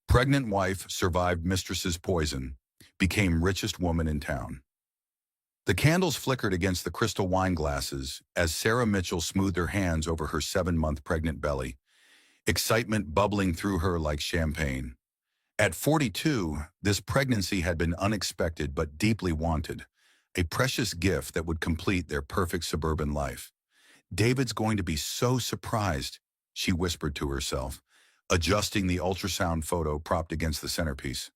Pregnant wife survived mistress's poison, became richest woman in town. The candles flickered against the crystal wine glasses as Sarah Mitchell smoothed her hands over her 7-month pregnant belly, excitement bubbling through her like champagne. At 42, this pregnancy had been unexpected but deeply wanted, a precious gift that would complete their perfect suburban life. David's going to be so surprised, she whispered to herself, adjusting the ultrasound photo propped against the centerpiece.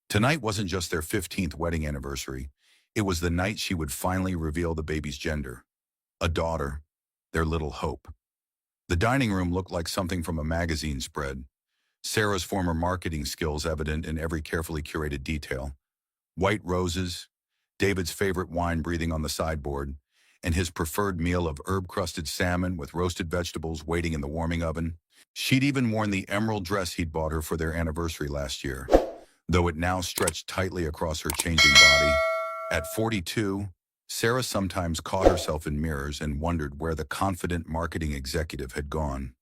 Tonight wasn't just their 15th wedding anniversary. It was the night she would finally reveal the baby's gender. A daughter, their little hope. The dining room looked like something from a magazine spread, Sarah's former marketing skills evident in every carefully curated detail. White roses, David's favorite wine breathing on the sideboard, and his preferred meal of herb-crusted salmon with roasted vegetables waiting in the warming oven. She'd even worn the emerald dress he'd bought her for their anniversary last year, though it now stretched tightly across her changing body. At 42, Sarah sometimes caught herself in mirrors and wondered where the confident marketing executive had gone.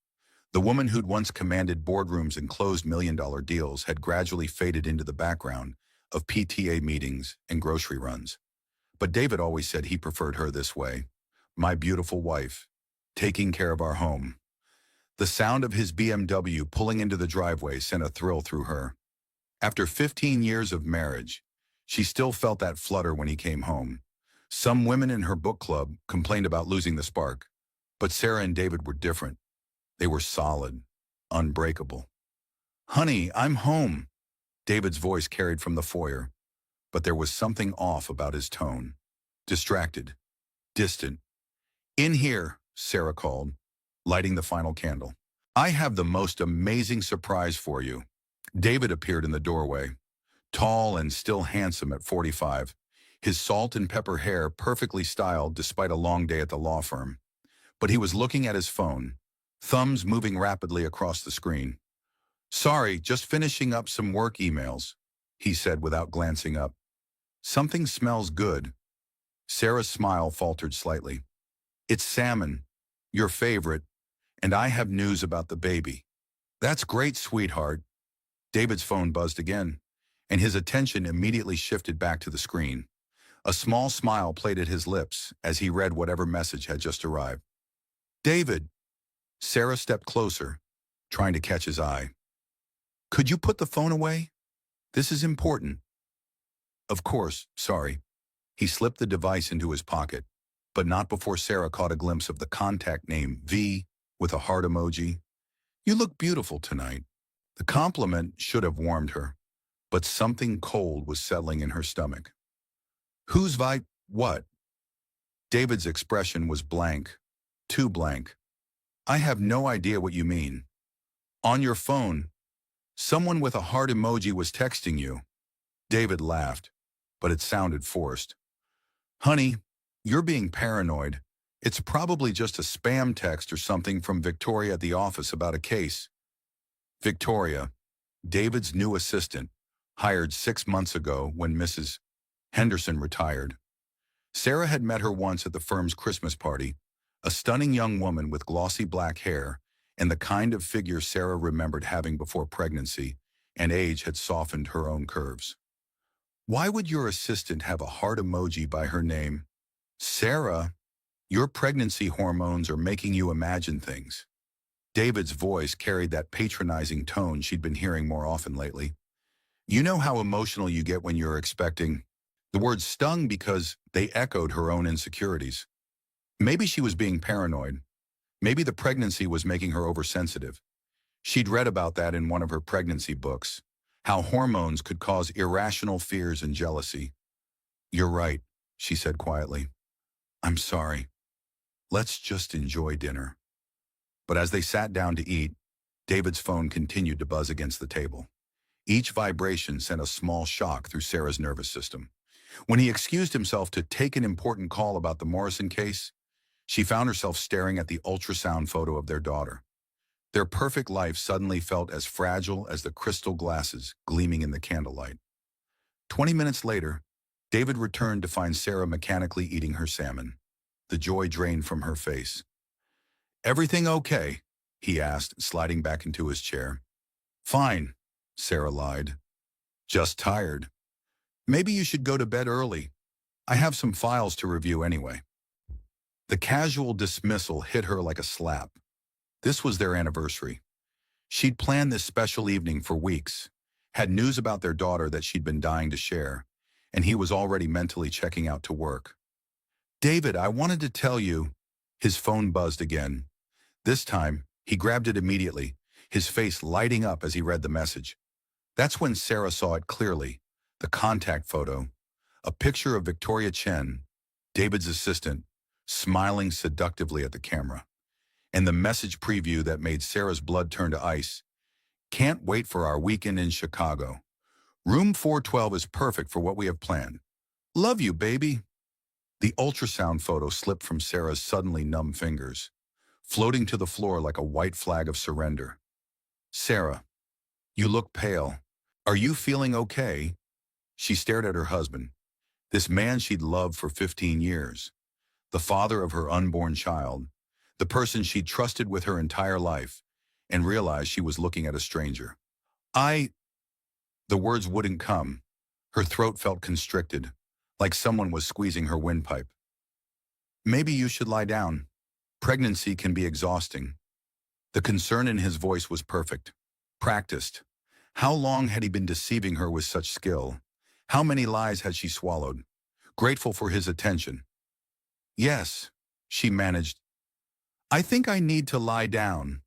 The woman who'd once commanded boardrooms and closed million-dollar deals had gradually faded into the background of PTA meetings and grocery runs. But David always said he preferred her this way. My beautiful wife, taking care of our home. The sound of his BMW pulling into the driveway sent a thrill through her. After 15 years of marriage, she still felt that flutter when he came home. Some women in her book club complained about losing the spark, but Sarah and David were different. They were solid, unbreakable. Honey, I'm home, David's voice carried from the foyer, but there was something off about his tone. Distracted, distant. In here, Sarah called, lighting the final candle. I have the most amazing surprise for you. David appeared in the doorway, tall and still handsome at 45, his salt and pepper hair perfectly styled despite a long day at the law firm. But he was looking at his phone, thumbs moving rapidly across the screen. Sorry, just finishing up some work emails, he said without glancing up. Something smells good. Sarah's smile faltered slightly. It's salmon, your favorite, and I have news about the baby. That's great, sweetheart. David's phone buzzed again, and his attention immediately shifted back to the screen. A small smile played at his lips as he read whatever message had just arrived. David. Sarah stepped closer, trying to catch his eye. Could you put the phone away? This is important. Of course, sorry. He slipped the device into his pocket, but not before Sarah caught a glimpse of the contact name V with a heart emoji. You look beautiful tonight. The compliment should have warmed her, but something cold was settling in her stomach. Whose vibe? What? David's expression was blank, too blank. I have no idea what you mean. On your phone, someone with a heart emoji was texting you. David laughed, but it sounded forced. Honey, you're being paranoid. It's probably just a spam text or something from Victoria at the office about a case. Victoria, David's new assistant, hired 6 months ago when Mrs. Henderson retired. Sarah had met her once at the firm's Christmas party, a stunning young woman with glossy black hair and the kind of figure Sarah remembered having before pregnancy, and age had softened her own curves. Why would your assistant have a heart emoji by her name? Sarah, your pregnancy hormones are making you imagine things. David's voice carried that patronizing tone she'd been hearing more often lately. You know how emotional you get when you're expecting. The words stung because they echoed her own insecurities. Maybe she was being paranoid. Maybe the pregnancy was making her oversensitive. She'd read about that in one of her pregnancy books, how hormones could cause irrational fears and jealousy. You're right, she said quietly. I'm sorry. Let's just enjoy dinner. But as they sat down to eat, David's phone continued to buzz against the table. Each vibration sent a small shock through Sarah's nervous system. When he excused himself to take an important call about the Morrison case, she found herself staring at the ultrasound photo of their daughter. Their perfect life suddenly felt as fragile as the crystal glasses gleaming in the candlelight. 20 minutes later, David returned to find Sarah mechanically eating her salmon. The joy drained from her face. Everything okay? He asked, sliding back into his chair. Fine, Sarah lied. Just tired. Maybe you should go to bed early. I have some files to review anyway. The casual dismissal hit her like a slap. This was their anniversary. She'd planned this special evening for weeks, had news about their daughter that she'd been dying to share, and he was already mentally checking out to work. David, I wanted to tell you. His phone buzzed again. This time, he grabbed it immediately, his face lighting up as he read the message. That's when Sarah saw it clearly, the contact photo, a picture of Victoria Chen, David's assistant, smiling seductively at the camera, and the message preview that made Sarah's blood turn to ice. Can't wait for our weekend in Chicago. Room 412 is perfect for what we have planned. Love you, baby. The ultrasound photo slipped from Sarah's suddenly numb fingers, floating to the floor like a white flag of surrender. Sarah, you look pale. Are you feeling okay? She stared at her husband, this man she'd loved for 15 years, the father of her unborn child, the person she'd trusted with her entire life, and realized she was looking at a stranger. The words wouldn't come. Her throat felt constricted, like someone was squeezing her windpipe. Maybe you should lie down. Pregnancy can be exhausting. The concern in his voice was perfect. Practiced. How long had he been deceiving her with such skill? How many lies had she swallowed? Grateful for his attention. Yes, she managed. I think I need to lie down.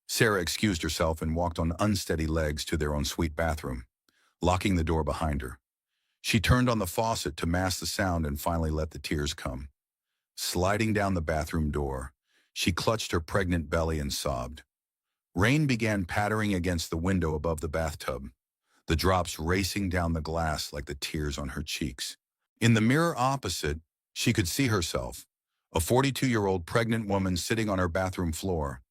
Sarah excused herself and walked on unsteady legs to their ensuite bathroom, locking the door behind her. She turned on the faucet to mask the sound and finally let the tears come. Sliding down the bathroom door, she clutched her pregnant belly and sobbed. Rain began pattering against the window above the bathtub, the drops racing down the glass like the tears on her cheeks. In the mirror opposite, she could see herself, a 42-year-old pregnant woman sitting on her bathroom floor,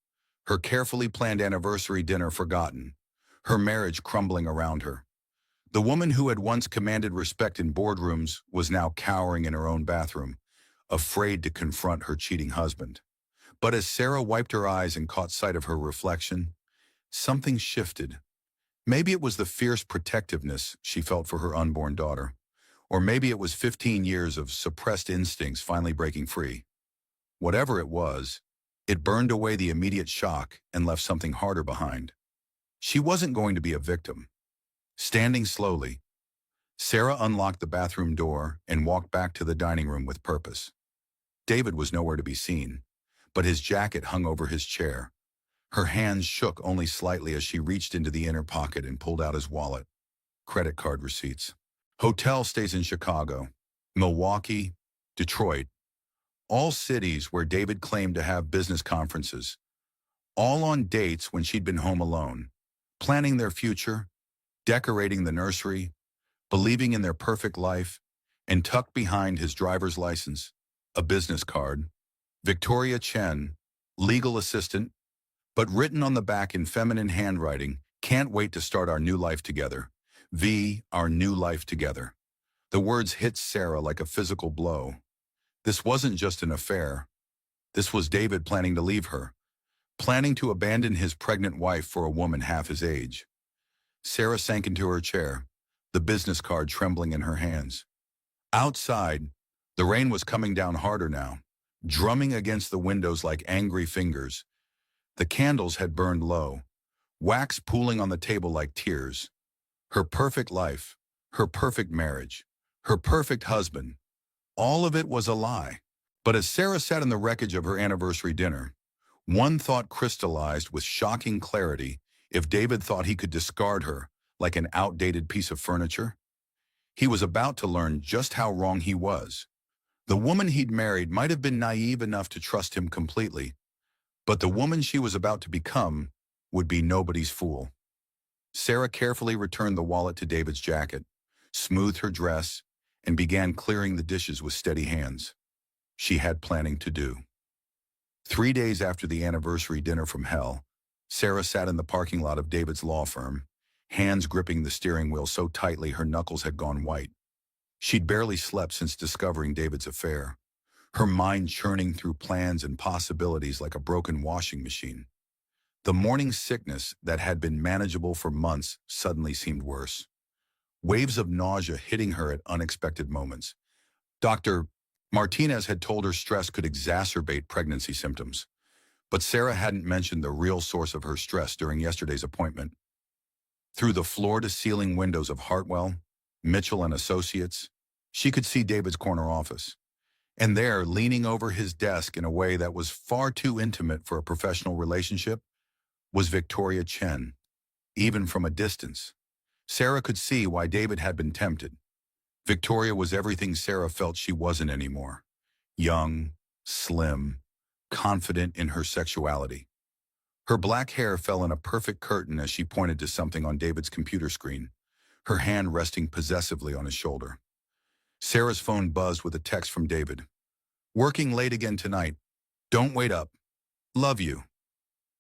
her carefully planned anniversary dinner forgotten, her marriage crumbling around her. The woman who had once commanded respect in boardrooms was now cowering in her own bathroom, afraid to confront her cheating husband. But as Sarah wiped her eyes and caught sight of her reflection, something shifted. Maybe it was the fierce protectiveness she felt for her unborn daughter, or maybe it was 15 years of suppressed instincts finally breaking free. Whatever it was, it burned away the immediate shock and left something harder behind. She wasn't going to be a victim. Standing slowly, Sarah unlocked the bathroom door and walked back to the dining room with purpose. David was nowhere to be seen, but his jacket hung over his chair. Her hands shook only slightly as she reached into the inner pocket and pulled out his wallet. Credit card receipts. Hotel stays in Chicago, Milwaukee, Detroit. All cities where David claimed to have business conferences. All on dates when she'd been home alone, planning their future, decorating the nursery, believing in their perfect life, and tucked behind his driver's license, a business card, Victoria Chen, legal assistant, but written on the back in feminine handwriting, can't wait to start our new life together. Our new life together. The words hit Sarah like a physical blow. This wasn't just an affair. This was David planning to leave her, planning to abandon his pregnant wife for a woman half his age. Sarah sank into her chair, the business card trembling in her hands. Outside, the rain was coming down harder now, drumming against the windows like angry fingers. The candles had burned low, wax pooling on the table like tears. Her perfect life, her perfect marriage, her perfect husband, all of it was a lie. But as Sarah sat in the wreckage of her anniversary dinner, one thought crystallized with shocking clarity. If David thought he could discard her like an outdated piece of furniture, he was about to learn just how wrong he was. The woman he'd married might have been naive enough to trust him completely, but the woman she was about to become would be nobody's fool. Sarah carefully returned the wallet to David's jacket, smoothed her dress, and began clearing the dishes with steady hands. She had planning to do. 3 days after the anniversary dinner from hell, Sarah sat in the parking lot of David's law firm, hands gripping the steering wheel so tightly her knuckles had gone white. She'd barely slept since discovering David's affair, her mind churning through plans and possibilities like a broken washing machine. The morning sickness that had been manageable for months suddenly seemed worse. Waves of nausea hitting her at unexpected moments. Dr. Martinez had told her stress could exacerbate pregnancy symptoms, but Sarah hadn't mentioned the real source of her stress during yesterday's appointment. Through the floor-to-ceiling windows of Hartwell, Mitchell and Associates, she could see David's corner office. And there, leaning over his desk in a way that was far too intimate for a professional relationship, was Victoria Chen. Even from a distance, Sarah could see why David had been tempted. Victoria was everything Sarah felt she wasn't anymore. Young, slim, confident in her sexuality. Her black hair fell in a perfect curtain as she pointed to something on David's computer screen, her hand resting possessively on his shoulder. Sarah's phone buzzed with a text from David. "Working late again tonight. Don't wait up. Love you."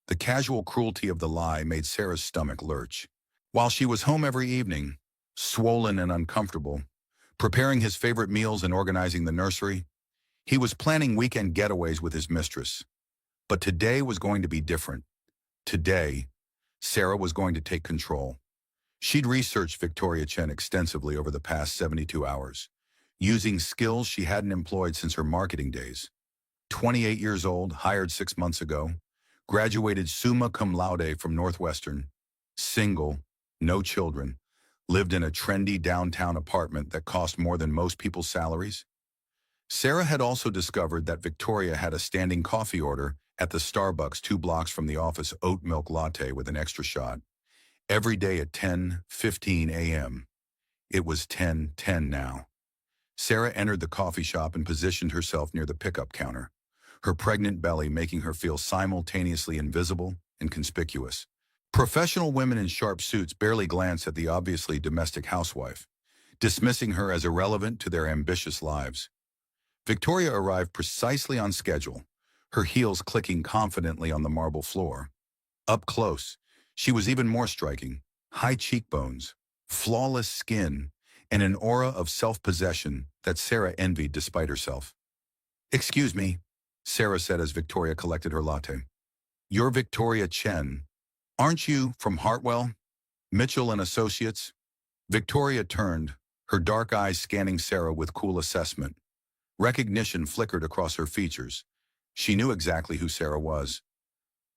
The casual cruelty of the lie made Sarah's stomach lurch. While she was home every evening, swollen and uncomfortable, preparing his favorite meals and organizing the nursery, he was planning weekend getaways with his mistress. But today was going to be different. Today, Sarah was going to take control. She'd researched Victoria Chen extensively over the past 72 hours, using skills she hadn't employed since her marketing days. 28 years old, hired 6 months ago, graduated summa cum laude from Northwestern, single, no children, lived in a trendy downtown apartment that cost more than most people's salaries. Sarah had also discovered that Victoria had a standing coffee order at the Starbucks 2 blocks from the office, oat milk latte with an extra shot, every day at 10:15 a.m. It was 10:10 now. Sarah entered the coffee shop and positioned herself near the pickup counter, her pregnant belly making her feel simultaneously invisible and conspicuous. Professional women in sharp suits barely glanced at the obviously domestic housewife, dismissing her as irrelevant to their ambitious lives. Victoria arrived precisely on schedule, her heels clicking confidently on the marble floor. Up close, she was even more striking: high cheekbones, flawless skin, and an aura of self-possession that Sarah envied despite herself. "Excuse me," Sarah said as Victoria collected her latte. "You're Victoria Chen, aren't you, from Hartwell, Mitchell and Associates?" Victoria turned, her dark eyes scanning Sarah with cool assessment. Recognition flickered across her features. She knew exactly who Sarah was.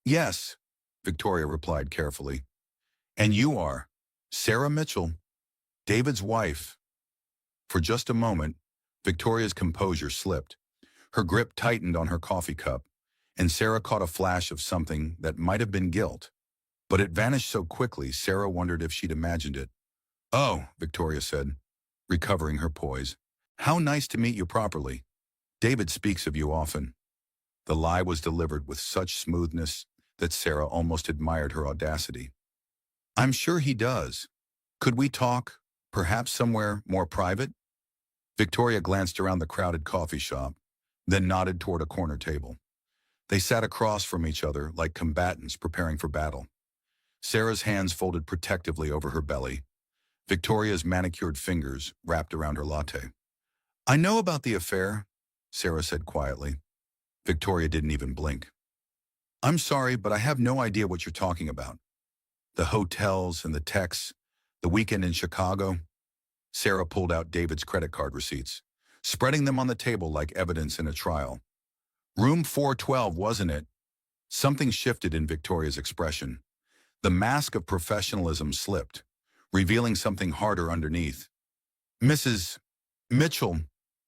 "Yes," Victoria replied carefully. "And you are Sarah Mitchell, David's wife." For just a moment, Victoria's composure slipped. Her grip tightened on her coffee cup, and Sarah caught a flash of something that might have been guilt. But it vanished so quickly, Sarah wondered if she'd imagined it. "Oh," Victoria said, recovering her poise. "How nice to meet you properly. David speaks of you often." The lie was delivered with such smoothness that Sarah almost admired her audacity. "I'm sure he does. Could we talk, perhaps somewhere more private?" Victoria glanced around the crowded coffee shop, then nodded toward a corner table. They sat across from each other like combatants preparing for battle. Sarah's hands folded protectively over her belly, Victoria's manicured fingers wrapped around her latte. "I know about the affair," Sarah said quietly. Victoria didn't even blink. "I'm sorry, but I have no idea what you're talking about. The hotels and the texts, the weekend in Chicago." Sarah pulled out David's credit card receipts, spreading them on the table like evidence in a trial. "Room 412, wasn't it?" Something shifted in Victoria's expression. The mask of professionalism slipped, revealing something harder underneath. "Mrs. Mitchell,"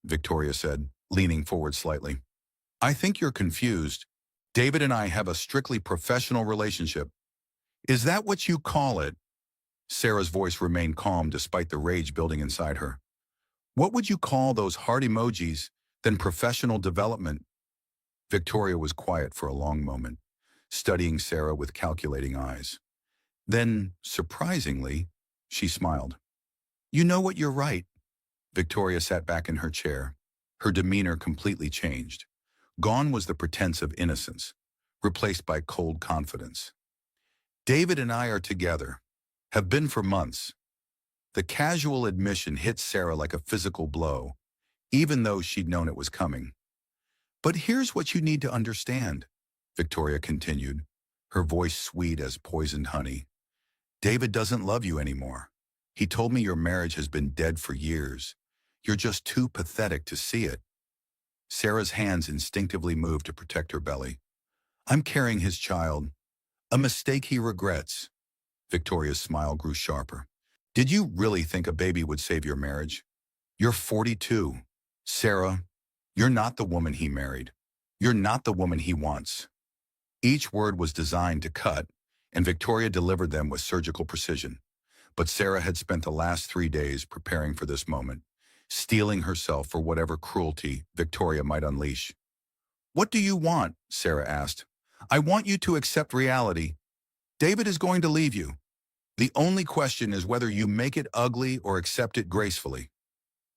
Victoria said, leaning forward slightly. "I think you're confused. David and I have a strictly professional relationship." "Is that what you call it?" Sarah's voice remained calm despite the rage building inside her. "What would you call those heart emojis than professional development?" Victoria was quiet for a long moment, studying Sarah with calculating eyes. Then, surprisingly, she smiled. "You know what, you're right." Victoria sat back in her chair, her demeanor completely changed. Gone was the pretense of innocence, replaced by cold confidence. "David and I are together, have been for months." The casual admission hit Sarah like a physical blow, even though she'd known it was coming. "But here's what you need to understand," Victoria continued, her voice sweet as poisoned honey. David doesn't love you anymore. He told me your marriage has been dead for years. You're just too pathetic to see it. Sarah's hands instinctively moved to protect her belly. I'm carrying his child. A mistake he regrets. Victoria's smile grew sharper. Did you really think a baby would save your marriage? You're 42. Sarah, you're not the woman he married. You're not the woman he wants. Each word was designed to cut, and Victoria delivered them with surgical precision. But Sarah had spent the last 3 days preparing for this moment, steeling herself for whatever cruelty Victoria might unleash. What do you want? Sarah asked. I want you to accept reality. David is going to leave you. The only question is whether you make it ugly or accept it gracefully.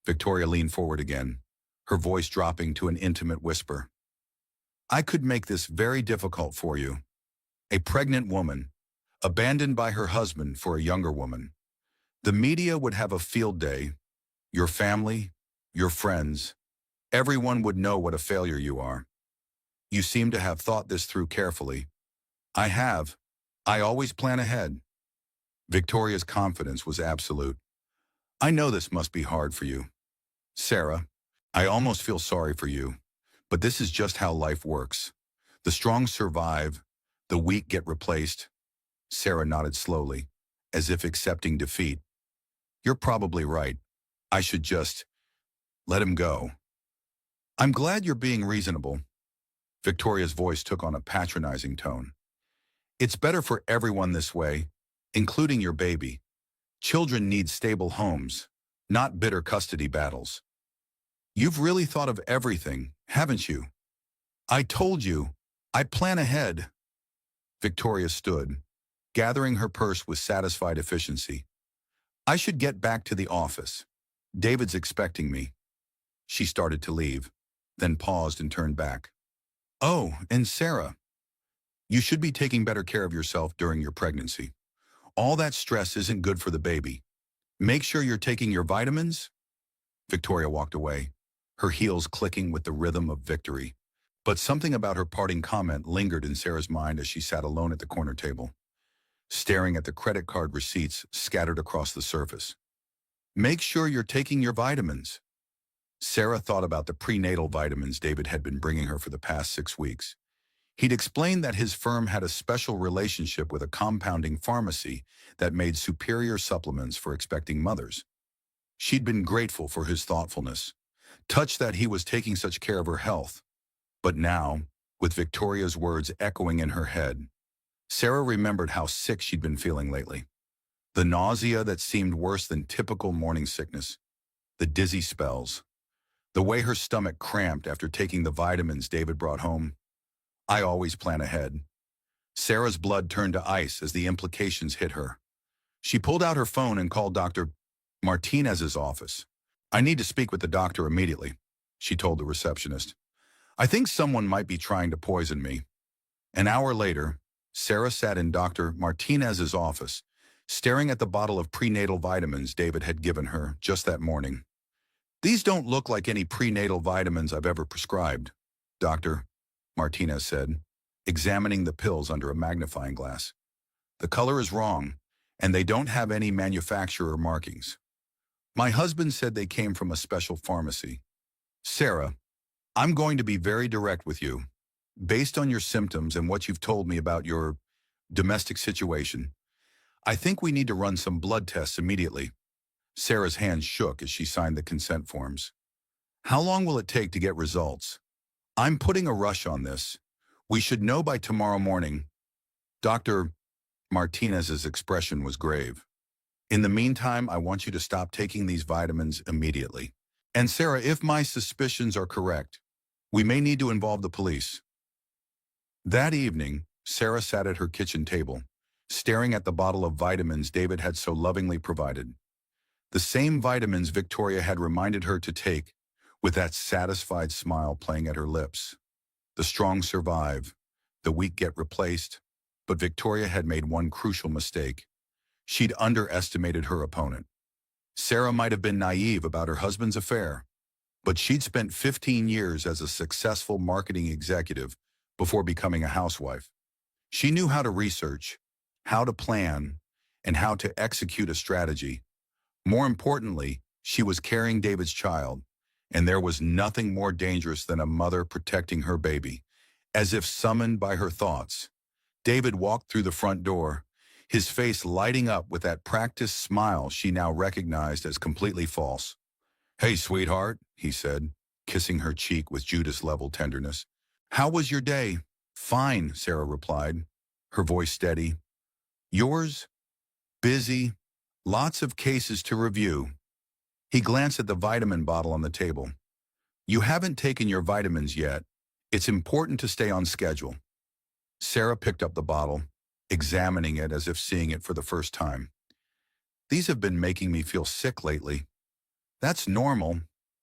Victoria leaned forward again, her voice dropping to an intimate whisper. I could make this very difficult for you. A pregnant woman, abandoned by her husband for a younger woman. The media would have a field day. Your family, your friends, everyone would know what a failure you are. You seem to have thought this through carefully. I have. I always plan ahead. Victoria's confidence was absolute. I know this must be hard for you. Sarah, I almost feel sorry for you, but this is just how life works. The strong survive, the weak get replaced. Sarah nodded slowly, as if accepting defeat. You're probably right. I should just let him go. I'm glad you're being reasonable. Victoria's voice took on a patronizing tone. It's better for everyone this way, including your baby. Children need stable homes, not bitter custody battles. You've really thought of everything, haven't you? I told you, I plan ahead. Victoria stood, gathering her purse with satisfied efficiency. I should get back to the office. David's expecting me. She started to leave, then paused and turned back. Oh, and Sarah, you should be taking better care of yourself during your pregnancy. All that stress isn't good for the baby. Make sure you're taking your vitamins. Victoria walked away, her heels clicking with the rhythm of victory. But something about her parting comment lingered in Sarah's mind as she sat alone at the corner table, staring at the credit card receipts scattered across the surface. Make sure you're taking your vitamins. Sarah thought about the prenatal vitamins David had been bringing her for the past 6 weeks. He'd explained that his firm had a special relationship with a compounding pharmacy that made superior supplements for expecting mothers. She'd been grateful for his thoughtfulness, touched that he was taking such care of her health. But now, with Victoria's words echoing in her head, Sarah remembered how sick she'd been feeling lately. The nausea that seemed worse than typical morning sickness, the dizzy spells, the way her stomach cramped after taking the vitamins David brought home. I always plan ahead. Sarah's blood turned to ice as the implications hit her. She pulled out her phone and called Dr. Martinez's office. I need to speak with the doctor immediately, she told the receptionist. I think someone might be trying to poison me. An hour later, Sarah sat in Dr. Martinez's office, staring at the bottle of prenatal vitamins David had given her just that morning. These don't look like any prenatal vitamins I've ever prescribed, Dr. Martinez said, examining the pills under a magnifying glass. The color is wrong, and they don't have any manufacturer markings. My husband said they came from a special pharmacy. Sarah, I'm going to be very direct with you. Based on your symptoms and what you've told me about your domestic situation, I think we need to run some blood tests immediately. Sarah's hands shook as she signed the consent forms. How long will it take to get results? I'm putting a rush on this. We should know by tomorrow morning. Dr. Martinez's expression was grave. In the meantime, I want you to stop taking these vitamins immediately. And Sarah, if my suspicions are correct, we may need to involve the police. That evening, Sarah sat at her kitchen table, staring at the bottle of vitamins David had so lovingly provided. The same vitamins Victoria had reminded her to take, with that satisfied smile playing at her lips. The strong survive, the weak get replaced, but Victoria had made one crucial mistake. She'd underestimated her opponent. Sarah might have been naive about her husband's affair, but she'd spent 15 years as a successful marketing executive before becoming a housewife. She knew how to research, how to plan, and how to execute a strategy. More importantly, she was carrying David's child, and there was nothing more dangerous than a mother protecting her baby. As if summoned by her thoughts, David walked through the front door, his face lighting up with that practiced smile she now recognized as completely false. "Hey, sweetheart," he said, kissing her cheek with Judas-level tenderness. "How was your day?" "Fine," Sarah replied, her voice steady. "Yours?" "Busy. Lots of cases to review." He glanced at the vitamin bottle on the table. "You haven't taken your vitamins yet. It's important to stay on schedule." Sarah picked up the bottle, examining it as if seeing it for the first time. "These have been making me feel sick lately." "That's normal.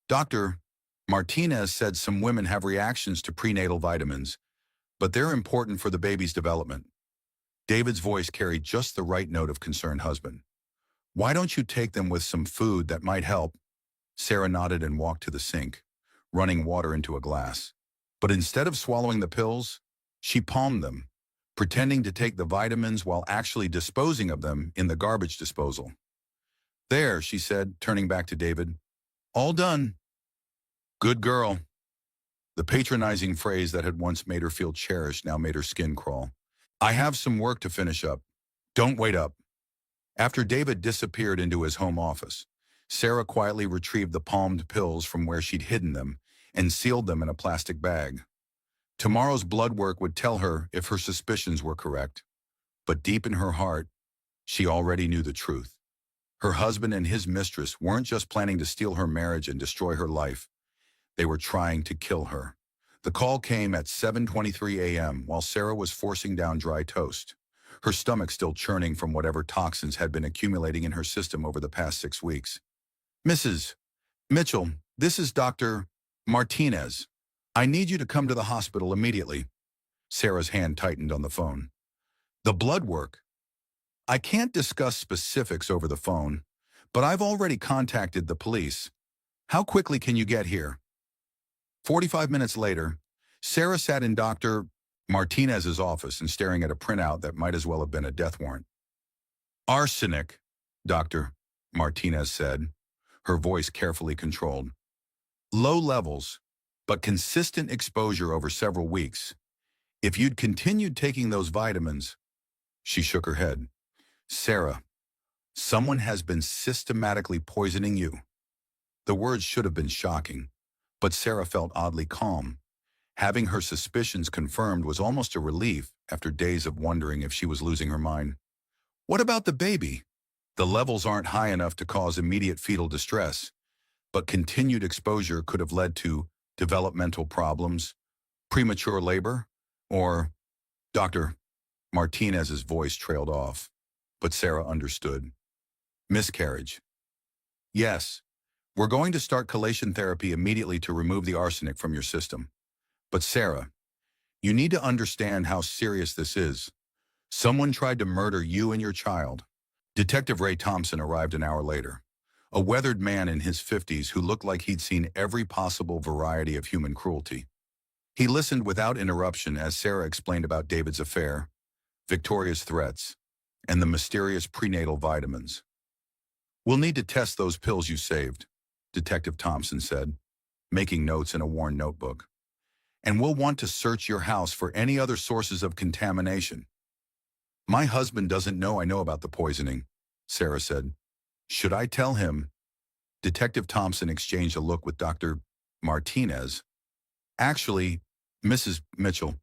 Dr. Martinez said some women have reactions to prenatal vitamins, but they're important for the baby's development." David's voice carried just the right note of concerned husband. "Why don't you take them with some food that might help?" Sarah nodded and walked to the sink, running water into a glass. But instead of swallowing the pills, she palmed them, pretending to take the vitamins while actually disposing of them in the garbage disposal. "There," she said, turning back to David. "All done." "Good girl." The patronizing phrase that had once made her feel cherished now made her skin crawl. "I have some work to finish up. Don't wait up." After David disappeared into his home office, Sarah quietly retrieved the palmed pills from where she'd hidden them and sealed them in a plastic bag. Tomorrow's blood work would tell her if her suspicions were correct. But deep in her heart, she already knew the truth. Her husband and his mistress weren't just planning to steal her marriage and destroy her life. They were trying to kill her. The call came at 7:23 a.m. while Sarah was forcing down dry toast, her stomach still churning from whatever toxins had been accumulating in her system over the past 6 weeks. "Mrs. Mitchell, this is Dr. Martinez. I need you to come to the hospital immediately." Sarah's hand tightened on the phone. "The blood work. I can't discuss specifics over the phone, but I've already contacted the police. How quickly can you get here?" 45 minutes later, Sarah sat in Dr. Martinez's office and staring at a printout that might as well have been a death warrant. "Arsenic," Dr. Martinez said, her voice carefully controlled. "Low levels, but consistent exposure over several weeks. If you'd continued taking those vitamins—" She shook her head. "Sarah, someone has been systematically poisoning you." The words should have been shocking, but Sarah felt oddly calm. Having her suspicions confirmed was almost a relief after days of wondering if she was losing her mind. "What about the baby?" "The levels aren't high enough to cause immediate fetal distress, but continued exposure could have led to developmental problems, premature labor, or—" Dr. Martinez's voice trailed off, but Sarah understood. "Miscarriage." "Yes, we're going to start chelation therapy immediately to remove the arsenic from your system. But Sarah, you need to understand how serious this is. Someone tried to murder you and your child." Detective Ray Thompson arrived an hour later, a weathered man in his 50s who looked like he'd seen every possible variety of human cruelty. He listened without interruption as Sarah explained about David's affair, Victoria's threats, and the mysterious prenatal vitamins. "We'll need to test those pills you saved," Detective Thompson said, making notes in a worn notebook. "And we'll want to search your house for any other sources of contamination." "My husband doesn't know I know about the poisoning," Sarah said. "Should I tell him?" Detective Thompson exchanged a look with Dr. Martinez. "Actually, Mrs. Mitchell,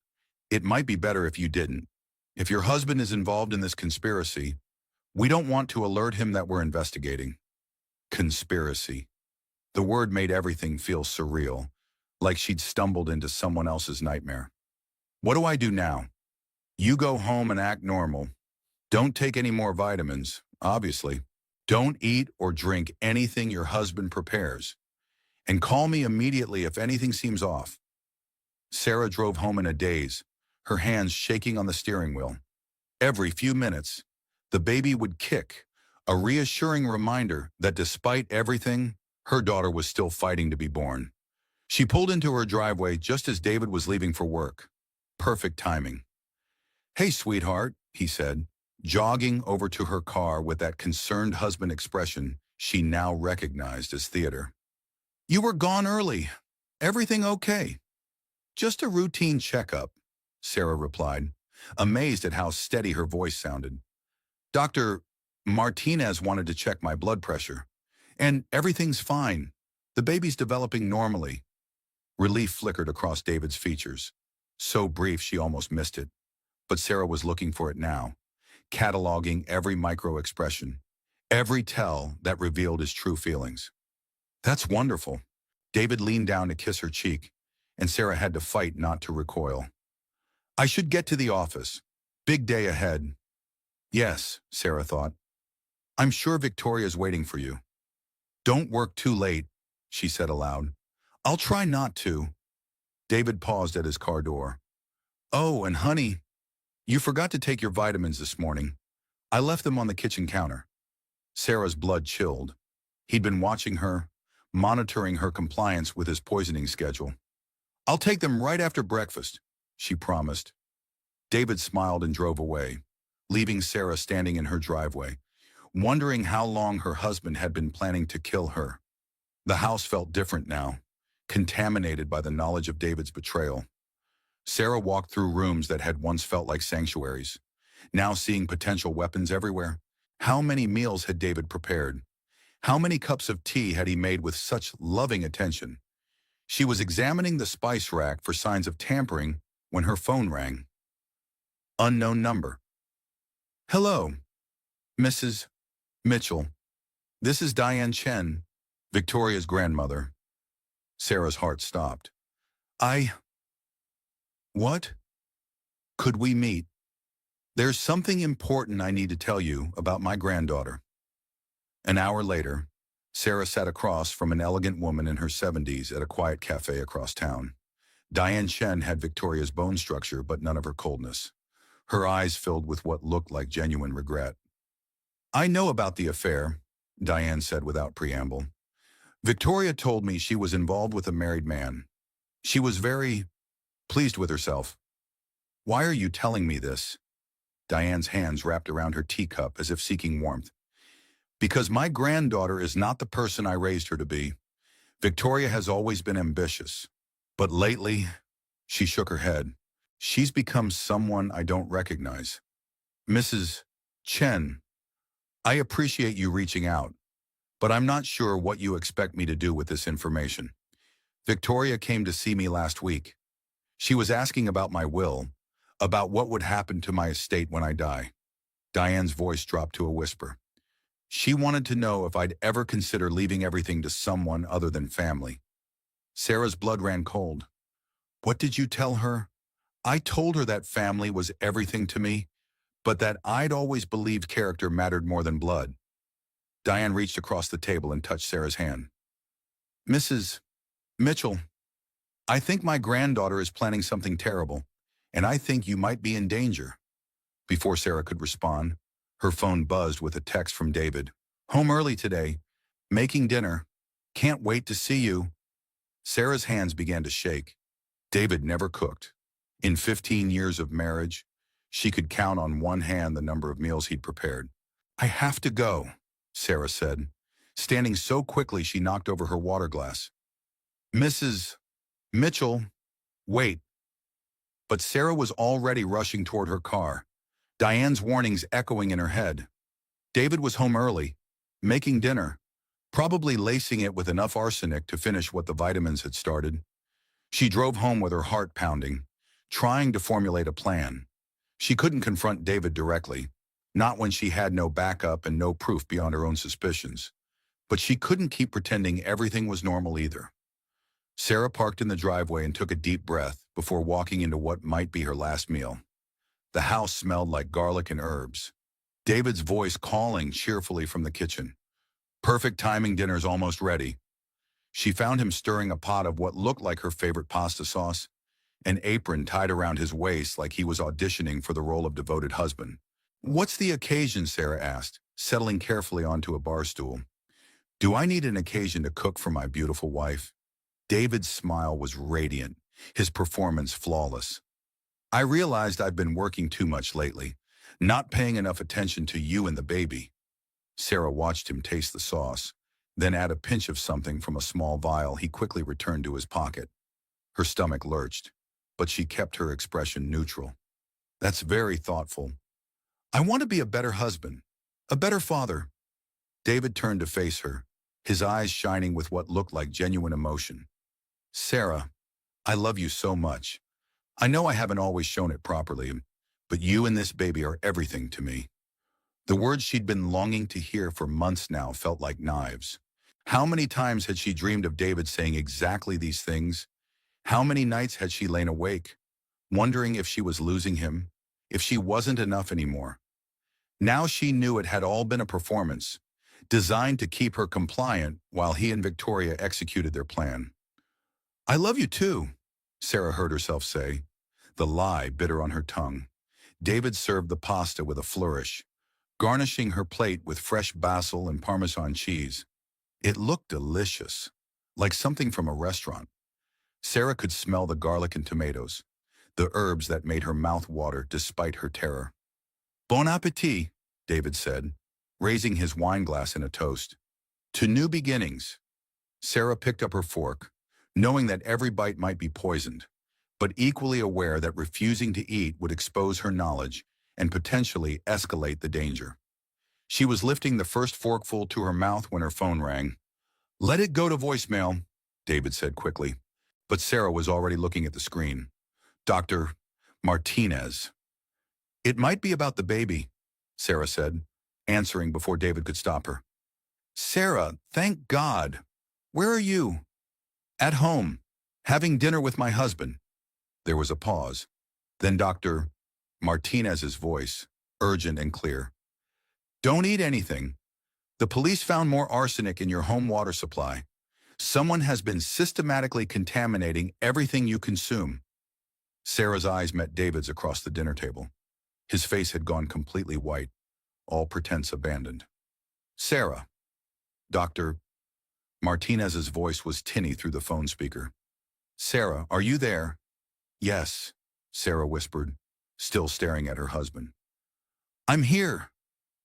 it might be better if you didn't. If your husband is involved in this conspiracy, we don't want to alert him that we're investigating." Conspiracy. The word made everything feel surreal, like she'd stumbled into someone else's nightmare. "What do I do now?" "You go home and act normal. Don't take any more vitamins, obviously. Don't eat or drink anything your husband prepares. And call me immediately if anything seems off." Sarah drove home in a daze, her hands shaking on the steering wheel. Every few minutes, the baby would kick, a reassuring reminder that despite everything, her daughter was still fighting to be born. She pulled into her driveway just as David was leaving for work. Perfect timing. Hey, sweetheart, he said, jogging over to her car with that concerned husband expression she now recognized as theater. You were gone early. Everything okay? Just a routine checkup, Sarah replied, amazed at how steady her voice sounded. Dr. Martinez wanted to check my blood pressure. And everything's fine. The baby's developing normally. Relief flickered across David's features. So brief she almost missed it. But Sarah was looking for it now, cataloging every micro-expression, every tell that revealed his true feelings. That's wonderful. David leaned down to kiss her cheek, and Sarah had to fight not to recoil. I should get to the office. Big day ahead. Yes, Sarah thought. I'm sure Victoria's waiting for you. Don't work too late, she said aloud. I'll try not to. David paused at his car door. Oh, and honey, you forgot to take your vitamins this morning. I left them on the kitchen counter. Sarah's blood chilled. He'd been watching her, monitoring her compliance with his poisoning schedule. I'll take them right after breakfast, she promised. David smiled and drove away, leaving Sarah standing in her driveway, wondering how long her husband had been planning to kill her. The house felt different now, contaminated by the knowledge of David's betrayal. Sarah walked through rooms that had once felt like sanctuaries, now seeing potential weapons everywhere. How many meals had David prepared? How many cups of tea had he made with such loving attention? She was examining the spice rack for signs of tampering when her phone rang. Unknown number. Hello, Mrs. Mitchell. This is Diane Chen, Victoria's grandmother. Sarah's heart stopped. What? Could we meet? There's something important I need to tell you about my granddaughter. An hour later, Sarah sat across from an elegant woman in her 70s at a quiet cafe across town. Diane Chen had Victoria's bone structure, but none of her coldness. Her eyes filled with what looked like genuine regret. I know about the affair, Diane said without preamble. Victoria told me she was involved with a married man. She was very pleased with herself. Why are you telling me this? Diane's hands wrapped around her teacup as if seeking warmth. Because my granddaughter is not the person I raised her to be. Victoria has always been ambitious. But lately, she shook her head. She's become someone I don't recognize. Mrs. Chen, I appreciate you reaching out, but I'm not sure what you expect me to do with this information. Victoria came to see me last week. She was asking about my will, about what would happen to my estate when I die. Diane's voice dropped to a whisper. She wanted to know if I'd ever consider leaving everything to someone other than family. Sarah's blood ran cold. What did you tell her? I told her that family was everything to me, but that I'd always believed character mattered more than blood. Diane reached across the table and touched Sarah's hand. Mrs. Mitchell, I think my granddaughter is planning something terrible, and I think you might be in danger. Before Sarah could respond, her phone buzzed with a text from David. Home early today. Making dinner. Can't wait to see you. Sarah's hands began to shake. David never cooked. In 15 years of marriage, she could count on one hand the number of meals he'd prepared. I have to go, Sarah said, standing so quickly she knocked over her water glass. Mrs. Mitchell, wait. But Sarah was already rushing toward her car, Diane's warnings echoing in her head. David was home early, making dinner, probably lacing it with enough arsenic to finish what the vitamins had started. She drove home with her heart pounding, trying to formulate a plan. She couldn't confront David directly, not when she had no backup and no proof beyond her own suspicions. But she couldn't keep pretending everything was normal either. Sarah parked in the driveway and took a deep breath before walking into what might be her last meal. The house smelled like garlic and herbs. David's voice calling cheerfully from the kitchen. Perfect timing, dinner's almost ready. She found him stirring a pot of what looked like her favorite pasta sauce, an apron tied around his waist like he was auditioning for the role of devoted husband. What's the occasion, Sarah asked, settling carefully onto a bar stool. Do I need an occasion to cook for my beautiful wife? David's smile was radiant, his performance flawless. I realized I've been working too much lately, not paying enough attention to you and the baby. Sarah watched him taste the sauce, then add a pinch of something from a small vial he quickly returned to his pocket. Her stomach lurched, but she kept her expression neutral. That's very thoughtful. I want to be a better husband, a better father. David turned to face her, his eyes shining with what looked like genuine emotion. Sarah, I love you so much. I know I haven't always shown it properly, but you and this baby are everything to me. The words she'd been longing to hear for months now felt like knives. How many times had she dreamed of David saying exactly these things? How many nights had she lain awake, wondering if she was losing him, if she wasn't enough anymore? Now she knew it had all been a performance, designed to keep her compliant while he and Victoria executed their plan. I love you too, Sarah heard herself say, the lie bitter on her tongue. David served the pasta with a flourish, garnishing her plate with fresh basil and Parmesan cheese. It looked delicious, like something from a restaurant. Sarah could smell the garlic and tomatoes, the herbs that made her mouth water despite her terror. Bon appétit, David said, raising his wine glass in a toast. To new beginnings. Sarah picked up her fork, knowing that every bite might be poisoned, but equally aware that refusing to eat would expose her knowledge and potentially escalate the danger. She was lifting the first forkful to her mouth when her phone rang. Let it go to voicemail, David said quickly, but Sarah was already looking at the screen. Dr. Martinez. It might be about the baby, Sarah said, answering before David could stop her. Sarah, thank God. Where are you? At home, having dinner with my husband. There was a pause. Then Dr. Martinez's voice, urgent and clear. Don't eat anything. The police found more arsenic in your home water supply. Someone has been systematically contaminating everything you consume. Sarah's eyes met David's across the dinner table. His face had gone completely white, all pretense abandoned. Sarah. Dr. Martinez's voice was tinny through the phone speaker. Sarah, are you there? Yes, Sarah whispered, still staring at her husband. I'm here.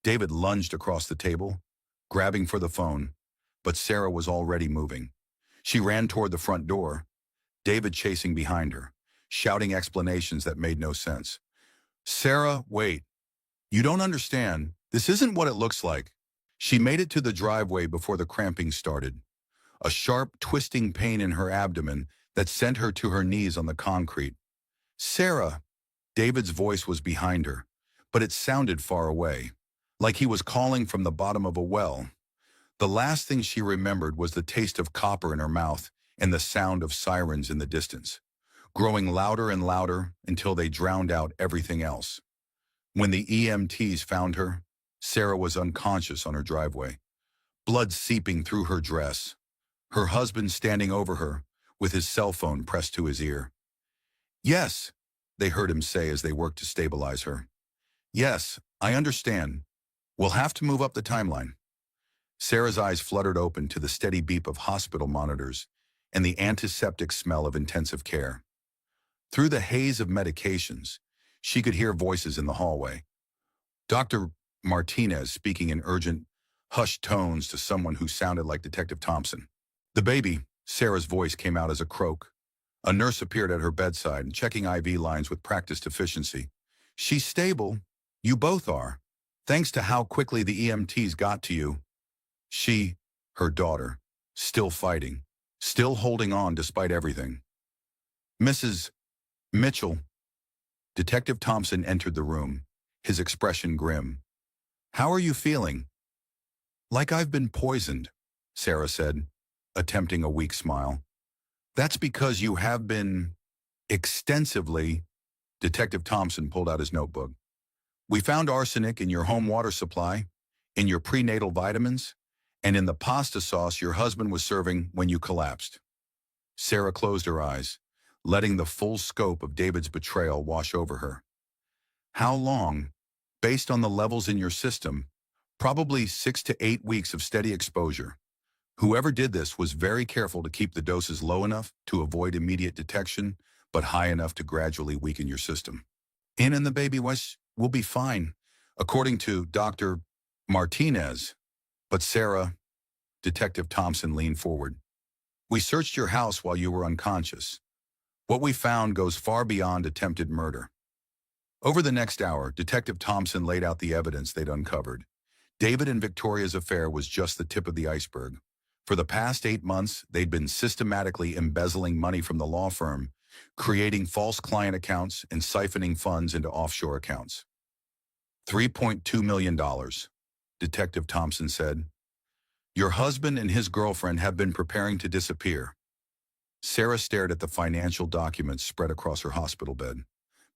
David lunged across the table, grabbing for the phone, but Sarah was already moving. She ran toward the front door, David chasing behind her, shouting explanations that made no sense. Sarah, wait. You don't understand. This isn't what it looks like. She made it to the driveway before the cramping started. A sharp, twisting pain in her abdomen that sent her to her knees on the concrete. Sarah. David's voice was behind her, but it sounded far away, like he was calling from the bottom of a well. The last thing she remembered was the taste of copper in her mouth and the sound of sirens in the distance, growing louder and louder until they drowned out everything else. When the EMTs found her, Sarah was unconscious on her driveway, blood seeping through her dress, her husband standing over her with his cell phone pressed to his ear. Yes, they heard him say as they worked to stabilize her. Yes, I understand. We'll have to move up the timeline. Sarah's eyes fluttered open to the steady beep of hospital monitors and the antiseptic smell of intensive care. Through the haze of medications, she could hear voices in the hallway. Dr. Martinez speaking in urgent, hushed tones to someone who sounded like Detective Thompson. The baby, Sarah's voice came out as a croak. A nurse appeared at her bedside, checking IV lines with practiced efficiency. She's stable. You both are. Thanks to how quickly the EMTs got to you. She, her daughter, still fighting, still holding on despite everything. Mrs. Mitchell. Detective Thompson entered the room, his expression grim. How are you feeling? Like I've been poisoned, Sarah said, attempting a weak smile. That's because you have been extensively. Detective Thompson pulled out his notebook. We found arsenic in your home water supply, in your prenatal vitamins, and in the pasta sauce your husband was serving when you collapsed. Sarah closed her eyes, letting the full scope of David's betrayal wash over her. How long? Based on the levels in your system, probably 6 to 8 weeks of steady exposure. Whoever did this was very careful to keep the doses low enough to avoid immediate detection, but high enough to gradually weaken your system. And the baby will be fine, according to Dr. Martinez. But Sarah, Detective Thompson leaned forward. We searched your house while you were unconscious. What we found goes far beyond attempted murder. Over the next hour, Detective Thompson laid out the evidence they'd uncovered. David and Victoria's affair was just the tip of the iceberg. For the past 8 months, they'd been systematically embezzling money from the law firm, creating false client accounts and siphoning funds into offshore accounts. $3.2 million, Detective Thompson said. Your husband and his girlfriend have been preparing to disappear. Sarah stared at the financial documents spread across her hospital bed.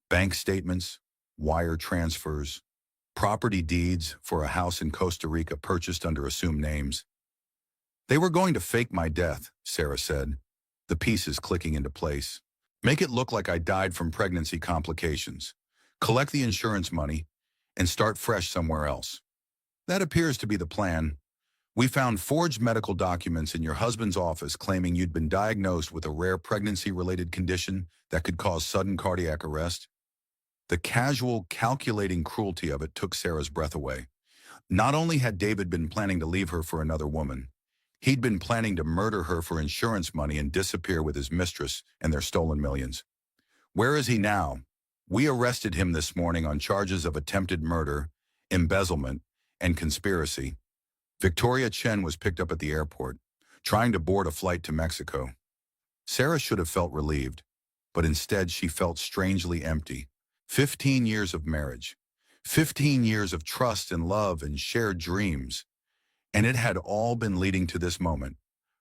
Bank statements, wire transfers, property deeds for a house in Costa Rica purchased under assumed names. They were going to fake my death, Sarah said, the pieces clicking into place. Make it look like I died from pregnancy complications. Collect the insurance money and start fresh somewhere else. That appears to be the plan. We found forged medical documents in your husband's office claiming you'd been diagnosed with a rare pregnancy-related condition that could cause sudden cardiac arrest. The casual, calculating cruelty of it took Sarah's breath away. Not only had David been planning to leave her for another woman, he'd been planning to murder her for insurance money and disappear with his mistress and their stolen millions. Where is he now? We arrested him this morning on charges of attempted murder, embezzlement, and conspiracy. Victoria Chen was picked up at the airport, trying to board a flight to Mexico. Sarah should have felt relieved, but instead she felt strangely empty. 15 years of marriage, 15 years of trust and love and shared dreams. And it had all been leading to this moment.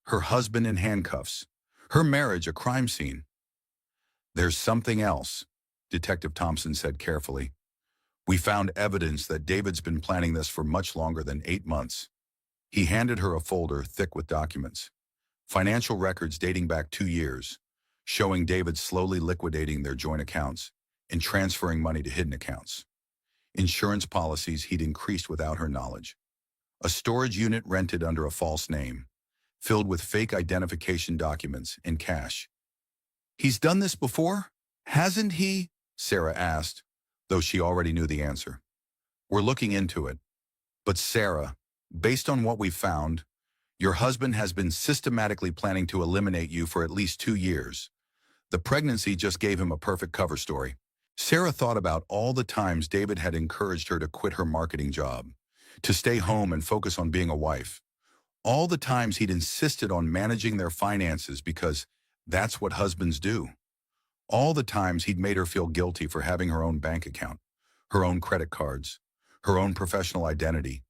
Her husband in handcuffs, her marriage a crime scene. There's something else, Detective Thompson said carefully. We found evidence that David's been planning this for much longer than 8 months. He handed her a folder thick with documents, financial records dating back 2 years, showing David slowly liquidating their joint accounts and transferring money to hidden accounts. Insurance policies he'd increased without her knowledge. A storage unit rented under a false name, filled with fake identification documents and cash. He's done this before, hasn't he? Sarah asked, though she already knew the answer. We're looking into it. But Sarah, based on what we've found, your husband has been systematically planning to eliminate you for at least 2 years. The pregnancy just gave him a perfect cover story. Sarah thought about all the times David had encouraged her to quit her marketing job, to stay home and focus on being a wife. All the times he'd insisted on managing their finances because that's what husbands do. All the times he'd made her feel guilty for having her own bank account, her own credit cards, her own professional identity.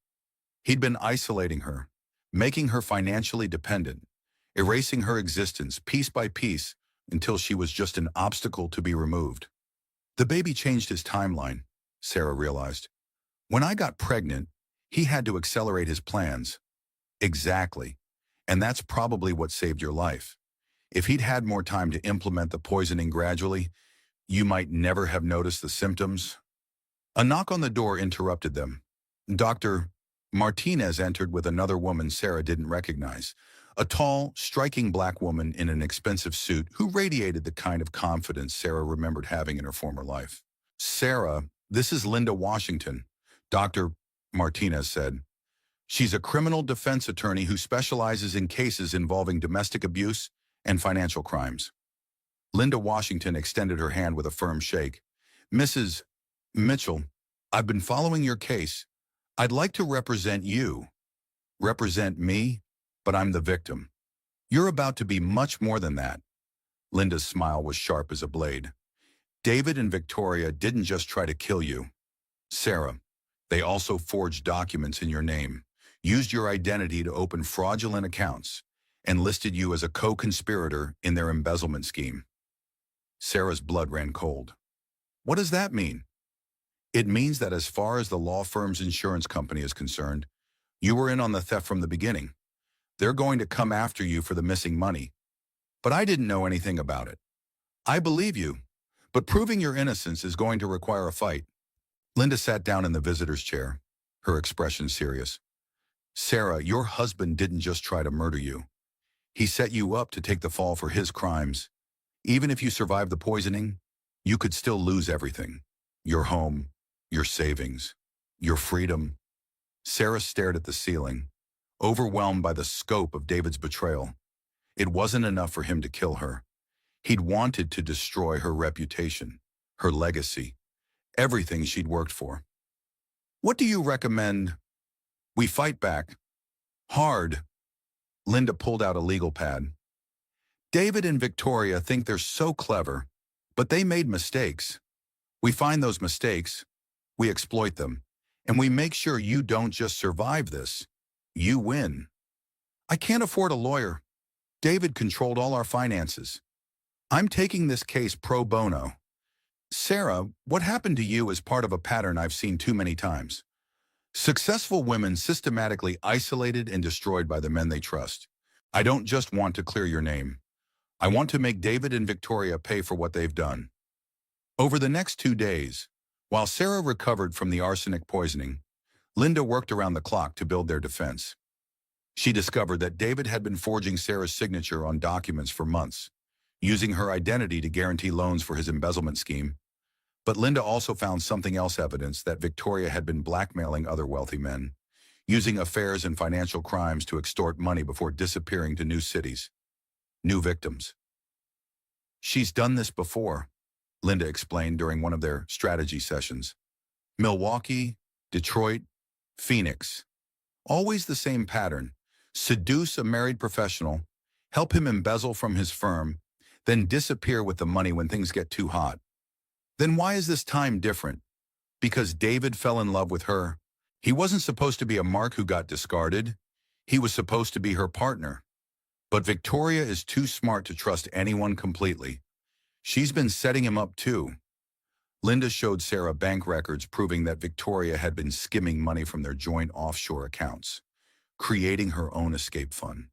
He'd been isolating her, making her financially dependent, erasing her existence piece by piece until she was just an obstacle to be removed. The baby changed his timeline, Sarah realized. When I got pregnant, he had to accelerate his plans. Exactly. And that's probably what saved your life. If he'd had more time to implement the poisoning gradually, you might never have noticed the symptoms. A knock on the door interrupted them. Dr. Martinez entered with another woman Sarah didn't recognize, a tall, striking black woman in an expensive suit who radiated the kind of confidence Sarah remembered having in her former life. Sarah, this is Linda Washington, Dr. Martinez said. She's a criminal defense attorney who specializes in cases involving domestic abuse and financial crimes. Linda Washington extended her hand with a firm shake. Mrs. Mitchell, I've been following your case. I'd like to represent you. Represent me? But I'm the victim. You're about to be much more than that. Linda's smile was sharp as a blade. David and Victoria didn't just try to kill you. Sarah, they also forged documents in your name, used your identity to open fraudulent accounts, and listed you as a co-conspirator in their embezzlement scheme. Sarah's blood ran cold. What does that mean? It means that as far as the law firm's insurance company is concerned, you were in on the theft from the beginning. They're going to come after you for the missing money. But I didn't know anything about it. I believe you, but proving your innocence is going to require a fight. Linda sat down in the visitor's chair, her expression serious. Sarah, your husband didn't just try to murder you. He set you up to take the fall for his crimes. Even if you survive the poisoning, you could still lose everything. Your home, your savings, your freedom. Sarah stared at the ceiling, overwhelmed by the scope of David's betrayal. It wasn't enough for him to kill her. He'd wanted to destroy her reputation, her legacy, everything she'd worked for. What do you recommend? We fight back. Hard. Linda pulled out a legal pad. David and Victoria think they're so clever, but they made mistakes. We find those mistakes, we exploit them, and we make sure you don't just survive this, you win. I can't afford a lawyer. David controlled all our finances. I'm taking this case pro bono. Sarah, what happened to you is part of a pattern I've seen too many times. Successful women systematically isolated and destroyed by the men they trust. I don't just want to clear your name. I want to make David and Victoria pay for what they've done. Over the next 2 days, while Sarah recovered from the arsenic poisoning, Linda worked around the clock to build their defense. She discovered that David had been forging Sarah's signature on documents for months, using her identity to guarantee loans for his embezzlement scheme. But Linda also found something else, evidence that Victoria had been blackmailing other wealthy men, using affairs and financial crimes to extort money before disappearing to new cities, new victims. She's done this before, Linda explained during one of their strategy sessions. Milwaukee, Detroit, Phoenix. Always the same pattern. Seduce a married professional, help him embezzle from his firm, then disappear with the money when things get too hot. Then why is this time different? Because David fell in love with her. He wasn't supposed to be a mark who got discarded. He was supposed to be her partner. But Victoria is too smart to trust anyone completely. She's been setting him up too. Linda showed Sarah bank records proving that Victoria had been skimming money from their joint offshore accounts, creating her own escape fund.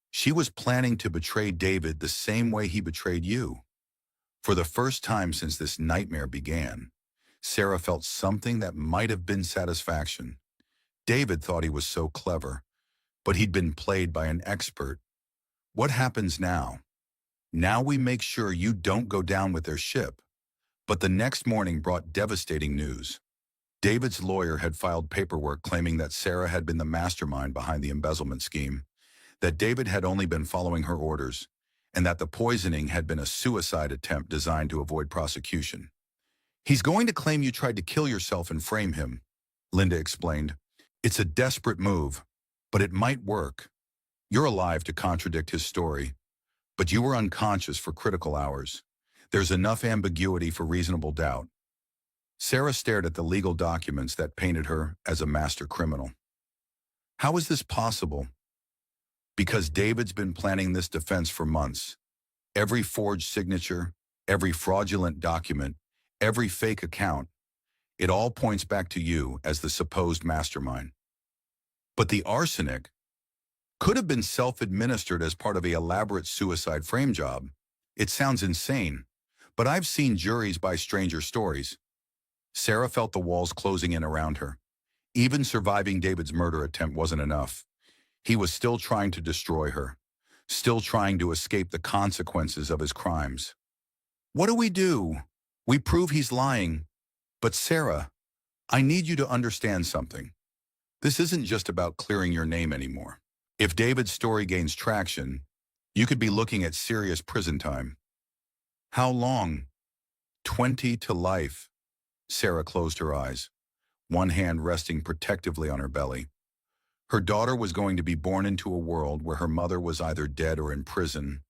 She was planning to betray David the same way he betrayed you. For the first time since this nightmare began, Sarah felt something that might have been satisfaction. David thought he was so clever, but he'd been played by an expert. What happens now? Now we make sure you don't go down with their ship. But the next morning brought devastating news. David's lawyer had filed paperwork claiming that Sarah had been the mastermind behind the embezzlement scheme, that David had only been following her orders, and that the poisoning had been a suicide attempt designed to avoid prosecution. He's going to claim you tried to kill yourself and frame him, Linda explained. It's a desperate move, but it might work. You're alive to contradict his story, but you were unconscious for critical hours. There's enough ambiguity for reasonable doubt. Sarah stared at the legal documents that painted her as a master criminal. How is this possible? Because David's been planning this defense for months. Every forged signature, every fraudulent document, every fake account, it all points back to you as the supposed mastermind. But the arsenic could have been self-administered as part of an elaborate suicide frame job. It sounds insane, but I've seen juries buy stranger stories. Sarah felt the walls closing in around her. Even surviving David's murder attempt wasn't enough. He was still trying to destroy her, still trying to escape the consequences of his crimes. What do? We prove he's lying. But Sarah, I need you to understand something. This isn't just about clearing your name anymore. If David's story gains traction, you could be looking at serious prison time. How long? 20 to life. Sarah closed her eyes, one hand resting protectively on her belly. Her daughter was going to be born into a world where her mother was either dead or in prison,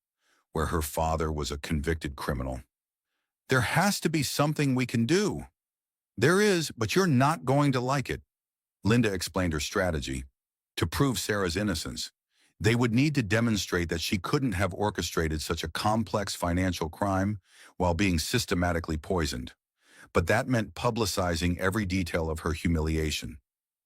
where her father was a convicted criminal. There has to be something we can do. There is, but you're not going to like it. Linda explained her strategy. To prove Sarah's innocence, they would need to demonstrate that she couldn't have orchestrated such a complex financial crime while being systematically poisoned. But that meant publicizing every detail of her humiliation.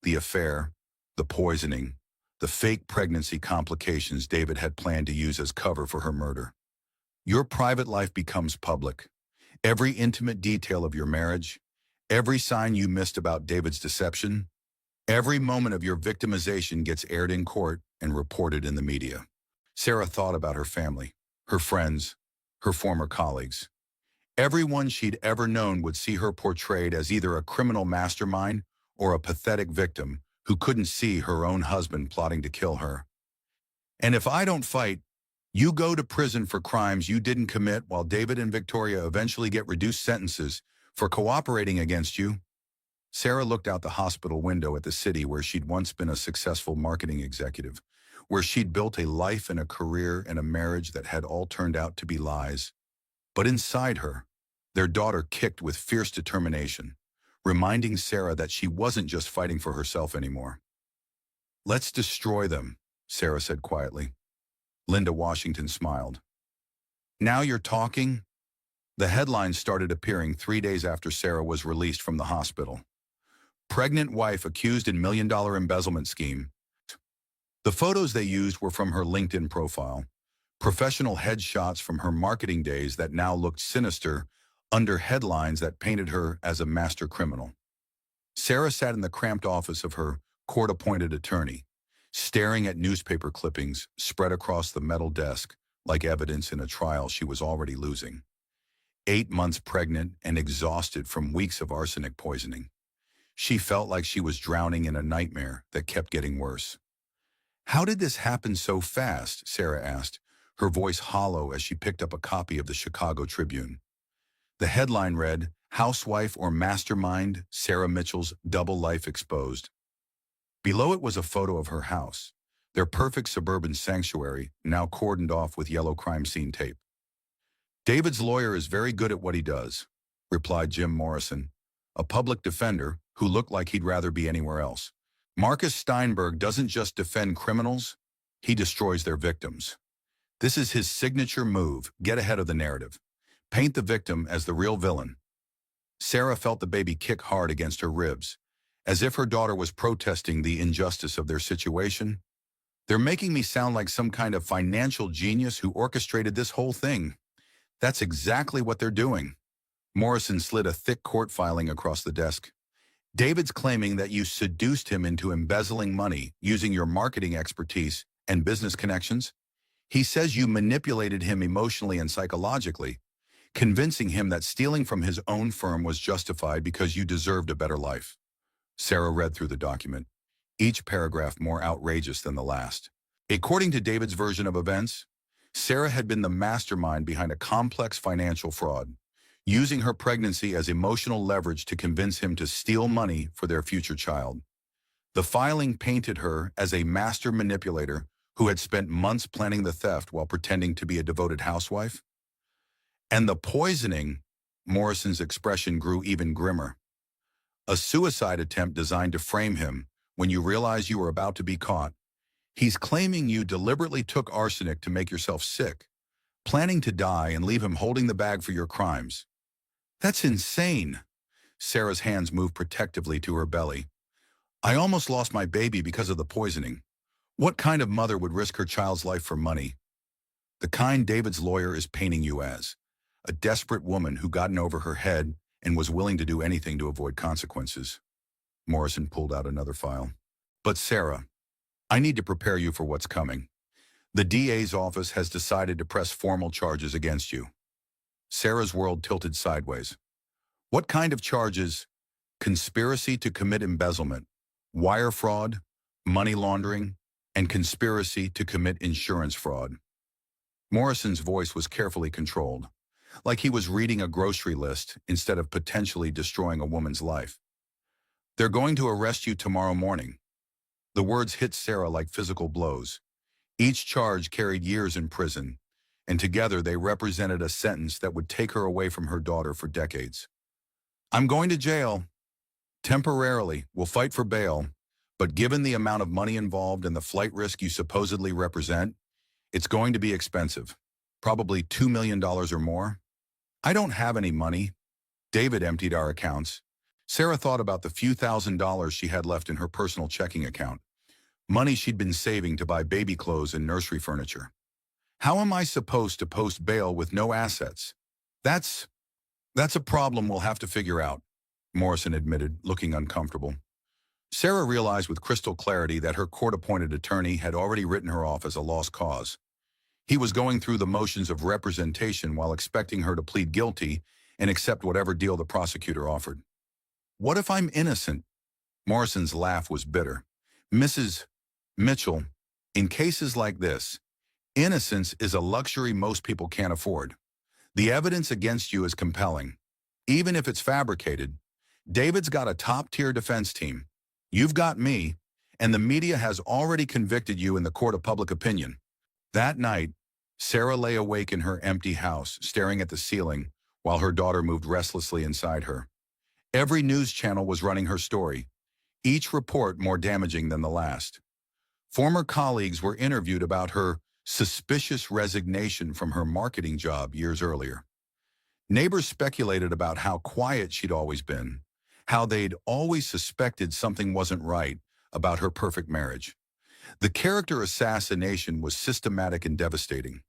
The affair, the poisoning, the fake pregnancy complications David had planned to use as cover for her murder. Your private life becomes public. Every intimate detail of your marriage, every sign you missed about David's deception, every moment of your victimization gets aired in court and reported in the media. Sarah thought about her family, her friends, her former colleagues. Everyone she'd ever known would see her portrayed as either a criminal mastermind or a pathetic victim who couldn't see her own husband plotting to kill her. And if I don't fight, you go to prison for crimes you didn't commit while David and Victoria eventually get reduced sentences for cooperating against you. Sarah looked out the hospital window at the city where she'd once been a successful marketing executive, where she'd built a life and a career and a marriage that had all turned out to be lies. But inside her, their daughter kicked with fierce determination, reminding Sarah that she wasn't just fighting for herself anymore. "Let's destroy them," Sarah said quietly. Linda Washington smiled. "Now you're talking?" The headlines started appearing 3 days after Sarah was released from the hospital. Pregnant wife accused in $1 million embezzlement scheme. The photos they used were from her LinkedIn profile, professional headshots from her marketing days that now looked sinister under headlines that painted her as a master criminal. Sarah sat in the cramped office of her court-appointed attorney, staring at newspaper clippings spread across the metal desk like evidence in a trial she was already losing. 8 months pregnant and exhausted from weeks of arsenic poisoning. She felt like she was drowning in a nightmare that kept getting worse. "How did this happen so fast?" Sarah asked, her voice hollow as she picked up a copy of the Chicago Tribune. The headline read, "Housewife or Mastermind, Sarah Mitchell's Double Life Exposed." Below it was a photo of her house, their perfect suburban sanctuary, now cordoned off with yellow crime scene tape. "David's lawyer is very good at what he does," replied Jim Morrison, a public defender who looked like he'd rather be anywhere else. "Marcus Steinberg doesn't just defend criminals, he destroys their victims. This is his signature move, get ahead of the narrative. Paint the victim as the real villain." Sarah felt the baby kick hard against her ribs, as if her daughter was protesting the injustice of their situation. "They're making me sound like some kind of financial genius who orchestrated this whole thing. That's exactly what they're doing." Morrison slid a thick court filing across the desk. "David's claiming that you seduced him into embezzling money using your marketing expertise and business connections. He says you manipulated him emotionally and psychologically, convincing him that stealing from his own firm was justified because you deserved a better life." Sarah read through the document, each paragraph more outrageous than the last. According to David's version of events, Sarah had been the mastermind behind a complex financial fraud, using her pregnancy as emotional leverage to convince him to steal money for their future child. The filing painted her as a master manipulator who had spent months planning the theft while pretending to be a devoted housewife. "And the poisoning," Morrison's expression grew even grimmer. "A suicide attempt designed to frame him when you realize you were about to be caught. He's claiming you deliberately took arsenic to make yourself sick, planning to die and leave him holding the bag for your crimes." "That's insane." Sarah's hands moved protectively to her belly. "I almost lost my baby because of the poisoning. What kind of mother would risk her child's life for money?" "The kind David's lawyer is painting you as. A desperate woman who got in over her head and was willing to do anything to avoid consequences." Morrison pulled out another file. "But Sarah, I need to prepare you for what's coming. The DA's office has decided to press formal charges against you." Sarah's world tilted sideways. "What kind of charges?" "Conspiracy to commit embezzlement, wire fraud, money laundering, and conspiracy to commit insurance fraud." Morrison's voice was carefully controlled, like he was reading a grocery list instead of potentially destroying a woman's life. "They're going to arrest you tomorrow morning." The words hit Sarah like physical blows. Each charge carried years in prison, and together they represented a sentence that would take her away from her daughter for decades. "I'm going to jail. Temporarily, we'll fight for bail, but given the amount of money involved and the flight risk you supposedly represent, it's going to be expensive. Probably $2 million or more." "I don't have any money. David emptied our accounts." Sarah thought about the few $1,000s she had left in her personal checking account, money she'd been saving to buy baby clothes and nursery furniture. "How am I supposed to post bail with no assets?" That's a problem we'll have to figure out," Morrison admitted, looking uncomfortable. Sarah realized with crystal clarity that her court-appointed attorney had already written her off as a lost cause. He was going through the motions of representation while expecting her to plead guilty and accept whatever deal the prosecutor offered. What if I'm innocent? Morrison's laugh was bitter. Mrs. Mitchell, in cases like this, innocence is a luxury most people can't afford. The evidence against you is compelling. Even if it's fabricated, David's got a top-tier defense team. You've got me, and the media has already convicted you in the court of public opinion. That night, Sarah lay awake in her empty house, staring at the ceiling, while her daughter moved restlessly inside her. Every news channel was running her story, each report more damaging than the last. Former colleagues were interviewed about her suspicious resignation from her marketing job years earlier. Neighbors speculated about how quiet she'd always been, how they'd always suspected something wasn't right about her perfect marriage. The character assassination was systematic and devastating.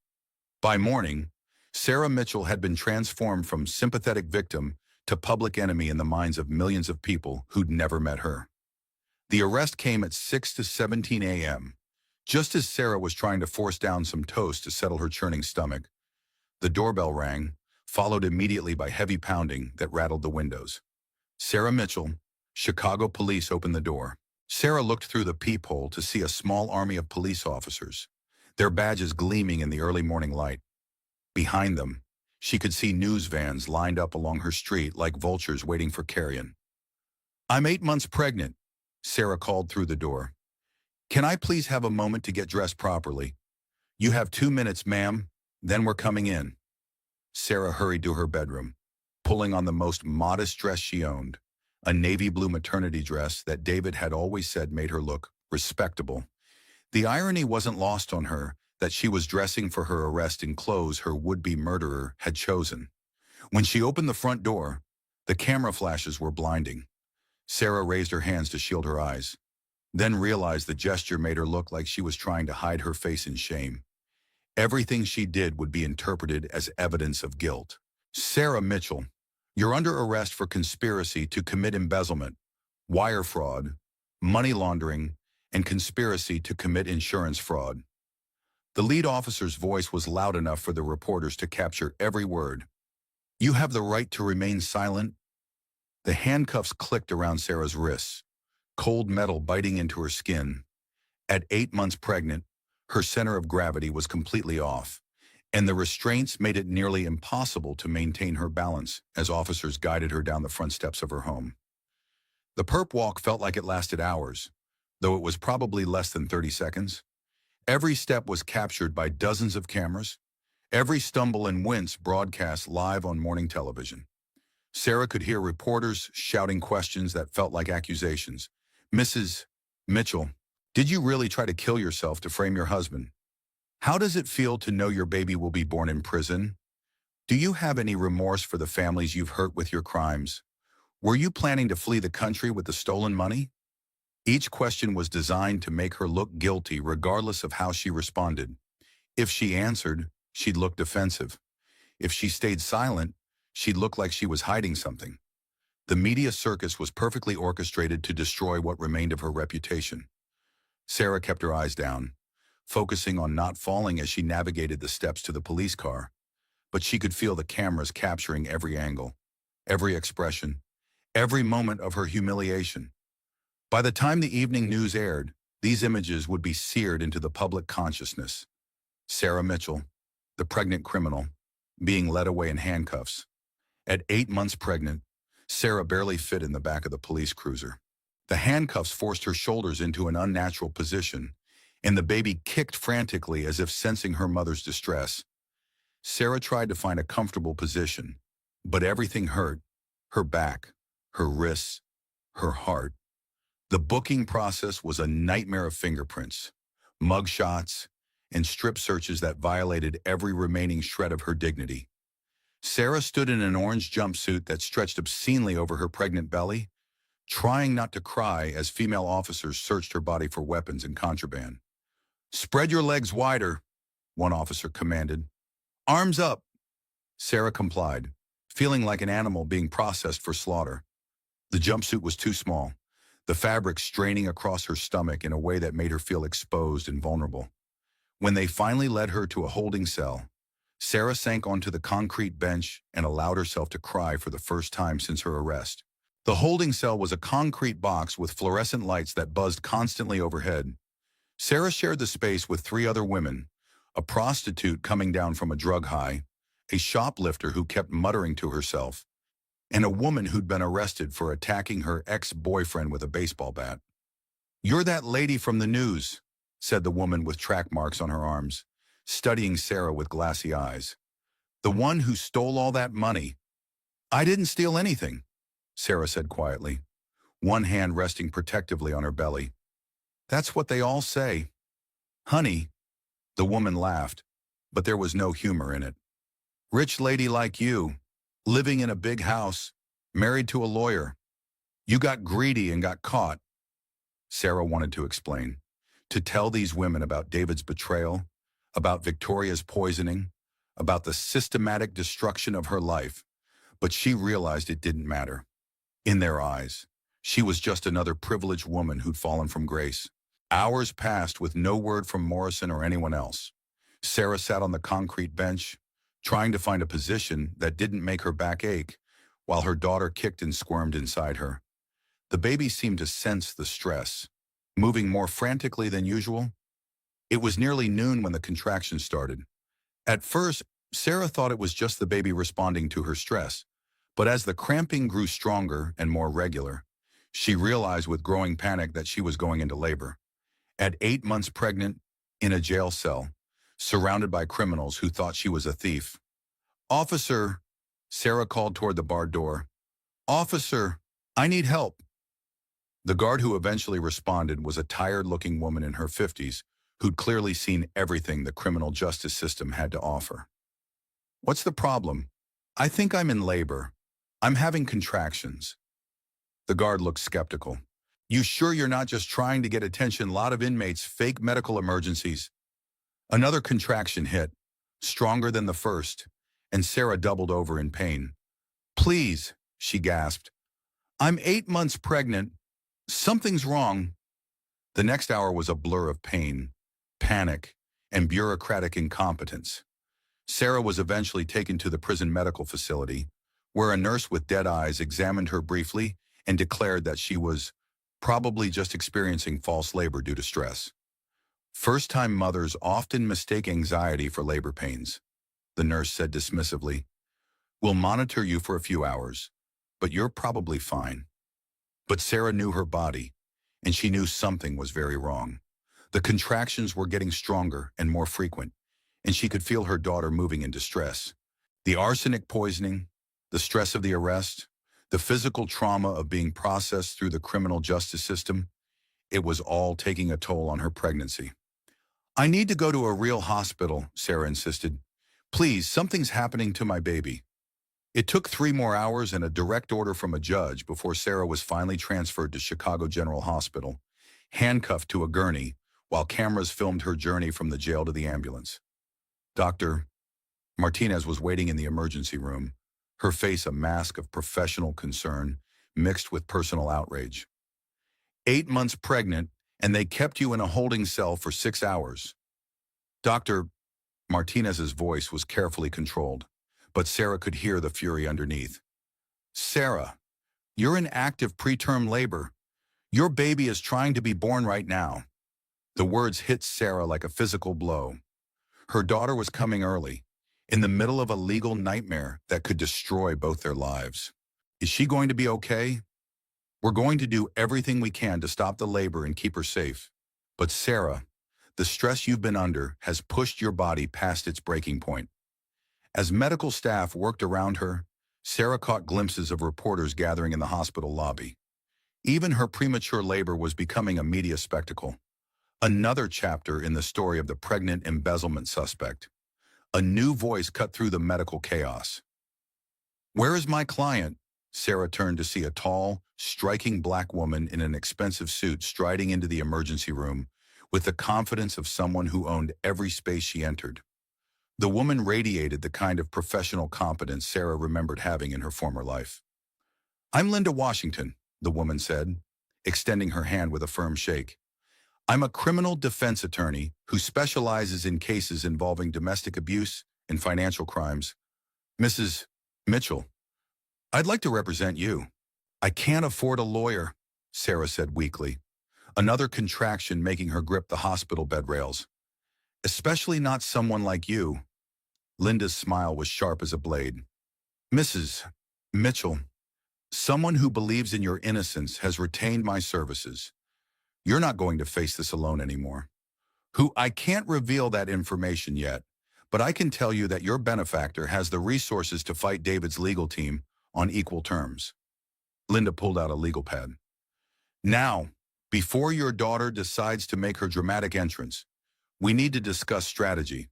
By morning, Sarah Mitchell had been transformed from sympathetic victim to public enemy in the minds of millions of people who'd never met her. The arrest came at 6 to 17 a.m., just as Sarah was trying to force down some toast to settle her churning stomach. The doorbell rang, followed immediately by heavy pounding that rattled the windows. Sarah Mitchell, Chicago police opened the door. Sarah looked through the peephole to see a small army of police officers, their badges gleaming in the early morning light. Behind them, she could see news vans lined up along her street like vultures waiting for carrion. "I'm 8 months pregnant," Sarah called through the door. "Can I please have a moment to get dressed properly?" "You have 2 minutes, ma'am, then we're coming in." Sarah hurried to her bedroom, pulling on the most modest dress she owned, a navy blue maternity dress that David had always said made her look respectable. The irony wasn't lost on her that she was dressing for her arrest in clothes her would-be murderer had chosen. When she opened the front door, the camera flashes were blinding. Sarah raised her hands to shield her eyes, then realized the gesture made her look like she was trying to hide her face in shame. Everything she did would be interpreted as evidence of guilt. "Sarah Mitchell, you're under arrest for conspiracy to commit embezzlement, wire fraud, money laundering, and conspiracy to commit insurance fraud." The lead officer's voice was loud enough for the reporters to capture every word. "You have the right to remain silent." The handcuffs clicked around Sarah's wrists, cold metal biting into her skin. At 8 months pregnant, her center of gravity was completely off, and the restraints made it nearly impossible to maintain her balance as officers guided her down the front steps of her home. The perp walk felt like it lasted hours, though it was probably less than 30 seconds. Every step was captured by dozens of cameras, every stumble and wince broadcast live on morning television. Sarah could hear reporters shouting questions that felt like accusations. "Mrs. Mitchell, did you really try to kill yourself to frame your husband? How does it feel to know your baby will be born in prison? Do you have any remorse for the families you've hurt with your crimes? Were you planning to flee the country with the stolen money?" Each question was designed to make her look guilty regardless of how she responded. If she answered, she'd look defensive. If she stayed silent, she'd look like she was hiding something. The media circus was perfectly orchestrated to destroy what remained of her reputation. Sarah kept her eyes down, focusing on not falling as she navigated the steps to the police car. But she could feel the cameras capturing every angle, every expression, every moment of her humiliation. By the time the evening news aired, these images would be seared into the public consciousness. Sarah Mitchell, the pregnant criminal, being led away in handcuffs. At 8 months pregnant, Sarah barely fit in the back of the police cruiser. The handcuffs forced her shoulders into an unnatural position, and the baby kicked frantically as if sensing her mother's distress. Sarah tried to find a comfortable position, but everything hurt: her back, her wrists, her heart. The booking process was a nightmare of fingerprints, mugshots, and strip searches that violated every remaining shred of her dignity. Sarah stood in an orange jumpsuit that stretched obscenely over her pregnant belly, trying not to cry as female officers searched her body for weapons and contraband. "Spread your legs wider," one officer commanded. "Arms up." Sarah complied, feeling like an animal being processed for slaughter. The jumpsuit was too small, the fabric straining across her stomach in a way that made her feel exposed and vulnerable. When they finally led her to a holding cell, Sarah sank onto the concrete bench and allowed herself to cry for the first time since her arrest. The holding cell was a concrete box with fluorescent lights that buzzed constantly overhead. Sarah shared the space with three other women, a prostitute coming down from a drug high, a shoplifter who kept muttering to herself, and a woman who'd been arrested for attacking her ex-boyfriend with a baseball bat. "You're that lady from the news," said the woman with track marks on her arms, studying Sarah with glassy eyes. "The one who stole all that money." "I didn't steal anything," Sarah said quietly, one hand resting protectively on her belly. "That's what they all say." "Honey," the woman laughed, but there was no humor in it. "Rich lady like you, living in a big house, married to a lawyer. You got greedy and got caught." Sarah wanted to explain, to tell these women about David's betrayal, about Victoria's poisoning, about the systematic destruction of her life, but she realized it didn't matter. In their eyes, she was just another privileged woman who'd fallen from grace. Hours passed with no word from Morrison or anyone else. Sarah sat on the concrete bench, trying to find a position that didn't make her back ache, while her daughter kicked and squirmed inside her. The baby seemed to sense the stress, moving more frantically than usual. It was nearly noon when the contractions started. At first, Sarah thought it was just the baby responding to her stress, but as the cramping grew stronger and more regular, she realized with growing panic that she was going into labor. At 8 months pregnant, in a jail cell, surrounded by criminals who thought she was a thief. "Officer," Sarah called toward the barred door. "Officer, I need help." The guard who eventually responded was a tired-looking woman in her 50s who'd clearly seen everything the criminal justice system had to offer. "What's the problem?" "I think I'm in labor. I'm having contractions." The guard looked skeptical. "You sure you're not just trying to get attention? Lot of inmates fake medical emergencies." Another contraction hit, stronger than the first, and Sarah doubled over in pain. "Please," she gasped. "I'm 8 months pregnant. Something's wrong." The next hour was a blur of pain, panic, and bureaucratic incompetence. Sarah was eventually taken to the prison medical facility, where a nurse with dead eyes examined her briefly and declared that she was probably just experiencing false labor due to stress. "First-time mothers often mistake anxiety for labor pains," the nurse said dismissively. "We'll monitor you for a few hours, but you're probably fine." But Sarah knew her body, and she knew something was very wrong. The contractions were getting stronger and more frequent, and she could feel her daughter moving in distress. The arsenic poisoning, the stress of the arrest, the physical trauma of being processed through the criminal justice system, it was all taking a toll on her pregnancy. "I need to go to a real hospital," Sarah insisted. "Please, something's happening to my baby." It took 3 more hours and a direct order from a judge before Sarah was finally transferred to Chicago General Hospital, handcuffed to a gurney, while cameras filmed her journey from the jail to the ambulance. Dr. Martinez was waiting in the emergency room, her face a mask of professional concern mixed with personal outrage. 8 months pregnant, and they kept you in a holding cell for 6 hours. Dr. Martinez's voice was carefully controlled, but Sarah could hear the fury underneath. "Sarah, you're in active preterm labor. Your baby is trying to be born right now." The words hit Sarah like a physical blow. Her daughter was coming early, in the middle of a legal nightmare that could destroy both their lives. "Is she going to be okay?" "We're going to do everything we can to stop the labor and keep her safe. But Sarah, the stress you've been under has pushed your body past its breaking point." As medical staff worked around her, Sarah caught glimpses of reporters gathering in the hospital lobby. Even her premature labor was becoming a media spectacle. Another chapter in the story of the pregnant embezzlement suspect. A new voice cut through the medical chaos. "Where is my client?" Sarah turned to see a tall, striking black woman in an expensive suit striding into the emergency room with the confidence of someone who owned every space she entered. The woman radiated the kind of professional competence Sarah remembered having in her former life. "I'm Linda Washington," the woman said, extending her hand with a firm shake. I'm a criminal defense attorney who specializes in cases involving domestic abuse and financial crimes. Mrs. Mitchell, I'd like to represent you. I can't afford a lawyer, Sarah said weakly, another contraction making her grip the hospital bed rails. Especially not someone like you. Linda's smile was sharp as a blade. Mrs. Mitchell, someone who believes in your innocence has retained my services. You're not going to face this alone anymore. I can't reveal that information yet, but I can tell you that your benefactor has the resources to fight David's legal team on equal terms. Linda pulled out a legal pad. Now, before your daughter decides to make her dramatic entrance, we need to discuss strategy.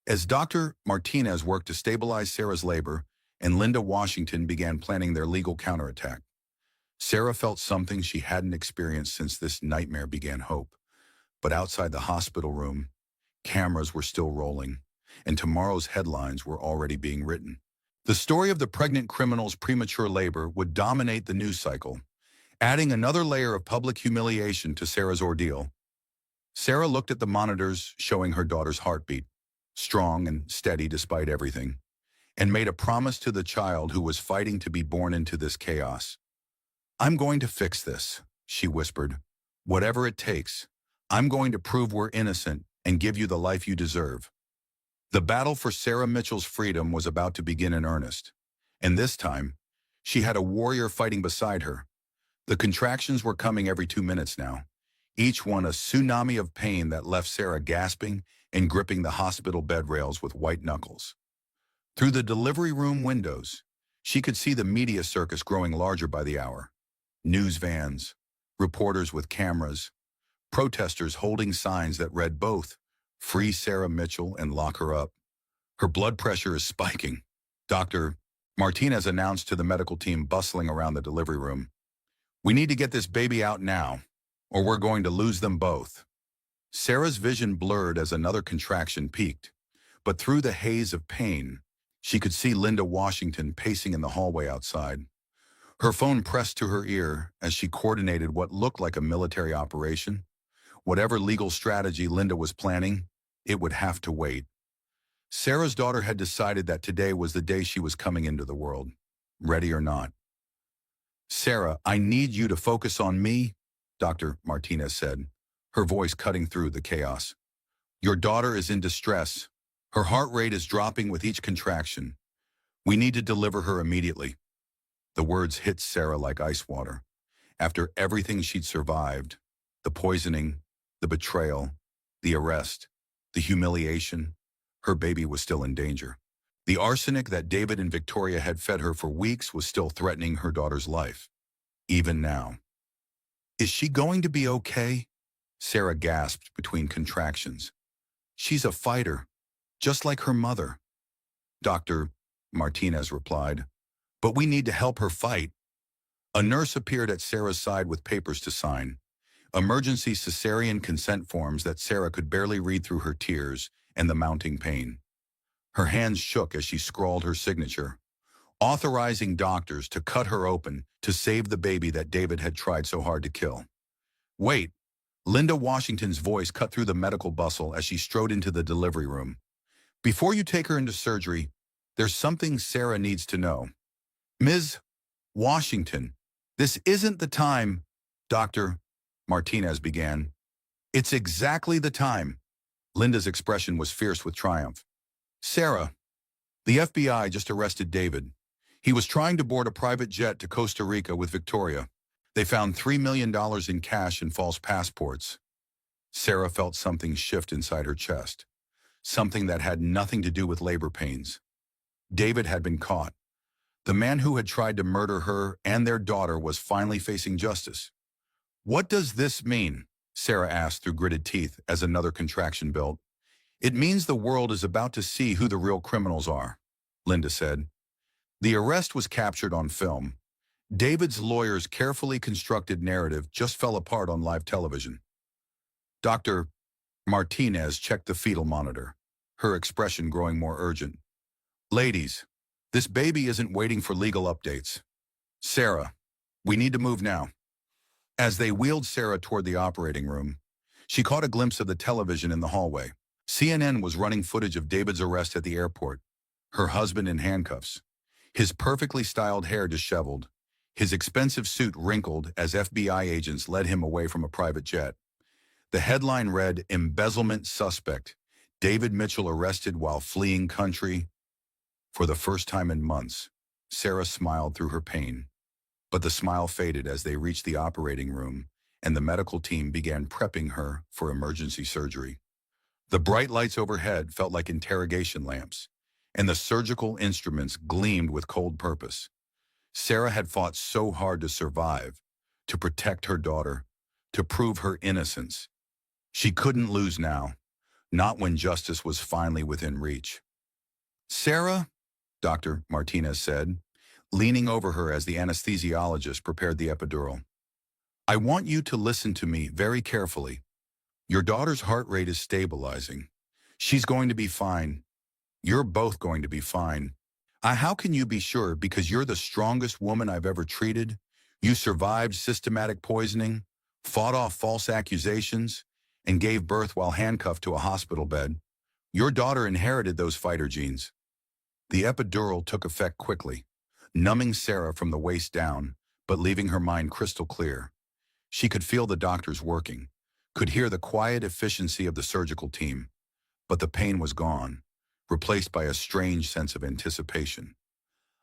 As Dr. Martinez worked to stabilize Sarah's labor and Linda Washington began planning their legal counterattack, Sarah felt something she hadn't experienced since this nightmare began hope. But outside the hospital room, cameras were still rolling, and tomorrow's headlines were already being written. The story of the pregnant criminal's premature labor would dominate the news cycle, adding another layer of public humiliation to Sarah's ordeal. Sarah looked at the monitors showing her daughter's heartbeat, strong and steady despite everything, and made a promise to the child who was fighting to be born into this chaos. I'm going to fix this, she whispered. Whatever it takes, I'm going to prove we're innocent and give you the life you deserve. The battle for Sarah Mitchell's freedom was about to begin in earnest, and this time, she had a warrior fighting beside her. The contractions were coming every 2 minutes now, each one a tsunami of pain that left Sarah gasping and gripping the hospital bed rails with white knuckles. Through the delivery room windows, she could see the media circus growing larger by the hour. News vans, reporters with cameras, protesters holding signs that read both, "Free Sarah Mitchell and lock her up." Her blood pressure is spiking. Dr. Martinez announced to the medical team bustling around the delivery room. We need to get this baby out now, or we're going to lose them both. Sarah's vision blurred as another contraction peaked, but through the haze of pain, she could see Linda Washington pacing in the hallway outside. Her phone pressed to her ear as she coordinated what looked like a military operation. Whatever legal strategy Linda was planning, it would have to wait. Sarah's daughter had decided that today was the day she was coming into the world, ready or not. Sarah, I need you to focus on me, Dr. Martinez said, her voice cutting through the chaos. Your daughter is in distress. Her heart rate is dropping with each contraction. We need to deliver her immediately. The words hit Sarah like ice water. After everything she'd survived, the poisoning, the betrayal, the arrest, the humiliation, her baby was still in danger. The arsenic that David and Victoria had fed her for weeks was still threatening her daughter's life, even now. Is she going to be okay? Sarah gasped between contractions. She's a fighter, just like her mother. Dr. Martinez replied, but we need to help her fight. A nurse appeared at Sarah's side with papers to sign, emergency cesarean consent forms that Sarah could barely read through her tears and the mounting pain. Her hands shook as she scrawled her signature, authorizing doctors to cut her open to save the baby that David had tried so hard to kill. Wait, Linda Washington's voice cut through the medical bustle as she strode into the delivery room. Before you take her into surgery, there's something Sarah needs to know. Ms. Washington, this isn't the time, Dr. Martinez began. It's exactly the time. Linda's expression was fierce with triumph. Sarah, the FBI just arrested David. He was trying to board a private jet to Costa Rica with Victoria. They found $3 million in cash and false passports. Sarah felt something shift inside her chest, something that had nothing to do with labor pains. David had been caught. The man who had tried to murder her and their daughter was finally facing justice. What does this mean? Sarah asked through gritted teeth as another contraction built. It means the world is about to see who the real criminals are, Linda said. The arrest was captured on film. David's lawyer's carefully constructed narrative just fell apart on live television. Dr. Martinez checked the fetal monitor, her expression growing more urgent. Ladies, this baby isn't waiting for legal updates. Sarah, we need to move now. As they wheeled Sarah toward the operating room, She caught a glimpse of the television in the hallway. CNN was running footage of David's arrest at the airport, her husband in handcuffs, his perfectly styled hair disheveled, his expensive suit wrinkled as FBI agents led him away from a private jet. The headline read, "Embezzlement Suspect, David Mitchell arrested while fleeing country." For the first time in months, Sarah smiled through her pain. But the smile faded as they reached the operating room, and the medical team began prepping her for emergency surgery. The bright lights overhead felt like interrogation lamps, and the surgical instruments gleamed with cold purpose. Sarah had fought so hard to survive, to protect her daughter, to prove her innocence. She couldn't lose now, not when justice was finally within reach. "Sarah," Dr. Martinez said, leaning over her as the anesthesiologist prepared the epidural, "I want you to listen to me very carefully. Your daughter's heart rate is stabilizing. She's going to be fine. You're both going to be fine. How can you be sure? Because you're the strongest woman I've ever treated. You survived systematic poisoning, fought off false accusations, and gave birth while handcuffed to a hospital bed. Your daughter inherited those fighter genes." The epidural took effect quickly, numbing Sarah from the waist down, but leaving her mind crystal clear. She could feel the doctors working, could hear the quiet efficiency of the surgical team, but the pain was gone, replaced by a strange sense of anticipation.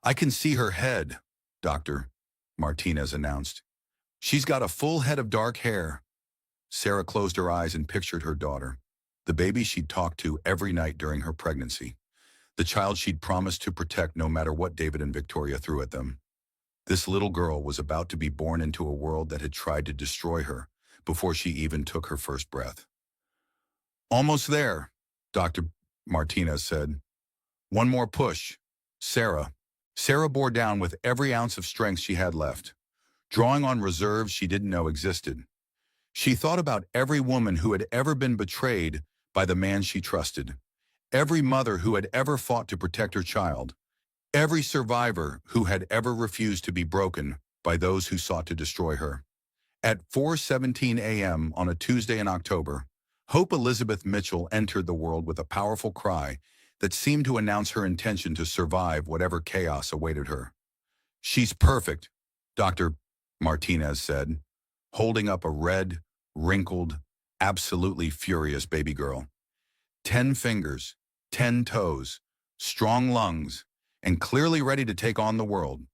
"I can see her head," Dr. Martinez announced. "She's got a full head of dark hair." Sarah closed her eyes and pictured her daughter, the baby she'd talked to every night during her pregnancy, the child she'd promised to protect no matter what David and Victoria threw at them. This little girl was about to be born into a world that had tried to destroy her before she even took her first breath. "Almost there," Dr. Martinez said. "One more push." Sarah bore down with every ounce of strength she had left, drawing on reserves she didn't know existed. She thought about every woman who had ever been betrayed by the man she trusted, every mother who had ever fought to protect her child, every survivor who had ever refused to be broken by those who sought to destroy her. At 4:17 a.m. on a Tuesday in October, Hope Elizabeth Mitchell entered the world with a powerful cry that seemed to announce her intention to survive whatever chaos awaited her. "She's perfect," Dr. Martinez said, holding up a red, wrinkled, absolutely furious baby girl. 10 fingers, 10 toes, strong lungs, and clearly ready to take on the world.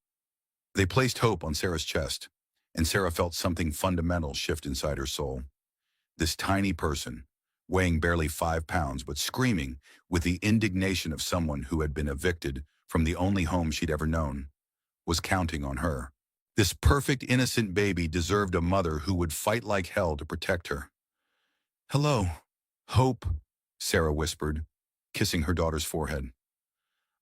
They placed Hope on Sarah's chest, and Sarah felt something fundamental shift inside her soul. This tiny person, weighing barely 5 pounds but screaming with the indignation of someone who had been evicted from the only home she'd ever known, was counting on her. This perfect, innocent baby deserved a mother who would fight like hell to protect her. "Hello, Hope," Sarah whispered, kissing her daughter's forehead.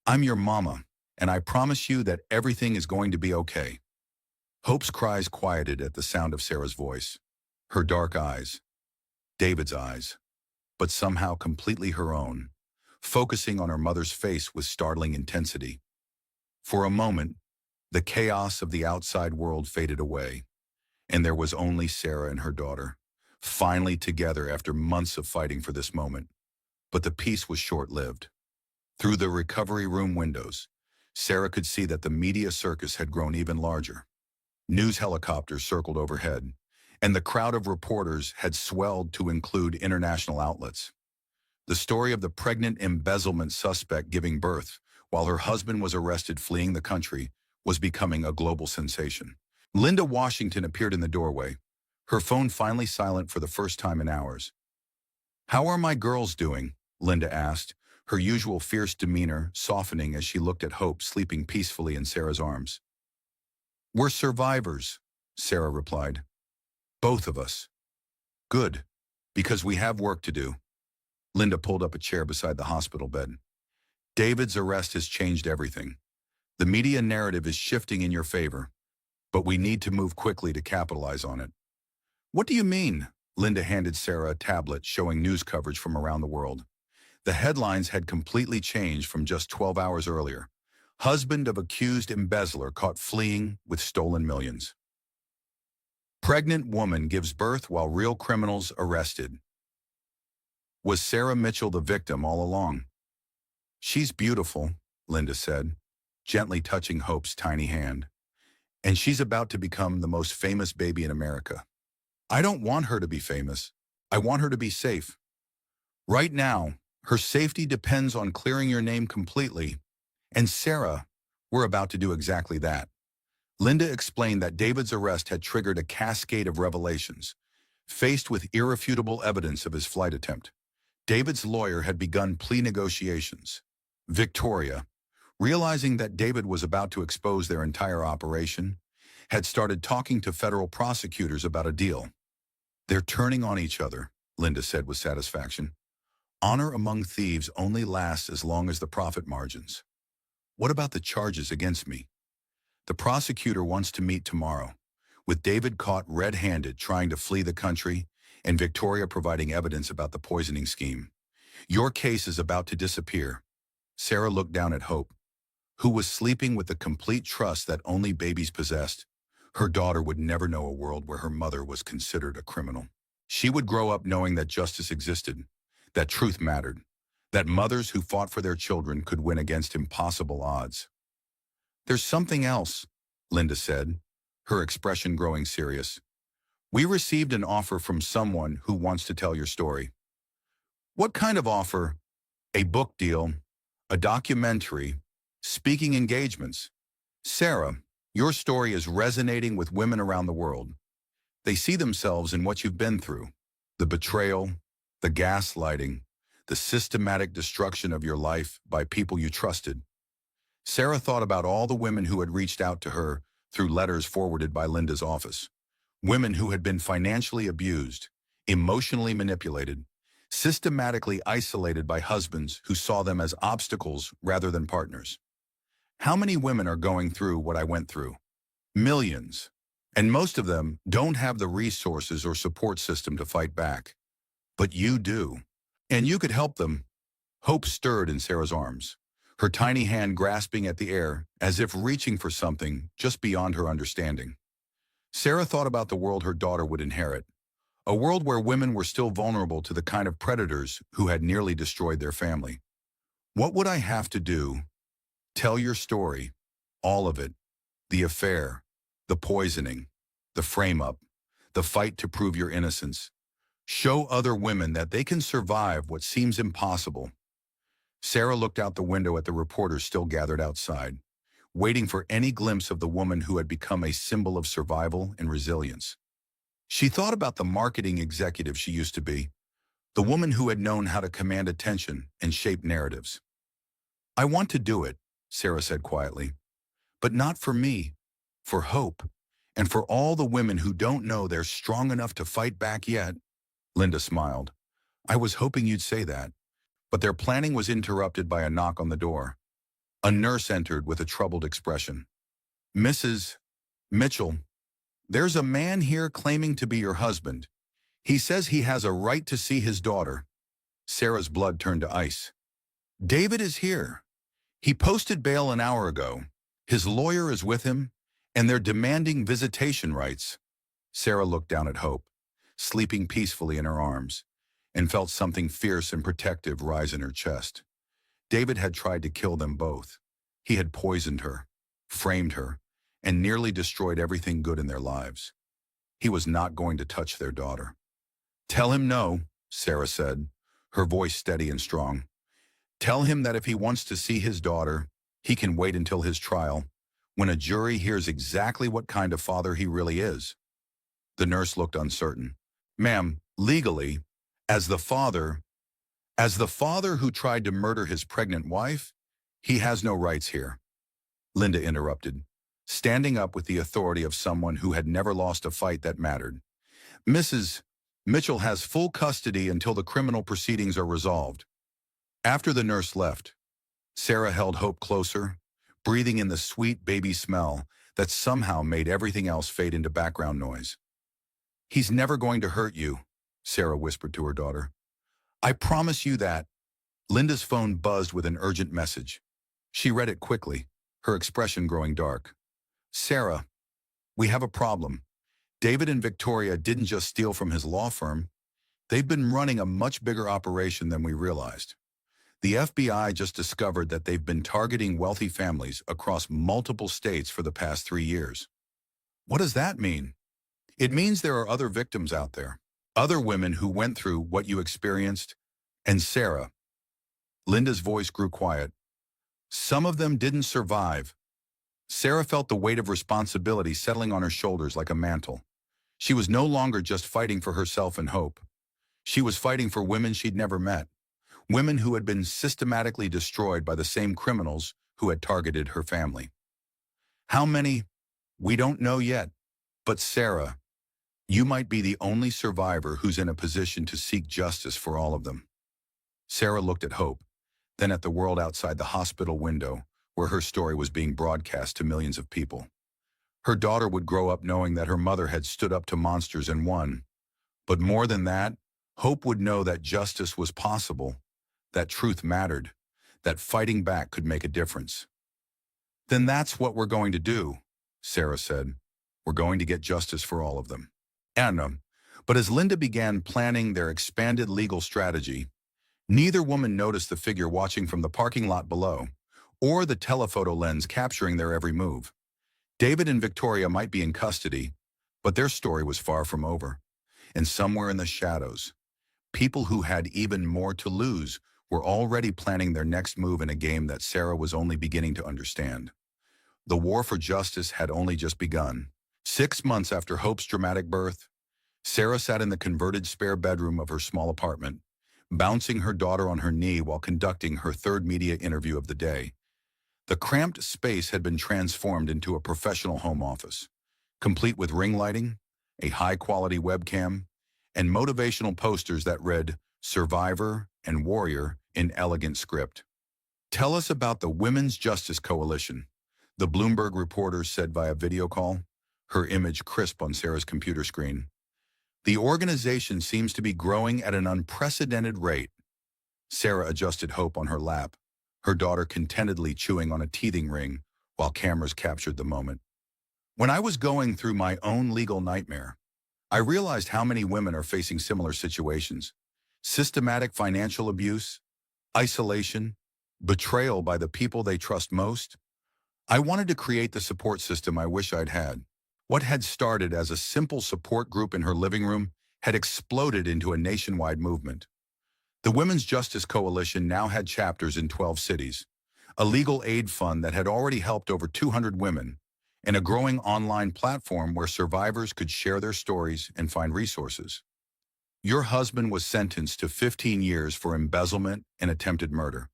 "I'm your mama, and I promise you that everything is going to be okay." Hope's cries quieted at the sound of Sarah's voice. Her dark eyes, David's eyes, but somehow completely her own, focusing on her mother's face with startling intensity. For a moment, the chaos of the outside world faded away, and there was only Sarah and her daughter, finally together after months of fighting for this moment. But the peace was short-lived. Through the recovery room windows, Sarah could see that the media circus had grown even larger. News helicopters circled overhead, and the crowd of reporters had swelled to include international outlets. The story of the pregnant embezzlement suspect giving birth while her husband was arrested fleeing the country was becoming a global sensation. Linda Washington appeared in the doorway, her phone finally silent for the first time in hours. "How are my girls doing?" Linda asked, her usual fierce demeanor softening as she looked at Hope sleeping peacefully in Sarah's arms. "We're survivors," Sarah replied. "Both of us." "Good, because we have work to do." Linda pulled up a chair beside the hospital bed. "David's arrest has changed everything. The media narrative is shifting in your favor, but we need to move quickly to capitalize on it." "What do you mean?" Linda handed Sarah a tablet showing news coverage from around the world. The headlines had completely changed from just 12 hours earlier. Husband of accused embezzler caught fleeing with stolen millions. Pregnant woman gives birth while real criminals arrested. Was Sarah Mitchell the victim all along? She's beautiful, Linda said, gently touching Hope's tiny hand. And she's about to become the most famous baby in America. I don't want her to be famous. I want her to be safe. Right now, her safety depends on clearing your name completely. And Sarah, we're about to do exactly that. Linda explained that David's arrest had triggered a cascade of revelations. Faced with irrefutable evidence of his flight attempt, David's lawyer had begun plea negotiations. Victoria, realizing that David was about to expose their entire operation, had started talking to federal prosecutors about a deal. They're turning on each other, Linda said with satisfaction. Honor among thieves only lasts as long as the profit margins. What about the charges against me? The prosecutor wants to meet tomorrow, with David caught red-handed trying to flee the country and Victoria providing evidence about the poisoning scheme. Your case is about to disappear. Sarah looked down at Hope, who was sleeping with the complete trust that only babies possessed. Her daughter would never know a world where her mother was considered a criminal. She would grow up knowing that justice existed, that truth mattered, that mothers who fought for their children could win against impossible odds. There's something else, Linda said, her expression growing serious. We received an offer from someone who wants to tell your story. What kind of offer? A book deal, a documentary, speaking engagements. Sarah, your story is resonating with women around the world. They see themselves in what you've been through, the betrayal, the gaslighting, the systematic destruction of your life by people you trusted. Sarah thought about all the women who had reached out to her through letters forwarded by Linda's office. Women who had been financially abused, emotionally manipulated, systematically isolated by husbands who saw them as obstacles rather than partners. How many women are going through what I went through? Millions. And most of them don't have the resources or support system to fight back. But you do. And you could help them. Hope stirred in Sarah's arms, her tiny hand grasping at the air as if reaching for something just beyond her understanding. Sarah thought about the world her daughter would inherit, a world where women were still vulnerable to the kind of predators who had nearly destroyed their family. What would I have to do? Tell your story, all of it, the affair, the poisoning, the frame-up, the fight to prove your innocence. Show other women that they can survive what seems impossible. Sarah looked out the window at the reporters still gathered outside, waiting for any glimpse of the woman who had become a symbol of survival and resilience. She thought about the marketing executive she used to be, the woman who had known how to command attention and shape narratives. I want to do it, Sarah said quietly, but not for me, for Hope, and for all the women who don't know they're strong enough to fight back yet. Linda smiled. I was hoping you'd say that, but their planning was interrupted by a knock on the door. A nurse entered with a troubled expression. Mrs. Mitchell, there's a man here claiming to be your husband. He says he has a right to see his daughter. Sarah's blood turned to ice. David is here. He posted bail an hour ago. His lawyer is with him, and they're demanding visitation rights. Sarah looked down at Hope, sleeping peacefully in her arms, and felt something fierce and protective rise in her chest. David had tried to kill them both. He had poisoned her, framed her, and nearly destroyed everything good in their lives. He was not going to touch their daughter. Tell him no, Sarah said, her voice steady and strong. Tell him that if he wants to see his daughter, he can wait until his trial, when a jury hears exactly what kind of father he really is. The nurse looked uncertain. Ma'am, legally, as the father who tried to murder his pregnant wife, he has no rights here. Linda interrupted, standing up with the authority of someone who had never lost a fight that mattered. Mrs. Mitchell has full custody until the criminal proceedings are resolved. After the nurse left, Sarah held Hope closer, breathing in the sweet baby smell that somehow made everything else fade into background noise. He's never going to hurt you, Sarah whispered to her daughter. I promise you that. Linda's phone buzzed with an urgent message. She read it quickly, her expression growing dark. Sarah, we have a problem. David and Victoria didn't just steal from his law firm, they've been running a much bigger operation than we realized. The FBI just discovered that they've been targeting wealthy families across multiple states for the past 3 years. What does that mean? It means there are other victims out there, other women who went through what you experienced. And Sarah, Linda's voice grew quiet. Some of them didn't survive. Sarah felt the weight of responsibility settling on her shoulders like a mantle. She was no longer just fighting for herself and hope. She was fighting for women she'd never met, women who had been systematically destroyed by the same criminals who had targeted her family. How many? We don't know yet. But Sarah, you might be the only survivor who's in a position to seek justice for all of them. Sarah looked at Hope, then at the world outside the hospital window, where her story was being broadcast to millions of people. Her daughter would grow up knowing that her mother had stood up to monsters and won. But more than that, Hope would know that justice was possible, that truth mattered, that fighting back could make a difference. Then that's what we're going to do, Sarah said. We're going to get justice for all of them. But as Linda began planning their expanded legal strategy, neither woman noticed the figure watching from the parking lot below, or the telephoto lens capturing their every move. David and Victoria might be in custody, but their story was far from over. And somewhere in the shadows, people who had even more to lose were already planning their next move in a game that Sarah was only beginning to understand. The war for justice had only just begun. 6 months after Hope's dramatic birth, Sarah sat in the converted spare bedroom of her small apartment, bouncing her daughter on her knee while conducting her third media interview of the day. The cramped space had been transformed into a professional home office, complete with ring lighting, a high-quality webcam, and motivational posters that read "Survivor" and "Warrior" in elegant script. "Tell us about the Women's Justice Coalition," the Bloomberg reporter said via video call, her image crisp on Sarah's computer screen. "The organization seems to be growing at an unprecedented rate." Sarah adjusted Hope on her lap, her daughter contentedly chewing on a teething ring while cameras captured the moment. "When I was going through my own legal nightmare, I realized how many women are facing similar situations: systematic financial abuse, isolation, betrayal by the people they trust most. I wanted to create the support system I wish I'd had. What had started as a simple support group in her living room had exploded into a nationwide movement. The Women's Justice Coalition now had chapters in 12 cities, a legal aid fund that had already helped over 200 women, and a growing online platform where survivors could share their stories and find resources. "Your husband was sentenced to 15 years for embezzlement and attempted murder.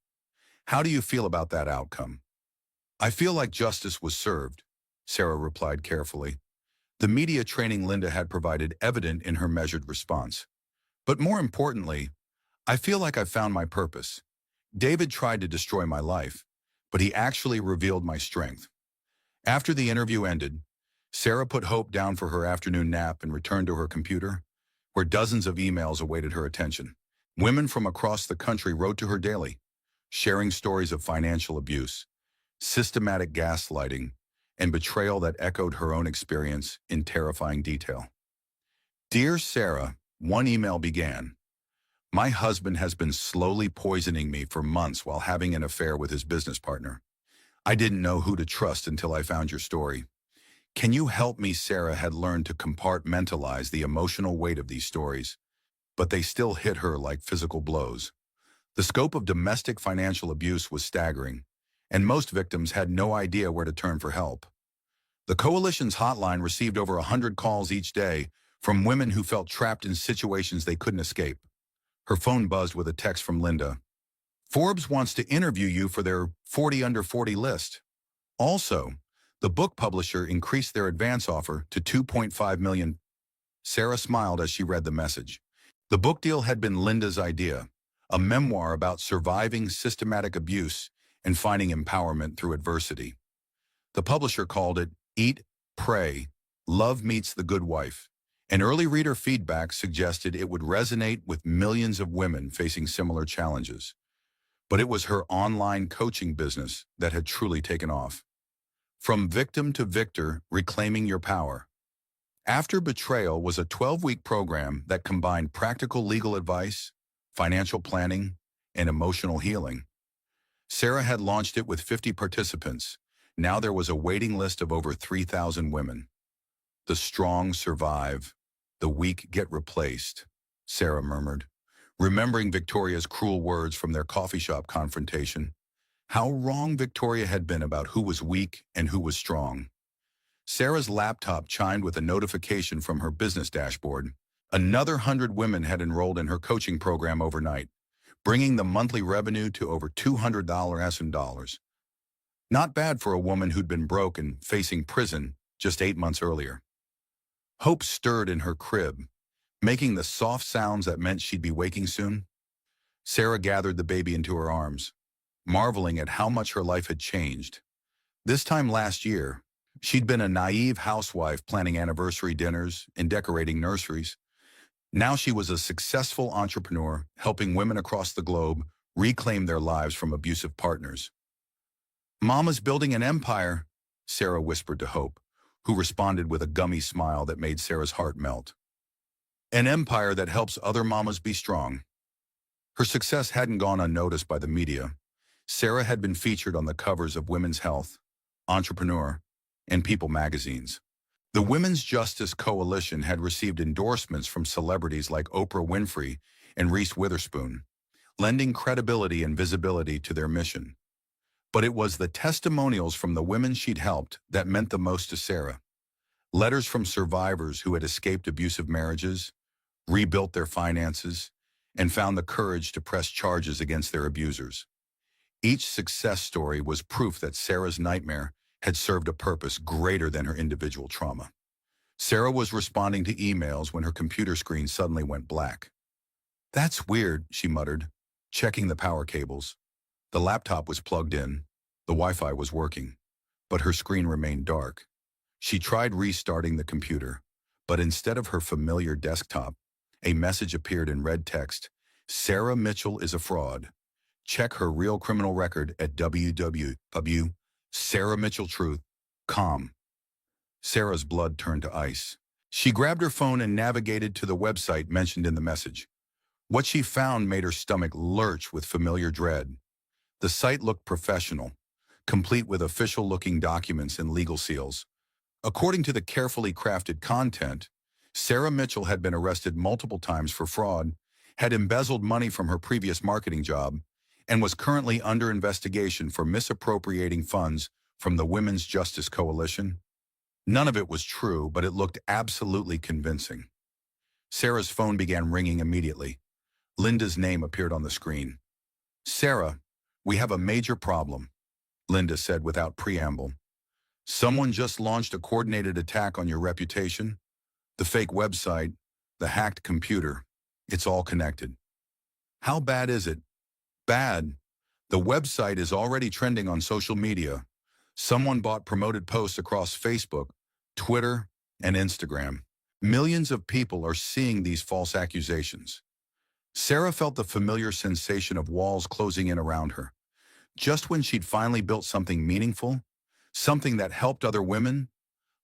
How do you feel about that outcome?" "I feel like justice was served," Sarah replied carefully. The media training Linda had provided evident in her measured response. "But more importantly, I feel like I found my purpose. David tried to destroy my life, but he actually revealed my strength." After the interview ended, Sarah put Hope down for her afternoon nap and returned to her computer, where dozens of emails awaited her attention. Women from across the country wrote to her daily, sharing stories of financial abuse, systematic gaslighting, and betrayal that echoed her own experience in terrifying detail. "Dear Sarah," one email began, "my husband has been slowly poisoning me for months while having an affair with his business partner. I didn't know who to trust until I found your story. Can you help me?" Sarah had learned to compartmentalize the emotional weight of these stories, but they still hit her like physical blows. The scope of domestic financial abuse was staggering, and most victims had no idea where to turn for help. The coalition's hotline received over 100 calls each day from women who felt trapped in situations they couldn't escape. Her phone buzzed with a text from Linda. "Forbes wants to interview you for their 40 under 40 list. Also, the book publisher increased their advance offer to $2.5 million. Sarah smiled as she read the message. The book deal had been Linda's idea, a memoir about surviving systematic abuse and finding empowerment through adversity. The publisher called it Eat, Pray, Love Meets the Good Wife, and early reader feedback suggested it would resonate with millions of women facing similar challenges. But it was her online coaching business that had truly taken off. From Victim to Victor, Reclaiming Your Power. After Betrayal was a 12-week program that combined practical legal advice, financial planning, and emotional healing. Sarah had launched it with 50 participants. Now there was a waiting list of over 3,000 women. The strong survive, the weak get replaced, Sarah murmured, remembering Victoria's cruel words from their coffee shop confrontation. How wrong Victoria had been about who was weak and who was strong. Sarah's laptop chimed with a notification from her business dashboard. Another 100 women had enrolled in her coaching program overnight, bringing the monthly revenue to over $200. Not bad for a woman who'd been broke and facing prison just 8 months earlier. Hope stirred in her crib, making the soft sounds that meant she'd be waking soon. Sarah gathered the baby into her arms, marveling at how much her life had changed. This time last year, she'd been a naive housewife planning anniversary dinners and decorating nurseries. Now she was a successful entrepreneur, helping women across the globe reclaim their lives from abusive partners. "Mama's building an empire," Sarah whispered to Hope, who responded with a gummy smile that made Sarah's heart melt. An empire that helps other mamas be strong. Her success hadn't gone unnoticed by the media. Sarah had been featured on the covers of Women's Health, Entrepreneur, and People magazines. The Women's Justice Coalition had received endorsements from celebrities like Oprah Winfrey and Reese Witherspoon, lending credibility and visibility to their mission. But it was the testimonials from the women she'd helped that meant the most to Sarah. Letters from survivors who had escaped abusive marriages, rebuilt their finances, and found the courage to press charges against their abusers. Each success story was proof that Sarah's nightmare had served a purpose greater than her individual trauma. Sarah was responding to emails when her computer screen suddenly went black. "That's weird," she muttered, checking the power cables. The laptop was plugged in, the Wi-Fi was working, but her screen remained dark. She tried restarting the computer, but instead of her familiar desktop, a message appeared in red text: "Sarah Mitchell is a fraud. Check her real criminal record at www.sarahmitchelltruth.com." Sarah's blood turned to ice. She grabbed her phone and navigated to the website mentioned in the message. What she found made her stomach lurch with familiar dread. The site looked professional, complete with official-looking documents and legal seals. According to the carefully crafted content, Sarah Mitchell had been arrested multiple times for fraud, had embezzled money from her previous marketing job, and was currently under investigation for misappropriating funds from the Women's Justice Coalition. None of it was true, but it looked absolutely convincing. Sarah's phone began ringing immediately. Linda's name appeared on the screen. "Sarah, we have a major problem," Linda said without preamble. "Someone just launched a coordinated attack on your reputation. The fake website, the hacked computer. It's all connected." "How bad is it?" "Bad. The website is already trending on social media. Someone bought promoted posts across Facebook, Twitter, and Instagram. Millions of people are seeing these false accusations." Sarah felt the familiar sensation of walls closing in around her. Just when she'd finally built something meaningful, something that helped other women,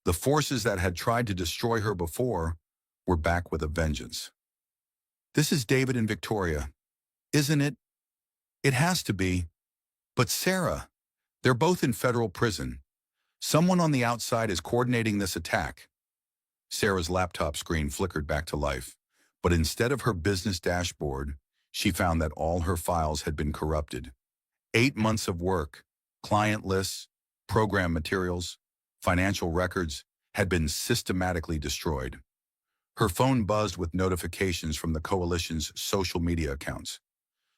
the forces that had tried to destroy her before were back with a vengeance. "This is David and Victoria, isn't it?" "It has to be." "But Sarah, they're both in federal prison. Someone on the outside is coordinating this attack." Sarah's laptop screen flickered back to life, but instead of her business dashboard, she found that all her files had been corrupted. 8 months of work, client lists, program materials, financial records had been systematically destroyed. Her phone buzzed with notifications from the coalition's social media accounts.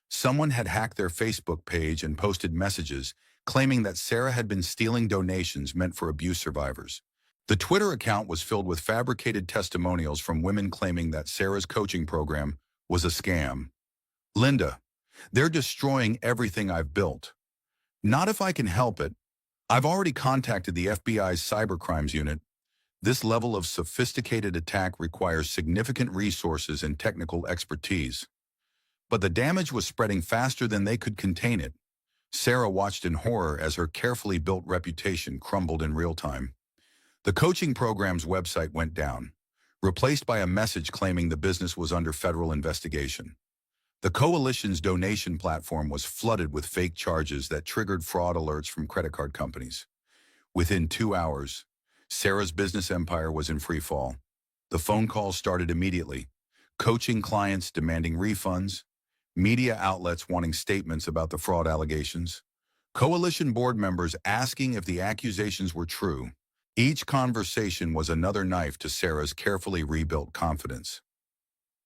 Someone had hacked their Facebook page and posted messages claiming that Sarah had been stealing donations meant for abuse survivors. The Twitter account was filled with fabricated testimonials from women claiming that Sarah's coaching program was a scam. "Linda, they're destroying everything I've built. Not if I can help it. I've already contacted the FBI's cybercrimes unit. This level of sophisticated attack requires significant resources and technical expertise." But the damage was spreading faster than they could contain it. Sarah watched in horror as her carefully built reputation crumbled in real time. The coaching program's website went down, replaced by a message claiming the business was under federal investigation. The coalition's donation platform was flooded with fake charges that triggered fraud alerts from credit card companies. Within 2 hours, Sarah's business empire was in free fall. The phone calls started immediately. Coaching clients demanding refunds, media outlets wanting statements about the fraud allegations, coalition board members asking if the accusations were true. Each conversation was another knife to Sarah's carefully rebuilt confidence.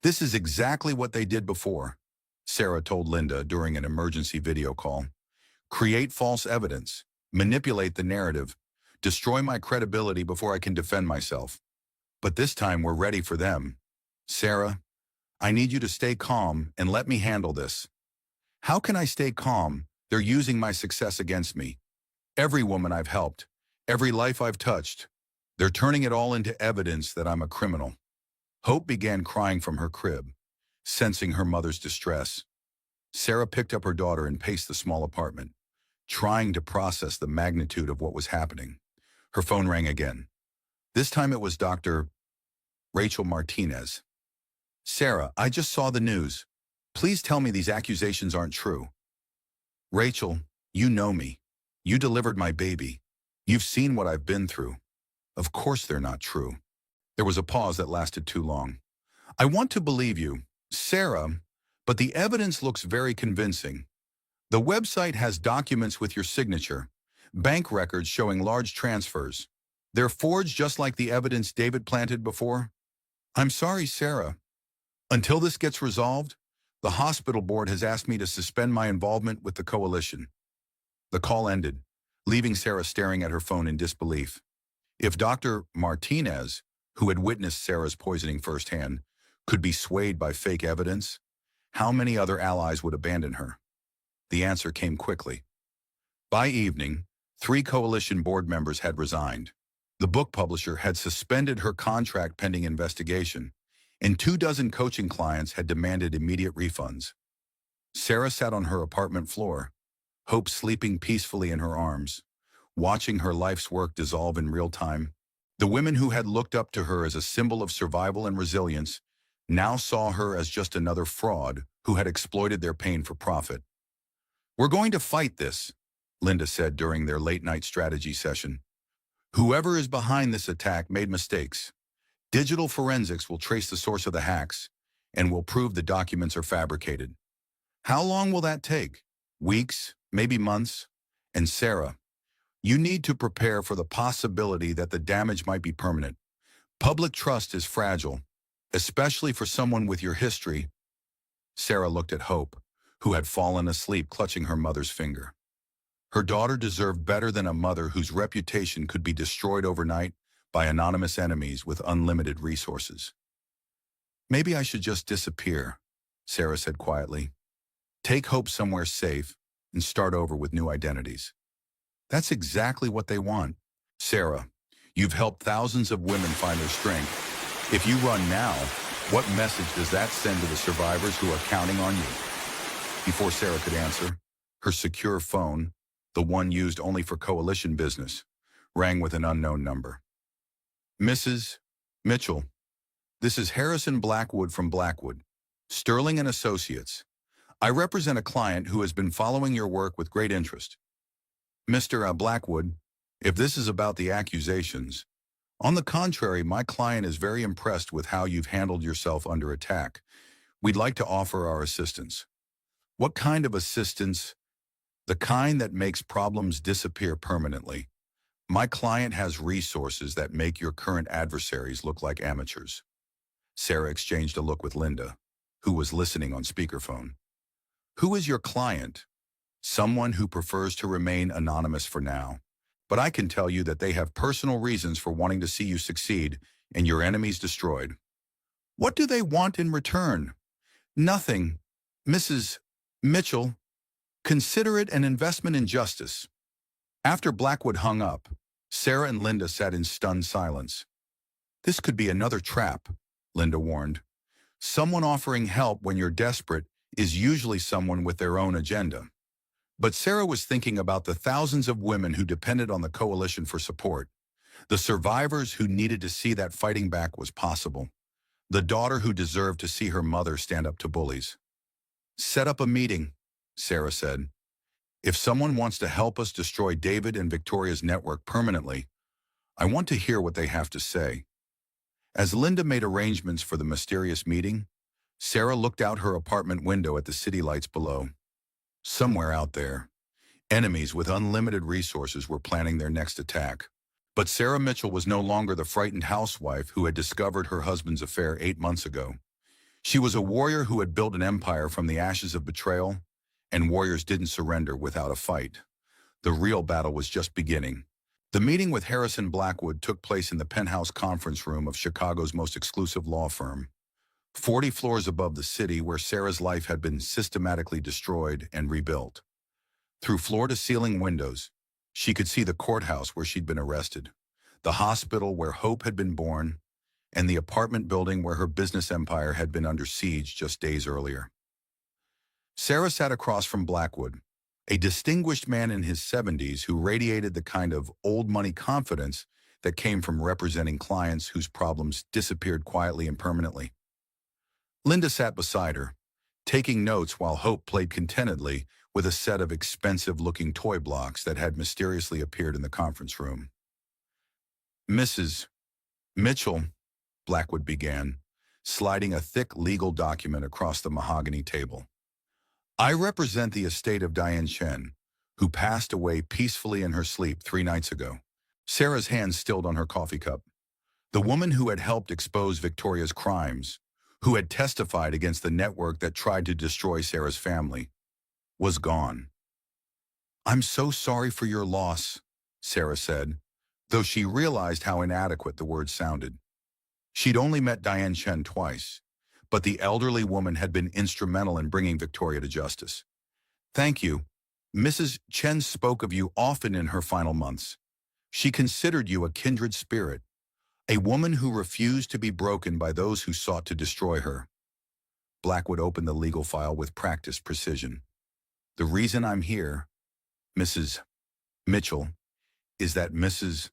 "This is exactly what they did before," Sarah told Linda during an emergency video call. "Create false evidence, manipulate the narrative, destroy my credibility before I can defend myself. But this time we're ready for them. Sarah, I need you to stay calm and let me handle this." "How can I stay calm? They're using my success against me. Every woman I've helped, every life I've touched, they're turning it all into evidence that I'm a criminal." Hope began crying from her crib, sensing her mother's distress. Sarah picked up her daughter and paced the small apartment, trying to process the magnitude of what was happening. Her phone rang again. This time it was Dr. Rachel Martinez. "Sarah, I just saw the news. Please tell me these accusations aren't true." "Rachel, you know me. You delivered my baby. You've seen what I've been through. Of course they're not true." There was a pause that lasted too long. "I want to believe you, Sarah, but the evidence looks very convincing. The website has documents with your signature, bank records showing large transfers. They're forged just like the evidence David planted before." "I'm sorry, Sarah. Until this gets resolved, the hospital board has asked me to suspend my involvement with the coalition." The call ended, leaving Sarah staring at her phone in disbelief. If Dr. Martinez, who had witnessed Sarah's poisoning firsthand, could be swayed by fake evidence, how many other allies would abandon her? The answer came quickly. By evening, 3 coalition board members had resigned. The book publisher had suspended her contract pending investigation, and 24 coaching clients had demanded immediate refunds. Sarah sat on her apartment floor, Hope sleeping peacefully in her arms, watching her life's work dissolve in real time. The women who had looked up to her as a symbol of survival and resilience now saw her as just another fraud who had exploited their pain for profit. "We're going to fight this," Linda said during their late-night strategy session. "Whoever is behind this attack made mistakes. Digital forensics will trace the source of the hacks and will prove the documents are fabricated. How long will that take? Weeks, maybe months? And Sarah, you need to prepare for the possibility that the damage might be permanent. Public trust is fragile, especially for someone with your history." Sarah looked at Hope, who had fallen asleep clutching her mother's finger. Her daughter deserved better than a mother whose reputation could be destroyed overnight by anonymous enemies with unlimited resources. "Maybe I should just disappear," Sarah said quietly. "Take Hope somewhere safe and start over with new identities." That's exactly what they want. Sarah, you've helped thousands of women find their strength. If you run now, what message does that send to the survivors who are counting on you? Before Sarah could answer, her secure phone, the one used only for coalition business, rang with an unknown number. "Mrs. Mitchell, this is Harrison Blackwood from Blackwood, Sterling and Associates. I represent a client who has been following your work with great interest." "Mr. Blackwood, if this is about the accusations, on the contrary, my client is very impressed with how you've handled yourself under attack. We'd like to offer our assistance." "What kind of assistance?" "The kind that makes problems disappear permanently. My client has resources that make your current adversaries look like amateurs." Sarah exchanged a look with Linda, who was listening on speakerphone. "Who is your client?" "Someone who prefers to remain anonymous for now. But I can tell you that they have personal reasons for wanting to see you succeed and your enemies destroyed." "What do they want in return?" "Nothing. Mrs. Mitchell, consider it an investment in justice." After Blackwood hung up, Sarah and Linda sat in stunned silence. "This could be another trap," Linda warned. "Someone offering help when you're desperate is usually someone with their own agenda." But Sarah was thinking about the thousands of women who depended on the coalition for support. The survivors who needed to see that fighting back was possible. The daughter who deserved to see her mother stand up to bullies. "Set up a meeting," Sarah said. "If someone wants to help us destroy David and Victoria's network permanently, I want to hear what they have to say." As Linda made arrangements for the mysterious meeting, Sarah looked out her apartment window at the city lights below. Somewhere out there, enemies with unlimited resources were planning their next attack. But Sarah Mitchell was no longer the frightened housewife who had discovered her husband's affair 8 months ago. She was a warrior who had built an empire from the ashes of betrayal, and warriors didn't surrender without a fight. The real battle was just beginning. The meeting with Harrison Blackwood took place in the penthouse conference room of Chicago's most exclusive law firm, 40 floors above the city where Sarah's life had been systematically destroyed and rebuilt. Through floor-to-ceiling windows, she could see the courthouse where she'd been arrested, the hospital where hope had been born, and the apartment building where her business empire had been under siege just days earlier. Sarah sat across from Blackwood, a distinguished man in his 70s who radiated the kind of old-money confidence that came from representing clients whose problems disappeared quietly and permanently. Linda sat beside her, taking notes while Hope played contentedly with a set of expensive-looking toy blocks that had mysteriously appeared in the conference room. "Mrs. Mitchell," Blackwood began, sliding a thick legal document across the mahogany table. "I represent the estate of Diane Chen, who passed away peacefully in her sleep 3 nights ago." Sarah's hand stilled on her coffee cup. The woman who had helped expose Victoria's crimes, who had testified against the network that tried to destroy Sarah's family, was gone. "I'm so sorry for your loss," Sarah said, though she realized how inadequate the words sounded. She'd only met Diane Chen twice, but the elderly woman had been instrumental in bringing Victoria to justice. "Thank you. Mrs. Chen spoke of you often in her final months. She considered you a kindred spirit, a woman who refused to be broken by those who sought to destroy her." Blackwood opened the legal file with practiced precision. "The reason I'm here, Mrs. Mitchell, is that Mrs.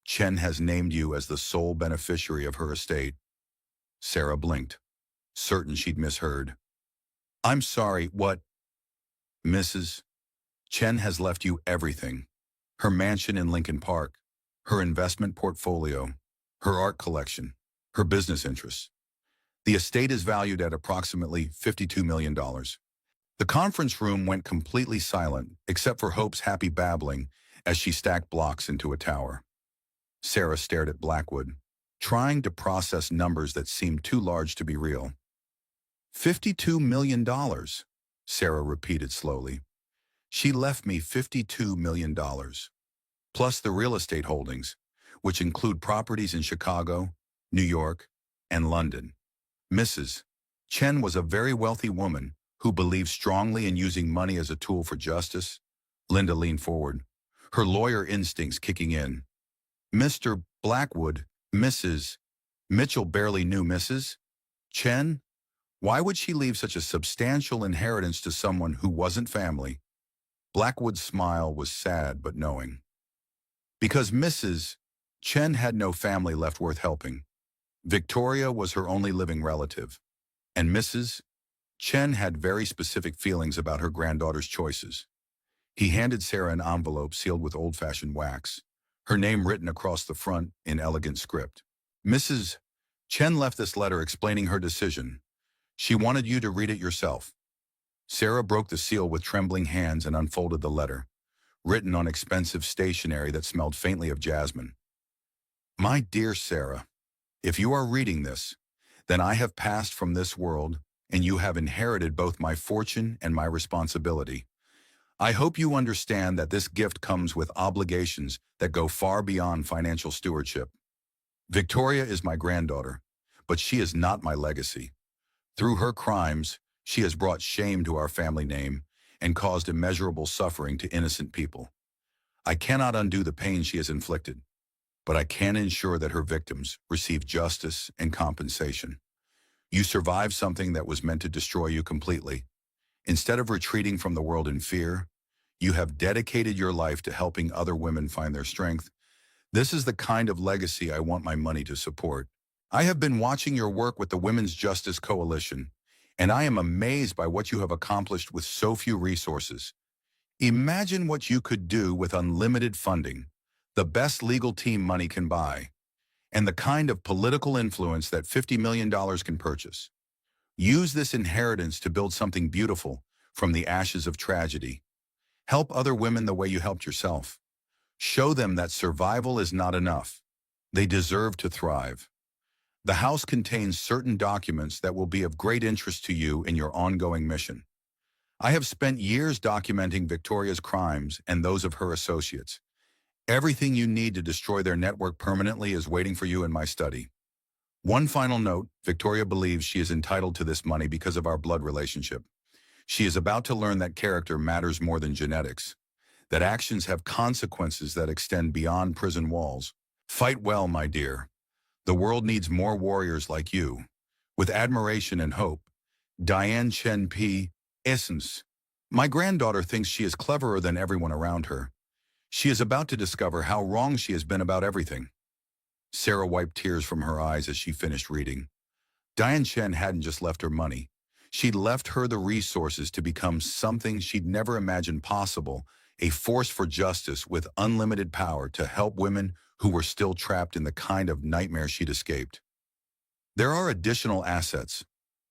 Chen has named you as the sole beneficiary of her estate." Sarah blinked, certain she'd misheard. "I'm sorry, what?" "Mrs. Chen has left you everything. Her mansion in Lincoln Park, her investment portfolio, her art collection, her business interests. The estate is valued at approximately $52 million. The conference room went completely silent, except for Hope's happy babbling as she stacked blocks into a tower. Sarah stared at Blackwood, trying to process numbers that seemed too large to be real. $52 million, Sarah repeated slowly. "She left me $52 million, plus the real estate holdings, which include properties in Chicago, New York, and London." Mrs. Chen was a very wealthy woman who believed strongly in using money as a tool for justice. Linda leaned forward, her lawyer instincts kicking in. "Mr. Blackwood, Mrs. Mitchell barely knew Mrs. Chen. Why would she leave such a substantial inheritance to someone who wasn't family?" Blackwood's smile was sad but knowing. "Because Mrs. Chen had no family left worth helping. Victoria was her only living relative, and Mrs. Chen had very specific feelings about her granddaughter's choices." He handed Sarah an envelope sealed with old-fashioned wax, her name written across the front in elegant script. "Mrs. Chen left this letter explaining her decision. She wanted you to read it yourself." Sarah broke the seal with trembling hands and unfolded the letter, written on expensive stationery that smelled faintly of jasmine. "My dear Sarah, if you are reading this, then I have passed from this world, and you have inherited both my fortune and my responsibility. I hope you understand that this gift comes with obligations that go far beyond financial stewardship. Victoria is my granddaughter, but she is not my legacy. Through her crimes, she has brought shame to our family name and caused immeasurable suffering to innocent people. I cannot undo the pain she has inflicted, but I can ensure that her victims receive justice and compensation. You survived something that was meant to destroy you completely. Instead of retreating from the world in fear, you have dedicated your life to helping other women find their strength. This is the kind of legacy I want my money to support. I have been watching your work with the Women's Justice Coalition, and I am amazed by what you have accomplished with so few resources. Imagine what you could do with unlimited funding, the best legal team money can buy, and the kind of political influence that $50 million can purchase. Use this inheritance to build something beautiful from the ashes of tragedy. Help other women the way you helped yourself. Show them that survival is not enough. They deserve to thrive. The house contains certain documents that will be of great interest to you in your ongoing mission. I have spent years documenting Victoria's crimes and those of her associates. Everything you need to destroy their network permanently is waiting for you in my study. One final note, Victoria believes she is entitled to this money because of our blood relationship. She is about to learn that character matters more than genetics, that actions have consequences that extend beyond prison walls. Fight well, my dear. The world needs more warriors like you. With admiration and hope, Diane Chen P. Essence. My granddaughter thinks she is cleverer than everyone around her. She is about to discover how wrong she has been about everything. Sarah wiped tears from her eyes as she finished reading. Diane Chen hadn't just left her money. She'd left her the resources to become something she'd never imagined possible, a force for justice with unlimited power to help women who were still trapped in the kind of nightmare she'd escaped. There are additional assets,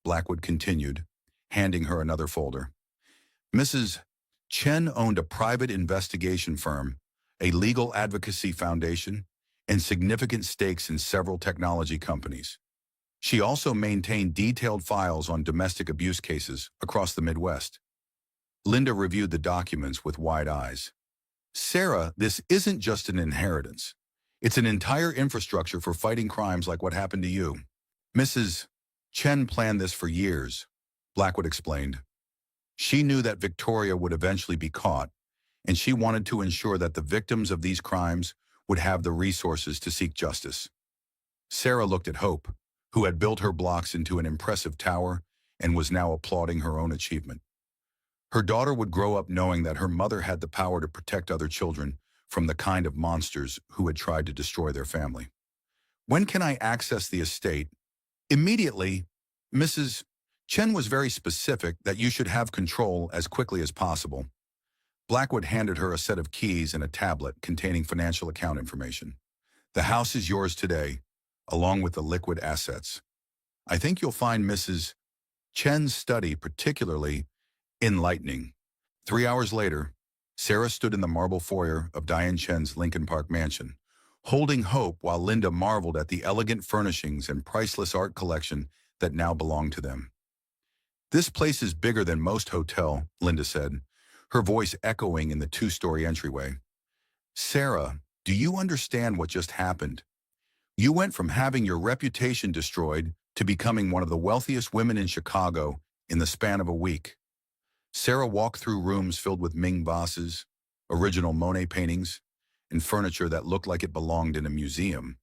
Blackwood continued, handing her another folder. Mrs. Chen owned a private investigation firm, a legal advocacy foundation, and significant stakes in several technology companies. She also maintained detailed files on domestic abuse cases across the Midwest. Linda reviewed the documents with wide eyes. Sarah, this isn't just an inheritance. It's an entire infrastructure for fighting crimes like what happened to you. Mrs. Chen planned this for years, Blackwood explained. She knew that Victoria would eventually be caught, and she wanted to ensure that the victims of these crimes would have the resources to seek justice. Sarah looked at Hope, who had built her blocks into an impressive tower and was now applauding her own achievement. Her daughter would grow up knowing that her mother had the power to protect other children from the kind of monsters who had tried to destroy their family. When can I access the estate? Immediately, Mrs. Chen was very specific that you should have control as quickly as possible. Blackwood handed her a set of keys and a tablet containing financial account information. The house is yours today, along with the liquid assets. I think you'll find Mrs. Chen's study particularly enlightening. 3 hours later, Sarah stood in the marble foyer of Diane Chen's Lincoln Park mansion, holding Hope while Linda marveled at the elegant furnishings and priceless art collection that now belonged to them. This place is bigger than most hotel, Linda said, her voice echoing in the 2-story entryway. Sarah, do you understand what just happened? You went from having your reputation destroyed to becoming one of the wealthiest women in Chicago in the span of a week. Sarah walked through rooms filled with Ming vases, original Monet paintings, and furniture that looked like it belonged in a museum.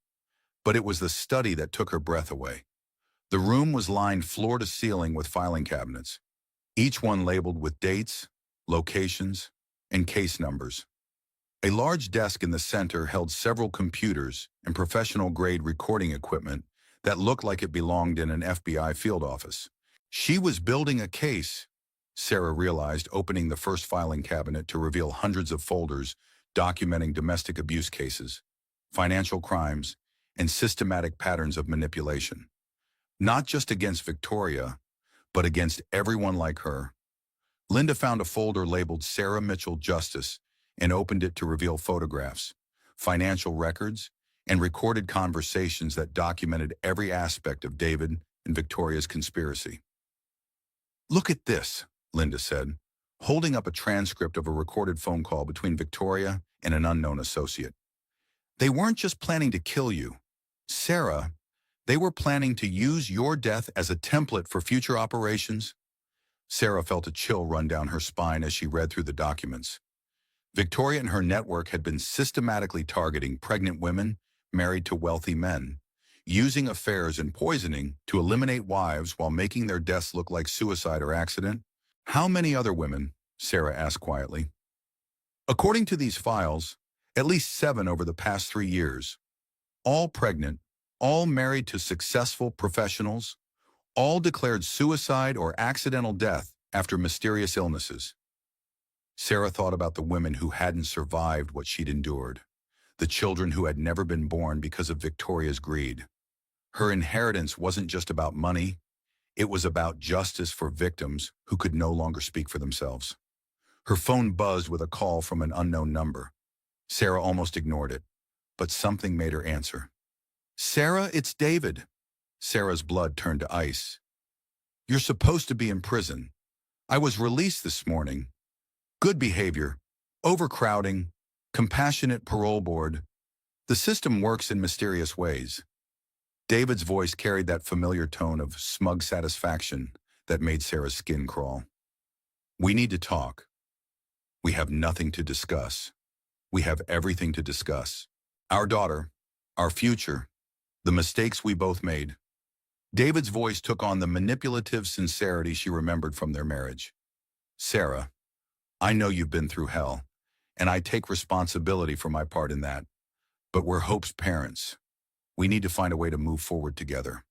But it was the study that took her breath away. The room was lined floor to ceiling with filing cabinets, each one labeled with dates, locations, and case numbers. A large desk in the center held several computers and professional-grade recording equipment that looked like it belonged in an FBI field office. She was building a case, Sarah realized, opening the first filing cabinet to reveal hundreds of folders documenting domestic abuse cases, financial crimes, and systematic patterns of manipulation. Not just against Victoria, but against everyone like her. Linda found a folder labeled Sarah Mitchell Justice and opened it to reveal photographs, financial records, and recorded conversations that documented every aspect of David and Victoria's conspiracy. Look at this, Linda said, holding up a transcript of a recorded phone call between Victoria and an unknown associate. They weren't just planning to kill you, Sarah. They were planning to use your death as a template for future operations. Sarah felt a chill run down her spine as she read through the documents. Victoria and her network had been systematically targeting pregnant women married to wealthy men, using affairs and poisoning to eliminate wives while making their deaths look like suicide or accident. How many other women? Sarah asked quietly. According to these files, At least 7 over the past 3 years. All pregnant, all married to successful professionals, all declared suicide or accidental death after mysterious illnesses. Sarah thought about the women who hadn't survived what she'd endured, the children who had never been born because of Victoria's greed. Her inheritance wasn't just about money, it was about justice for victims who could no longer speak for themselves. Her phone buzzed with a call from an unknown number. Sarah almost ignored it, but something made her answer. "Sarah, it's David." Sarah's blood turned to ice. "You're supposed to be in prison. I was released this morning. Good behavior, overcrowding, compassionate parole board. The system works in mysterious ways." David's voice carried that familiar tone of smug satisfaction that made Sarah's skin crawl. "We need to talk. We have nothing to discuss. We have everything to discuss. Our daughter, our future, the mistakes we both made." David's voice took on the manipulative sincerity she remembered from their marriage. "Sarah, I know you've been through hell, and I take responsibility for my part in that. But we're Hope's parents. We need to find a way to move forward together."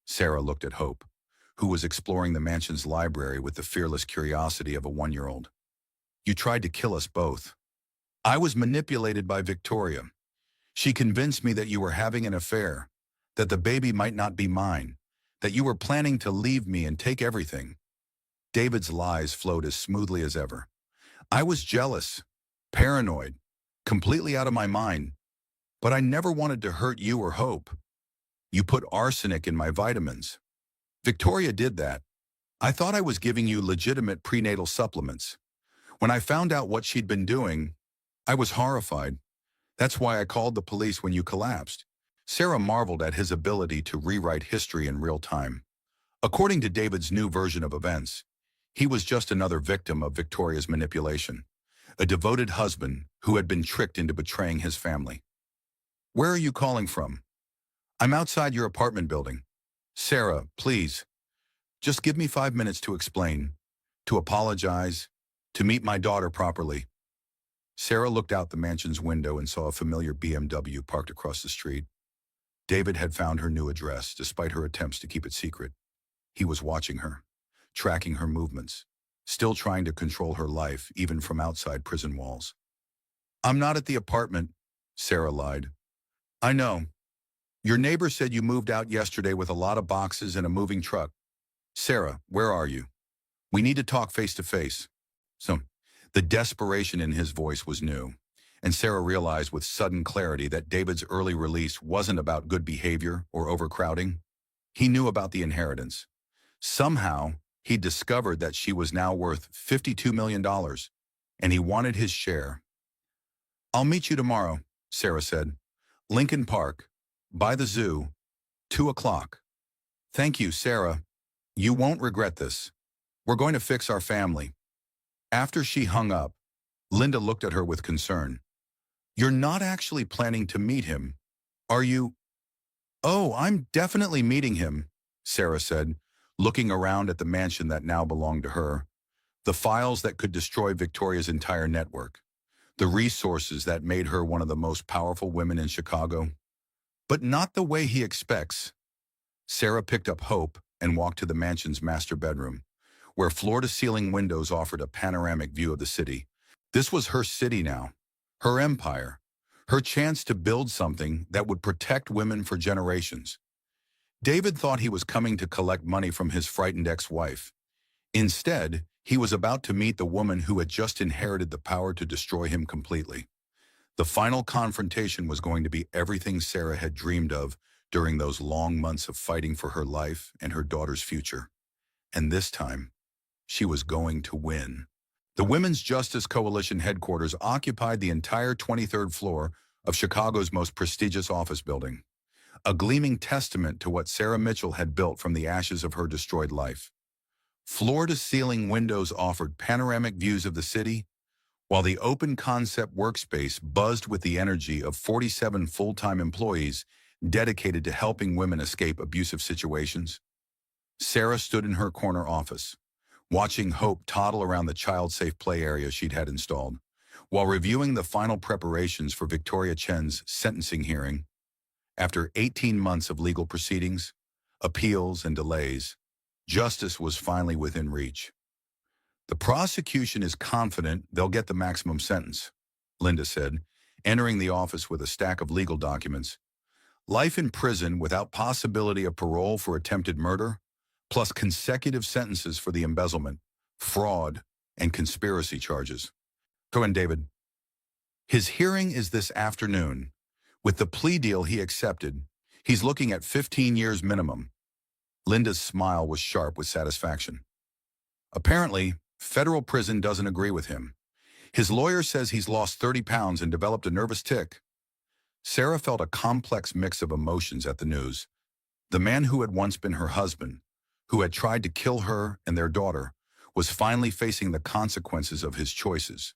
Sarah looked at Hope, who was exploring the mansion's library with the fearless curiosity of a 1-year-old. "You tried to kill us both. I was manipulated by Victoria. She convinced me that you were having an affair, that the baby might not be mine, that you were planning to leave me and take everything." David's lies flowed as smoothly as ever. "I was jealous, paranoid, completely out of my mind, but I never wanted to hurt you or Hope. You put arsenic in my vitamins. Victoria did that. I thought I was giving you legitimate prenatal supplements. When I found out what she'd been doing, I was horrified. That's why I called the police when you collapsed." Sarah marveled at his ability to rewrite history in real time. According to David's new version of events, he was just another victim of Victoria's manipulation, a devoted husband who had been tricked into betraying his family. "Where are you calling from?" "I'm outside your apartment building." "Sarah, please, just give me 5 minutes to explain, to apologize, to meet my daughter properly." Sarah looked out the mansion's window and saw a familiar BMW parked across the street. David had found her new address, despite her attempts to keep it secret. He was watching her, tracking her movements, still trying to control her life, even from outside prison walls. "I'm not at the apartment," Sarah lied. "I know. Your neighbor said you moved out yesterday with a lot of boxes and a moving truck. Sarah, where are you? We need to talk face to face." So, the desperation in his voice was new, and Sarah realized with sudden clarity that David's early release wasn't about good behavior or overcrowding. He knew about the inheritance. Somehow, he discovered that she was now worth $52 million, and he wanted his share. "I'll meet you tomorrow," Sarah said. "Lincoln Park, by the zoo, 2 o'clock. "Thank you, Sarah. You won't regret this. We're going to fix our family." After she hung up, Linda looked at her with concern. "You're not actually planning to meet him, are you?" "Oh, I'm definitely meeting him," Sarah said, looking around at the mansion that now belonged to her. The files that could destroy Victoria's entire network. The resources that made her one of the most powerful women in Chicago. But not the way he expects. Sarah picked up Hope and walked to the mansion's master bedroom, where floor-to-ceiling windows offered a panoramic view of the city. This was her city now, her empire, her chance to build something that would protect women for generations. David thought he was coming to collect money from his frightened ex-wife. Instead, he was about to meet the woman who had just inherited the power to destroy him completely. The final confrontation was going to be everything Sarah had dreamed of during those long months of fighting for her life and her daughter's future. And this time, she was going to win. The Women's Justice Coalition headquarters occupied the entire 23rd floor of Chicago's most prestigious office building, a gleaming testament to what Sarah Mitchell had built from the ashes of her destroyed life. Floor-to-ceiling windows offered panoramic views of the city, while the open-concept workspace buzzed with the energy of 47 full-time employees dedicated to helping women escape abusive situations. Sarah stood in her corner office, watching Hope toddle around the child-safe play area she'd had installed. While reviewing the final preparations for Victoria Chen's sentencing hearing, after 18 months of legal proceedings, appeals, and delays, justice was finally within reach. The prosecution is confident they'll get the maximum sentence, Linda said, entering the office with a stack of legal documents. Life in prison without possibility of parole for attempted murder, plus consecutive sentences for the embezzlement, fraud, and conspiracy charges. Go on, David. His hearing is this afternoon. With the plea deal he accepted, he's looking at 15 years minimum. Linda's smile was sharp with satisfaction. Apparently, federal prison doesn't agree with him. His lawyer says he's lost 30 pounds and developed a nervous tic. Sarah felt a complex mix of emotions at the news. The man who had once been her husband, who had tried to kill her and their daughter, was finally facing the consequences of his choices.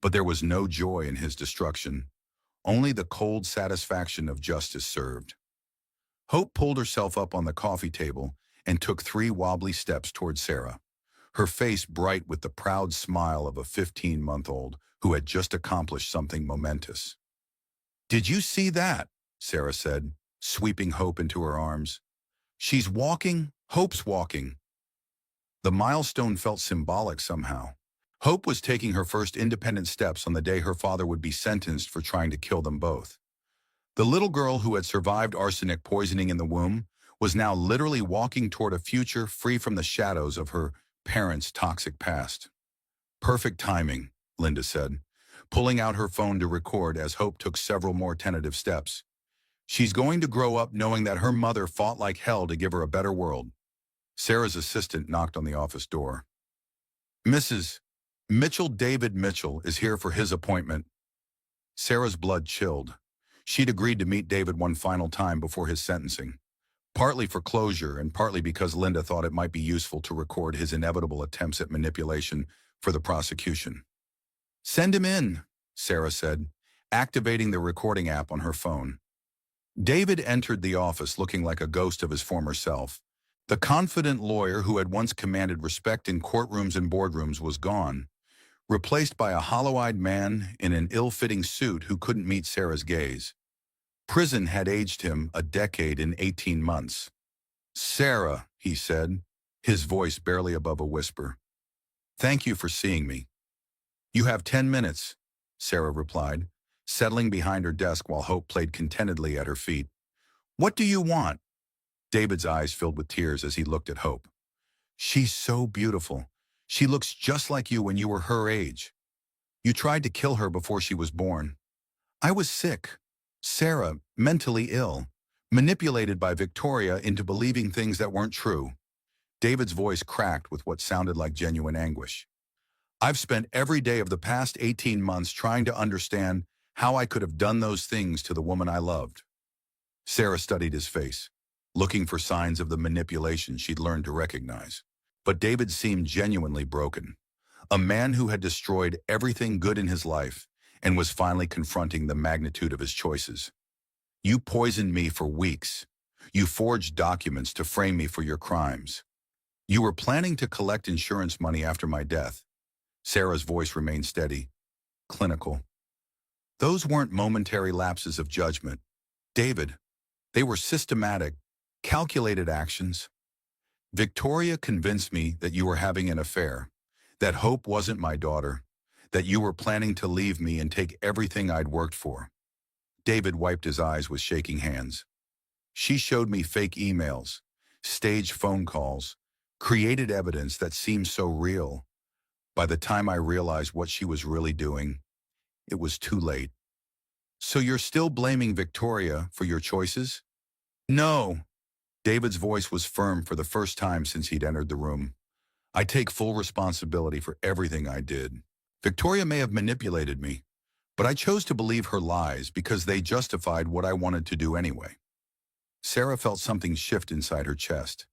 But there was no joy in his destruction, only the cold satisfaction of justice served. Hope pulled herself up on the coffee table and took 3 wobbly steps toward Sarah, her face bright with the proud smile of a 15-month-old who had just accomplished something momentous. "Did you see that?" Sarah said, sweeping Hope into her arms. "She's walking, Hope's walking." The milestone felt symbolic somehow. Hope was taking her first independent steps on the day her father would be sentenced for trying to kill them both. The little girl who had survived arsenic poisoning in the womb was now literally walking toward a future free from the shadows of her parents' toxic past. "Perfect timing," Linda said, pulling out her phone to record as Hope took several more tentative steps. "She's going to grow up knowing that her mother fought like hell to give her a better world." Sarah's assistant knocked on the office door. "Mrs. Mitchell, David Mitchell is here for his appointment." Sarah's blood chilled. She'd agreed to meet David one final time before his sentencing, partly for closure and partly because Linda thought it might be useful to record his inevitable attempts at manipulation for the prosecution. "Send him in," Sarah said, activating the recording app on her phone. David entered the office looking like a ghost of his former self. The confident lawyer who had once commanded respect in courtrooms and boardrooms was gone, replaced by a hollow-eyed man in an ill-fitting suit who couldn't meet Sarah's gaze. Prison had aged him a decade in 18 months. "Sarah," he said, his voice barely above a whisper. "Thank you for seeing me." "You have 10 minutes, Sarah replied, settling behind her desk while Hope played contentedly at her feet. "What do you want?" David's eyes filled with tears as he looked at Hope. "She's so beautiful. She looks just like you when you were her age. You tried to kill her before she was born. I was sick. Sarah, mentally ill, manipulated by Victoria into believing things that weren't true." David's voice cracked with what sounded like genuine anguish. "I've spent every day of the past 18 months trying to understand how I could have done those things to the woman I loved." Sarah studied his face, looking for signs of the manipulation she'd learned to recognize. But David seemed genuinely broken. A man who had destroyed everything good in his life and was finally confronting the magnitude of his choices. "You poisoned me for weeks. You forged documents to frame me for your crimes. You were planning to collect insurance money after my death." Sarah's voice remained steady, clinical. "Those weren't momentary lapses of judgment, David. They were systematic, calculated actions. Victoria convinced me that you were having an affair, that Hope wasn't my daughter, that you were planning to leave me and take everything I'd worked for." David wiped his eyes with shaking hands. "She showed me fake emails, staged phone calls, created evidence that seemed so real. By the time I realized what she was really doing, it was too late." "So you're still blaming Victoria for your choices?" "No." David's voice was firm for the first time since he'd entered the room. "I take full responsibility for everything I did. Victoria may have manipulated me, but I chose to believe her lies because they justified what I wanted to do anyway." Sarah felt something shift inside her chest.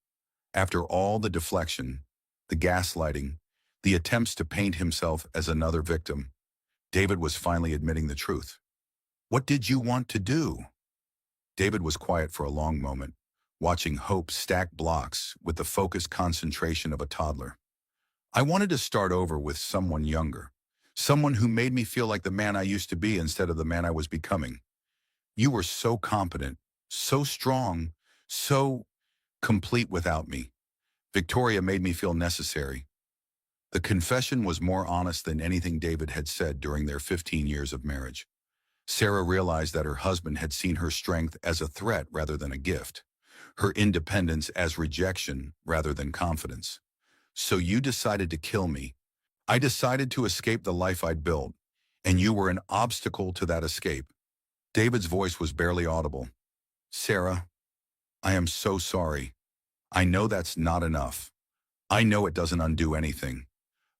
After all the deflection, the gaslighting, the attempts to paint himself as another victim, David was finally admitting the truth. "What did you want to do?" David was quiet for a long moment, watching Hope stack blocks with the focused concentration of a toddler. "I wanted to start over with someone younger, Someone who made me feel like the man I used to be instead of the man I was becoming. You were so competent, so strong, so complete without me. Victoria made me feel necessary. The confession was more honest than anything David had said during their 15 years of marriage. Sarah realized that her husband had seen her strength as a threat rather than a gift, her independence as rejection rather than confidence. So you decided to kill me. I decided to escape the life I'd built, and you were an obstacle to that escape. David's voice was barely audible. Sarah, I am so sorry. I know that's not enough. I know it doesn't undo anything.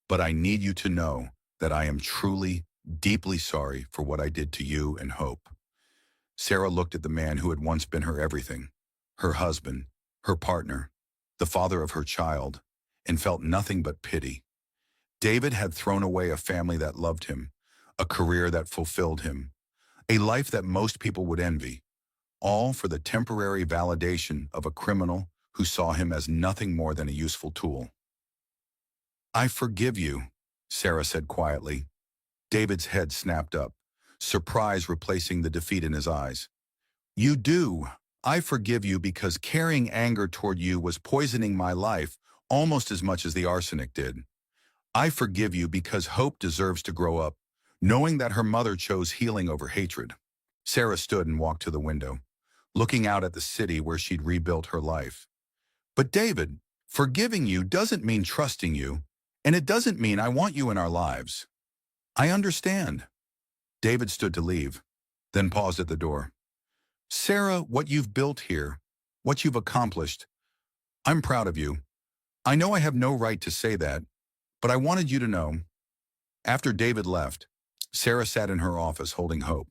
But I need you to know that I am truly, deeply sorry for what I did to you and Hope. Sarah looked at the man who had once been her everything, her husband, her partner, the father of her child, and felt nothing but pity. David had thrown away a family that loved him, a career that fulfilled him, a life that most people would envy, all for the temporary validation of a criminal who saw him as nothing more than a useful tool. I forgive you, Sarah said quietly. David's head snapped up, surprise replacing the defeat in his eyes. You do. I forgive you because carrying anger toward you was poisoning my life almost as much as the arsenic did. I forgive you because Hope deserves to grow up, knowing that her mother chose healing over hatred. Sarah stood and walked to the window, looking out at the city where she'd rebuilt her life. But David, forgiving you doesn't mean trusting you, and it doesn't mean I want you in our lives. I understand. David stood to leave, then paused at the door. Sarah, what you've built here, what you've accomplished, I'm proud of you. I know I have no right to say that, but I wanted you to know. After David left, Sarah sat in her office holding Hope,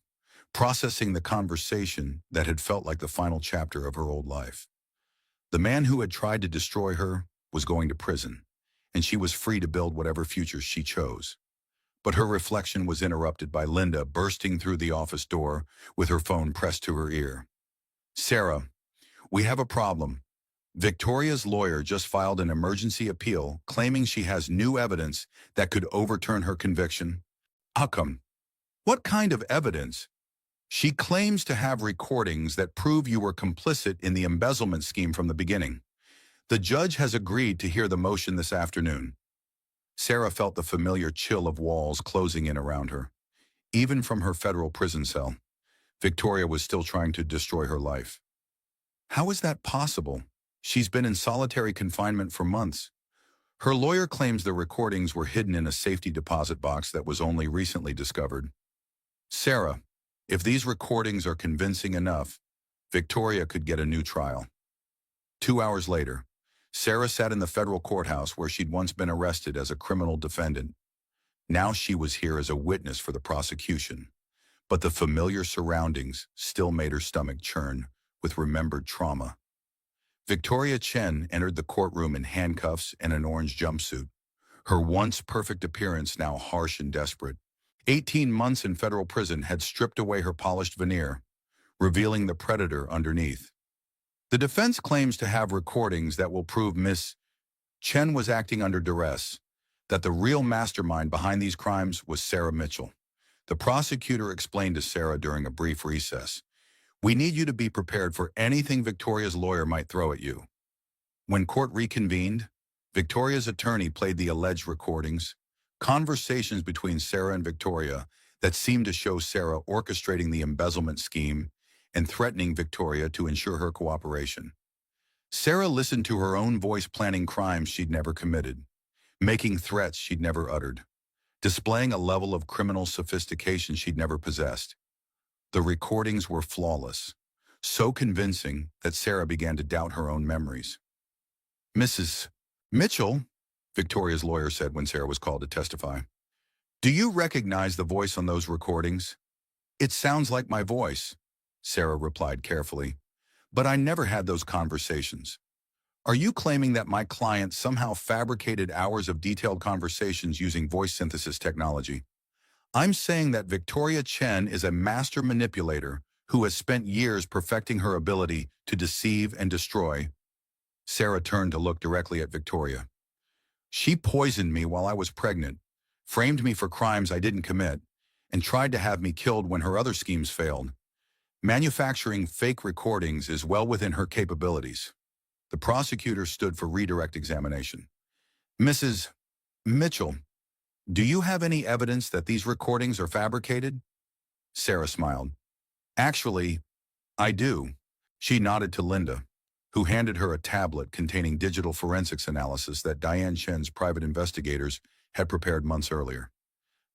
processing the conversation that had felt like the final chapter of her old life. The man who had tried to destroy her was going to prison, and she was free to build whatever future she chose. But her reflection was interrupted by Linda bursting through the office door with her phone pressed to her ear. Sarah, we have a problem. Victoria's lawyer just filed an emergency appeal claiming she has new evidence that could overturn her conviction. How come? What kind of evidence? She claims to have recordings that prove you were complicit in the embezzlement scheme from the beginning. The judge has agreed to hear the motion this afternoon. Sarah felt the familiar chill of walls closing in around her. Even from her federal prison cell, Victoria was still trying to destroy her life. How is that possible? She's been in solitary confinement for months. Her lawyer claims the recordings were hidden in a safety deposit box that was only recently discovered. Sarah, if these recordings are convincing enough, Victoria could get a new trial. 2 hours later, Sarah sat in the federal courthouse where she'd once been arrested as a criminal defendant. Now she was here as a witness for the prosecution, but the familiar surroundings still made her stomach churn with remembered trauma. Victoria Chen entered the courtroom in handcuffs and an orange jumpsuit, her once perfect appearance now harsh and desperate. 18 months in federal prison had stripped away her polished veneer, revealing the predator underneath. The defense claims to have recordings that will prove Miss Chen was acting under duress, that the real mastermind behind these crimes was Sarah Mitchell. The prosecutor explained to Sarah during a brief recess, "We need you to be prepared for anything Victoria's lawyer might throw at you." When court reconvened, Victoria's attorney played the alleged recordings, conversations between Sarah and Victoria that seemed to show Sarah orchestrating the embezzlement scheme and threatening Victoria to ensure her cooperation. Sarah listened to her own voice planning crimes she'd never committed, making threats she'd never uttered, displaying a level of criminal sophistication she'd never possessed. The recordings were flawless, so convincing that Sarah began to doubt her own memories. Mrs. Mitchell, Victoria's lawyer said when Sarah was called to testify, "Do you recognize the voice on those recordings?" "It sounds like my voice," Sarah replied carefully, "but I never had those conversations." "Are you claiming that my client somehow fabricated hours of detailed conversations using voice synthesis technology?" "I'm saying that Victoria Chen is a master manipulator who has spent years perfecting her ability to deceive and destroy." Sarah turned to look directly at Victoria. "She poisoned me while I was pregnant, framed me for crimes I didn't commit, and tried to have me killed when her other schemes failed. Manufacturing fake recordings is well within her capabilities. The prosecutor stood for redirect examination. Mrs. Mitchell, do you have any evidence that these recordings are fabricated? Sarah smiled. Actually, I do. She nodded to Linda, who handed her a tablet containing digital forensics analysis that Diane Chen's private investigators had prepared months earlier.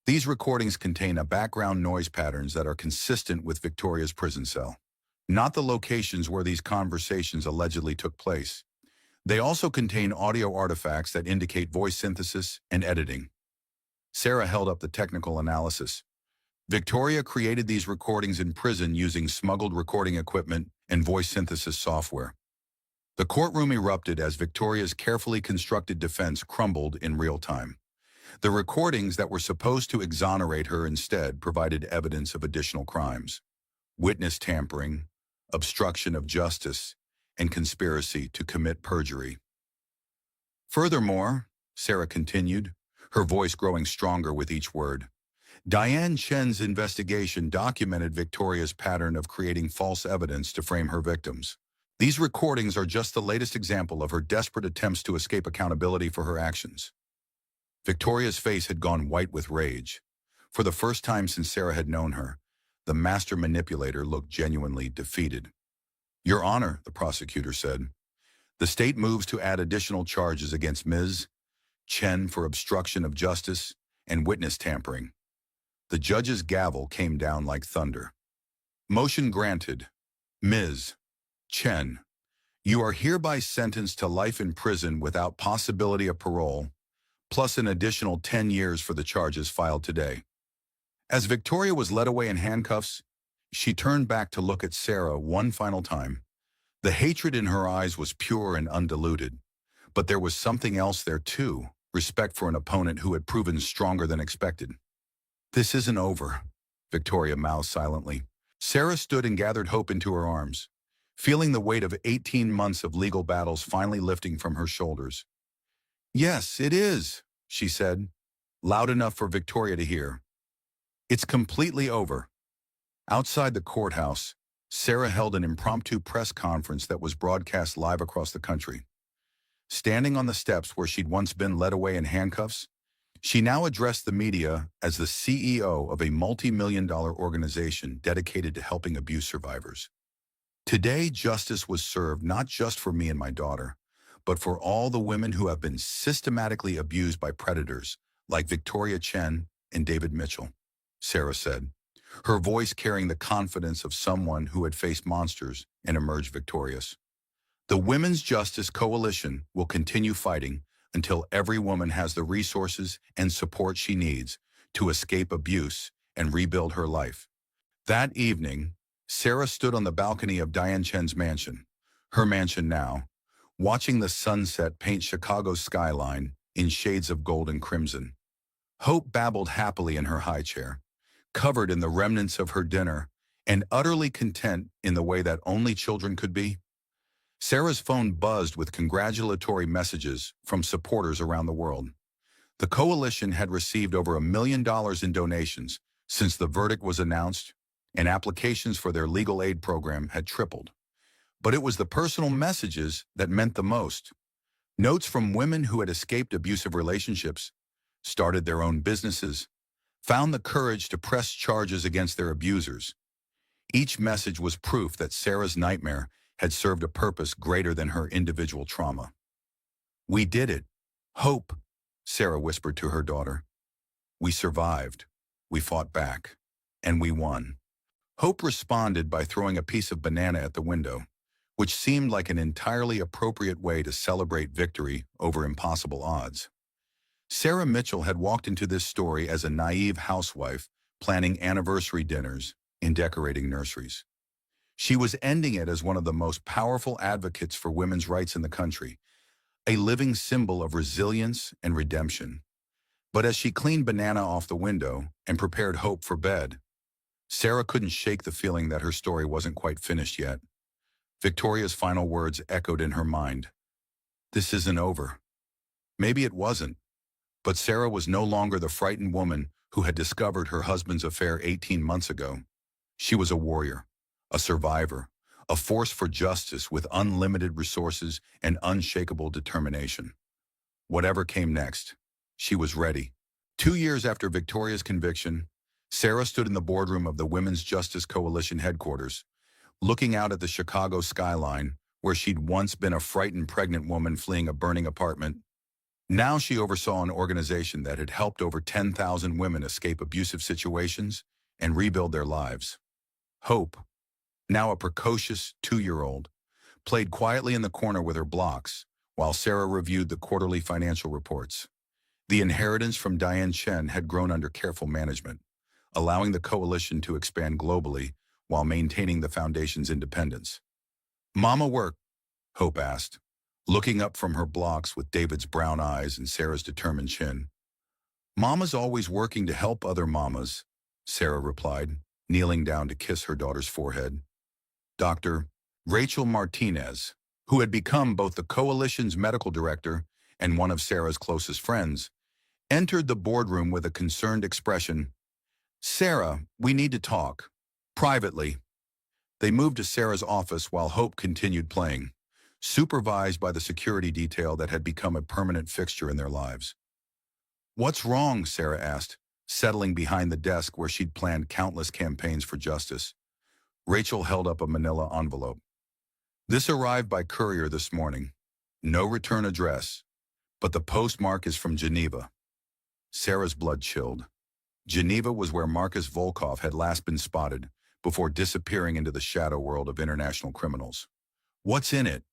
These recordings contain a background noise patterns that are consistent with Victoria's prison cell, not the locations where these conversations allegedly took place. They also contain audio artifacts that indicate voice synthesis and editing. Sarah held up the technical analysis. Victoria created these recordings in prison using smuggled recording equipment and voice synthesis software. The courtroom erupted as Victoria's carefully constructed defense crumbled in real time. The recordings that were supposed to exonerate her instead provided evidence of additional crimes: witness tampering, obstruction of justice, and conspiracy to commit perjury. Furthermore, Sarah continued, her voice growing stronger with each word, Diane Chen's investigation documented Victoria's pattern of creating false evidence to frame her victims. These recordings are just the latest example of her desperate attempts to escape accountability for her actions. Victoria's face had gone white with rage. For the first time since Sarah had known her, the master manipulator looked genuinely defeated. Your Honor, the prosecutor said, the state moves to add additional charges against Ms. Chen for obstruction of justice and witness tampering. The judge's gavel came down like thunder. Motion granted. Ms. Chen, you are hereby sentenced to life in prison without possibility of parole, plus an additional 10 years for the charges filed today. As Victoria was led away in handcuffs, she turned back to look at Sarah one final time. The hatred in her eyes was pure and undiluted, but there was something else there too, respect for an opponent who had proven stronger than expected. This isn't over, Victoria mouthed silently. Sarah stood and gathered hope into her arms, feeling the weight of 18 months of legal battles finally lifting from her shoulders. Yes, it is, she said, loud enough for Victoria to hear. It's completely over. Outside the courthouse, Sarah held an impromptu press conference that was broadcast live across the country. Standing on the steps where she'd once been led away in handcuffs, she now addressed the media as the CEO of a multi-million-dollar organization dedicated to helping abuse survivors. Today, justice was served not just for me and my daughter, but for all the women who have been systematically abused by predators like Victoria Chen and David Mitchell, Sarah said, her voice carrying the confidence of someone who had faced monsters and emerged victorious. The Women's Justice Coalition will continue fighting until every woman has the resources and support she needs to escape abuse and rebuild her life. That evening, Sarah stood on the balcony of Diane Chen's mansion, her mansion now, watching the sunset paint Chicago's skyline in shades of gold and crimson. Hope babbled happily in her high chair, covered in the remnants of her dinner and utterly content in the way that only children could be. Sarah's phone buzzed with congratulatory messages from supporters around the world. The coalition had received over $1 million in donations since the verdict was announced, and applications for their legal aid program had tripled. But it was the personal messages that meant the most. Notes from women who had escaped abusive relationships, started their own businesses, found the courage to press charges against their abusers. Each message was proof that Sarah's nightmare had served a purpose greater than her individual trauma. We did it. Hope, Sarah whispered to her daughter. We survived. We fought back. And we won. Hope responded by throwing a piece of banana at the window, which seemed like an entirely appropriate way to celebrate victory over impossible odds. Sarah Mitchell had walked into this story as a naive housewife planning anniversary dinners and decorating nurseries. She was ending it as one of the most powerful advocates for women's rights in the country, a living symbol of resilience and redemption. But as she cleaned banana off the window and prepared Hope for bed, Sarah couldn't shake the feeling that her story wasn't quite finished yet. Victoria's final words echoed in her mind. This isn't over. Maybe it wasn't, But Sarah was no longer the frightened woman who had discovered her husband's affair 18 months ago. She was a warrior, a survivor, a force for justice with unlimited resources and unshakable determination. Whatever came next, she was ready. 2 years after Victoria's conviction, Sarah stood in the boardroom of the Women's Justice Coalition headquarters, looking out at the Chicago skyline, where she'd once been a frightened pregnant woman fleeing a burning apartment. Now she oversaw an organization that had helped over 10,000 women escape abusive situations and rebuild their lives. Hope, now a precocious 2-year-old, played quietly in the corner with her blocks while Sarah reviewed the quarterly financial reports. The inheritance from Diane Chen had grown under careful management, allowing the coalition to expand globally while maintaining the foundation's independence. "Mama work?" Hope asked, looking up from her blocks with David's brown eyes and Sarah's determined chin. "Mama's always working to help other mamas," Sarah replied, kneeling down to kiss her daughter's forehead. Dr. Rachel Martinez, who had become both the coalition's medical director and one of Sarah's closest friends, entered the boardroom with a concerned expression. "Sarah, we need to talk. Privately." They moved to Sarah's office while Hope continued playing, supervised by the security detail that had become a permanent fixture in their lives. "What's wrong?" Sarah asked, settling behind the desk where she'd planned countless campaigns for justice. Rachel held up a manila envelope. "This arrived by courier this morning. No return address, but the postmark is from Geneva." Sarah's blood chilled. Geneva was where Marcus Volkov had last been spotted, before disappearing into the shadow world of international criminals. "What's in it?"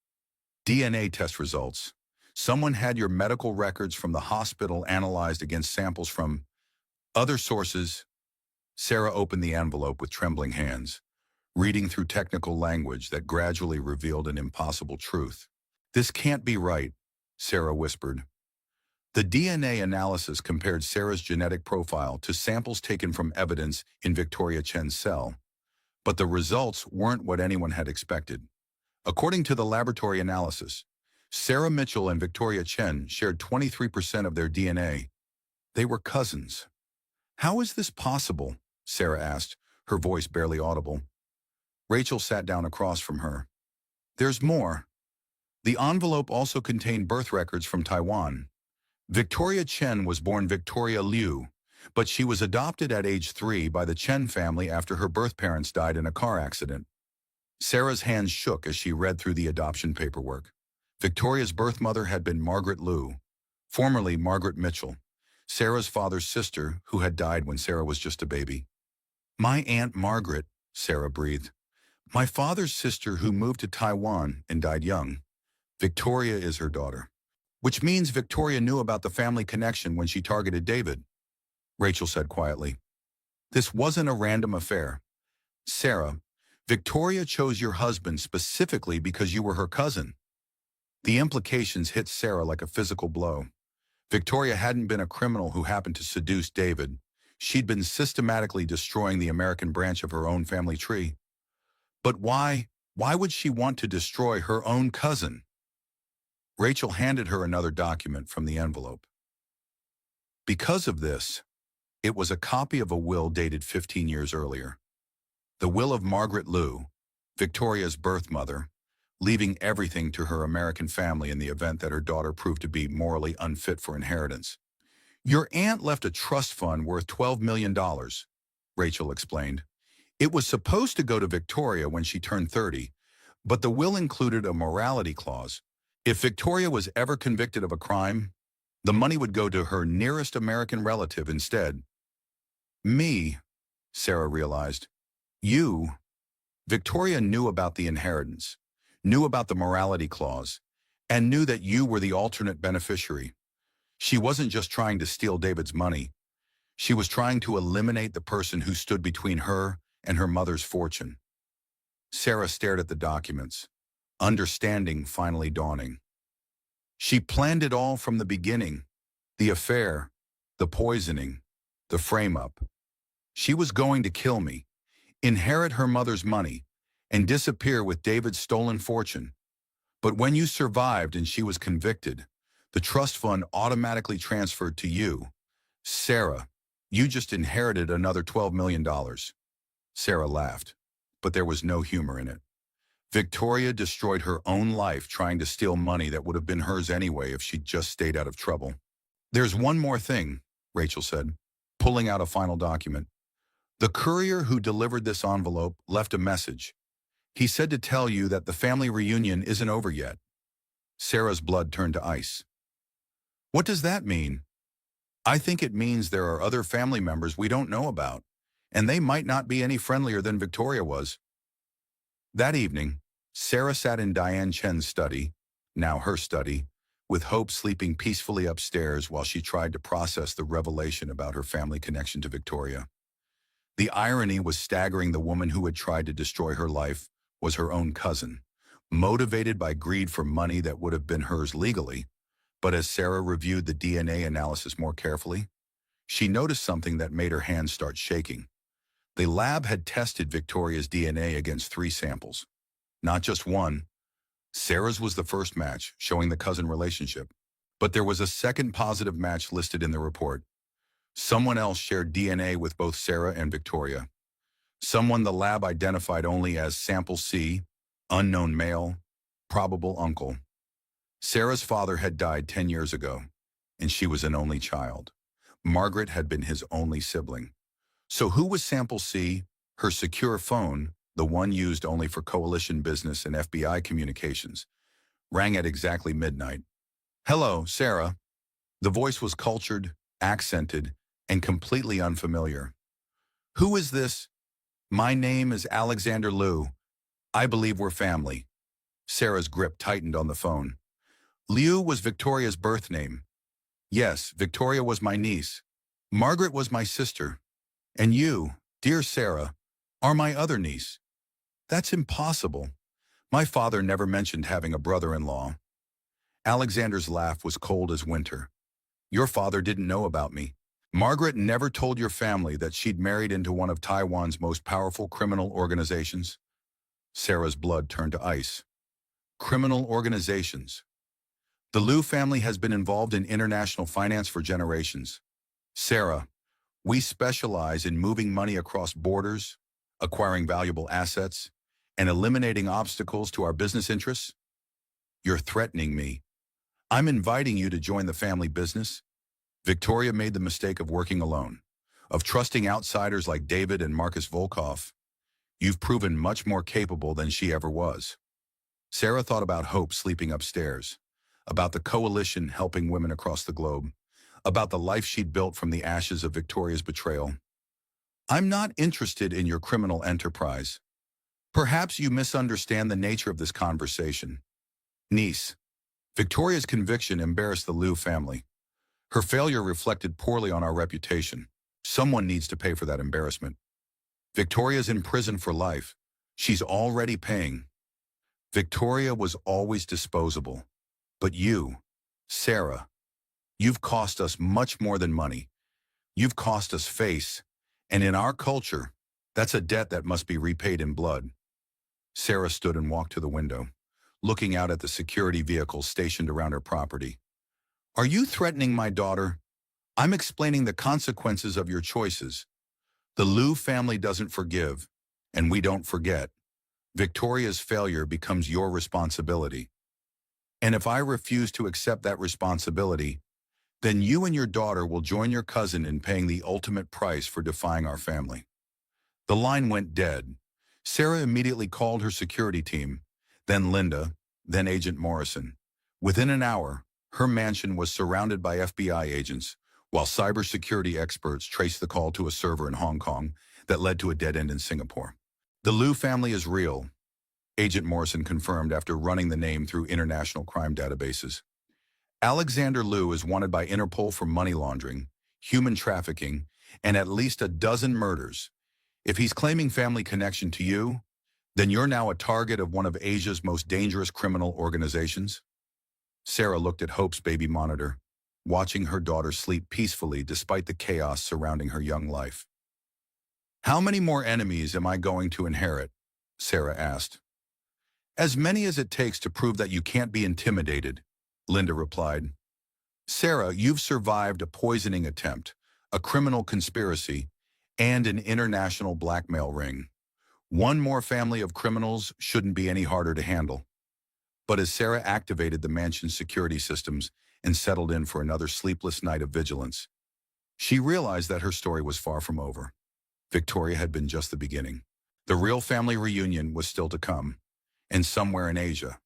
"DNA test results. Someone had your medical records from the hospital analyzed against samples from other sources." Sarah opened the envelope with trembling hands, reading through technical language that gradually revealed an impossible truth. "This can't be right," Sarah whispered. The DNA analysis compared Sarah's genetic profile to samples taken from evidence in Victoria Chen's cell. But the results weren't what anyone had expected. According to the laboratory analysis, Sarah Mitchell and Victoria Chen shared 23% of their DNA. They were cousins. "How is this possible?" Sarah asked, her voice barely audible. Rachel sat down across from her. "There's more." The envelope also contained birth records from Taiwan. Victoria Chen was born Victoria Liu, but she was adopted at age 3 by the Chen family after her birth parents died in a car accident. Sarah's hands shook as she read through the adoption paperwork. Victoria's birth mother had been Margaret Liu, formerly Margaret Mitchell, Sarah's father's sister who had died when Sarah was just a baby. "My Aunt Margaret," Sarah breathed. "My father's sister who moved to Taiwan and died young. Victoria is her daughter. Which means Victoria knew about the family connection when she targeted David." Rachel said quietly. "This wasn't a random affair. Sarah, Victoria chose your husband specifically because you were her cousin." The implications hit Sarah like a physical blow. Victoria hadn't been a criminal who happened to seduce David. She'd been systematically destroying the American branch of her own family tree. But why? Why would she want to destroy her own cousin? Rachel handed her another document from the envelope. Because of this, it was a copy of a will dated 15 years earlier. The will of Margaret Liu, Victoria's birth mother, leaving everything to her American family in the event that her daughter proved to be morally unfit for inheritance. "Your aunt left a trust fund worth $12 million, Rachel explained. "It was supposed to go to Victoria when she turned 30, but the will included a morality clause. If Victoria was ever convicted of a crime, the money would go to her nearest American relative instead." "Me," Sarah realized. "You." Victoria knew about the inheritance, knew about the morality clause, and knew that you were the alternate beneficiary. She wasn't just trying to steal David's money. She was trying to eliminate the person who stood between her and her mother's fortune. Sarah stared at the documents, understanding finally dawning. She planned it all from the beginning. The affair, the poisoning, the frame-up. She was going to kill me, inherit her mother's money, and disappear with David's stolen fortune. But when you survived and she was convicted, The trust fund automatically transferred to you. Sarah, you just inherited another $12 million. Sarah laughed, but there was no humor in it. Victoria destroyed her own life trying to steal money that would have been hers anyway if she'd just stayed out of trouble. There's one more thing, Rachel said, pulling out a final document. The courier who delivered this envelope left a message. He said to tell you that the family reunion isn't over yet. Sarah's blood turned to ice. What does that mean? I think it means there are other family members we don't know about, and they might not be any friendlier than Victoria was. That evening, Sarah sat in Diane Chen's study, now her study, with Hope sleeping peacefully upstairs while she tried to process the revelation about her family connection to Victoria. The irony was staggering. The woman who had tried to destroy her life was her own cousin, motivated by greed for money that would have been hers legally. But as Sarah reviewed the DNA analysis more carefully, she noticed something that made her hands start shaking. The lab had tested Victoria's DNA against 3 samples. Not just one. Sarah's was the first match, showing the cousin relationship. But there was a second positive match listed in the report. Someone else shared DNA with both Sarah and Victoria. Someone the lab identified only as Sample C, unknown male, probable uncle. Sarah's father had died 10 years ago, and she was an only child. Margaret had been his only sibling. So who was Sample C? Her secure phone, the one used only for coalition business and FBI communications, rang at exactly midnight. Hello, Sarah. The voice was cultured, accented, and completely unfamiliar. Who is this? My name is Alexander Liu. I believe we're family. Sarah's grip tightened on the phone. Liu was Victoria's birth name. Yes, Victoria was my niece. Margaret was my sister. And you, dear Sarah, are my other niece. That's impossible. My father never mentioned having a brother-in-law. Alexander's laugh was cold as winter. Your father didn't know about me. Margaret never told your family that she'd married into one of Taiwan's most powerful criminal organizations. Sarah's blood turned to ice. Criminal organizations. The Liu family has been involved in international finance for generations. Sarah, we specialize in moving money across borders, acquiring valuable assets, and eliminating obstacles to our business interests. You're threatening me. I'm inviting you to join the family business. Victoria made the mistake of working alone, of trusting outsiders like David and Marcus Volkov. You've proven much more capable than she ever was. Sarah thought about Hope sleeping upstairs, about the coalition helping women across the globe, about the life she'd built from the ashes of Victoria's betrayal. I'm not interested in your criminal enterprise. Perhaps you misunderstand the nature of this conversation. Niece. Victoria's conviction embarrassed the Liu family. Her failure reflected poorly on our reputation. Someone needs to pay for that embarrassment. Victoria's in prison for life. She's already paying. Victoria was always disposable. But you, Sarah, you've cost us much more than money. You've cost us face. And in our culture, that's a debt that must be repaid in blood. Sarah stood and walked to the window, looking out at the security vehicles stationed around her property. Are you threatening my daughter? I'm explaining the consequences of your choices. The Liu family doesn't forgive, and we don't forget. Victoria's failure becomes your responsibility. And if I refuse to accept that responsibility, then you and your daughter will join your cousin in paying the ultimate price for defying our family. The line went dead. Sarah immediately called her security team, then Linda, then Agent Morrison. Within an hour, her mansion was surrounded by FBI agents, while cybersecurity experts traced the call to a server in Hong Kong that led to a dead end in Singapore. The Liu family is real, Agent Morrison confirmed after running the name through international crime databases. Alexander Liu is wanted by Interpol for money laundering, human trafficking, and at least a dozen murders. If he's claiming family connection to you, then you're now a target of one of Asia's most dangerous criminal organizations. Sarah looked at Hope's baby monitor, watching her daughter sleep peacefully despite the chaos surrounding her young life. How many more enemies am I going to inherit? Sarah asked. As many as it takes to prove that you can't be intimidated, Linda replied. Sarah, you've survived a poisoning attempt, a criminal conspiracy, and an international blackmail ring. One more family of criminals shouldn't be any harder to handle. But as Sarah activated the mansion's security systems and settled in for another sleepless night of vigilance, she realized that her story was far from over. Victoria had been just the beginning. The real family reunion was still to come, and somewhere in Asia.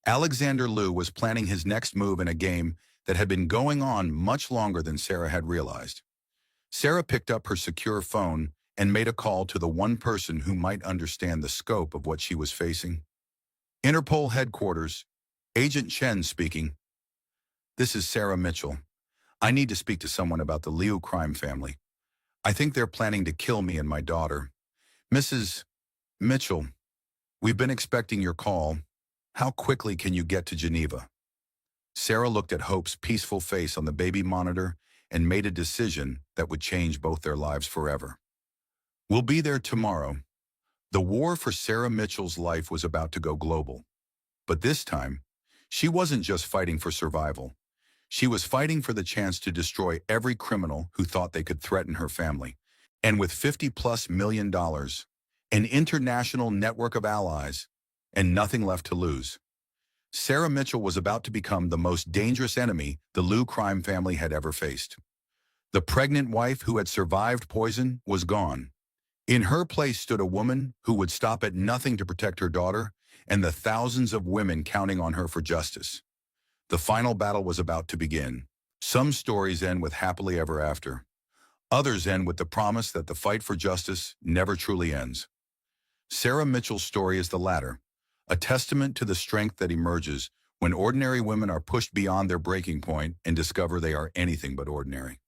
Alexander Liu was planning his next move in a game that had been going on much longer than Sarah had realized. Sarah picked up her secure phone and made a call to the one person who might understand the scope of what she was facing. Interpol headquarters, Agent Chen speaking. This is Sarah Mitchell. I need to speak to someone about the Liu crime family. I think they're planning to kill me and my daughter. Mrs. Mitchell, we've been expecting your call. How quickly can you get to Geneva? Sarah looked at Hope's peaceful face on the baby monitor and made a decision that would change both their lives forever. We'll be there tomorrow. The war for Sarah Mitchell's life was about to go global. But this time, she wasn't just fighting for survival. She was fighting for the chance to destroy every criminal who thought they could threaten her family. And with $50+ million, an international network of allies, and nothing left to lose, Sarah Mitchell was about to become the most dangerous enemy the Liu crime family had ever faced. The pregnant wife who had survived poison was gone. In her place stood a woman who would stop at nothing to protect her daughter and the thousands of women counting on her for justice. The final battle was about to begin. Some stories end with happily ever after. Others end with the promise that the fight for justice never truly ends. Sarah Mitchell's story is the latter, a testament to the strength that emerges when ordinary women are pushed beyond their breaking point and discover they are anything but ordinary.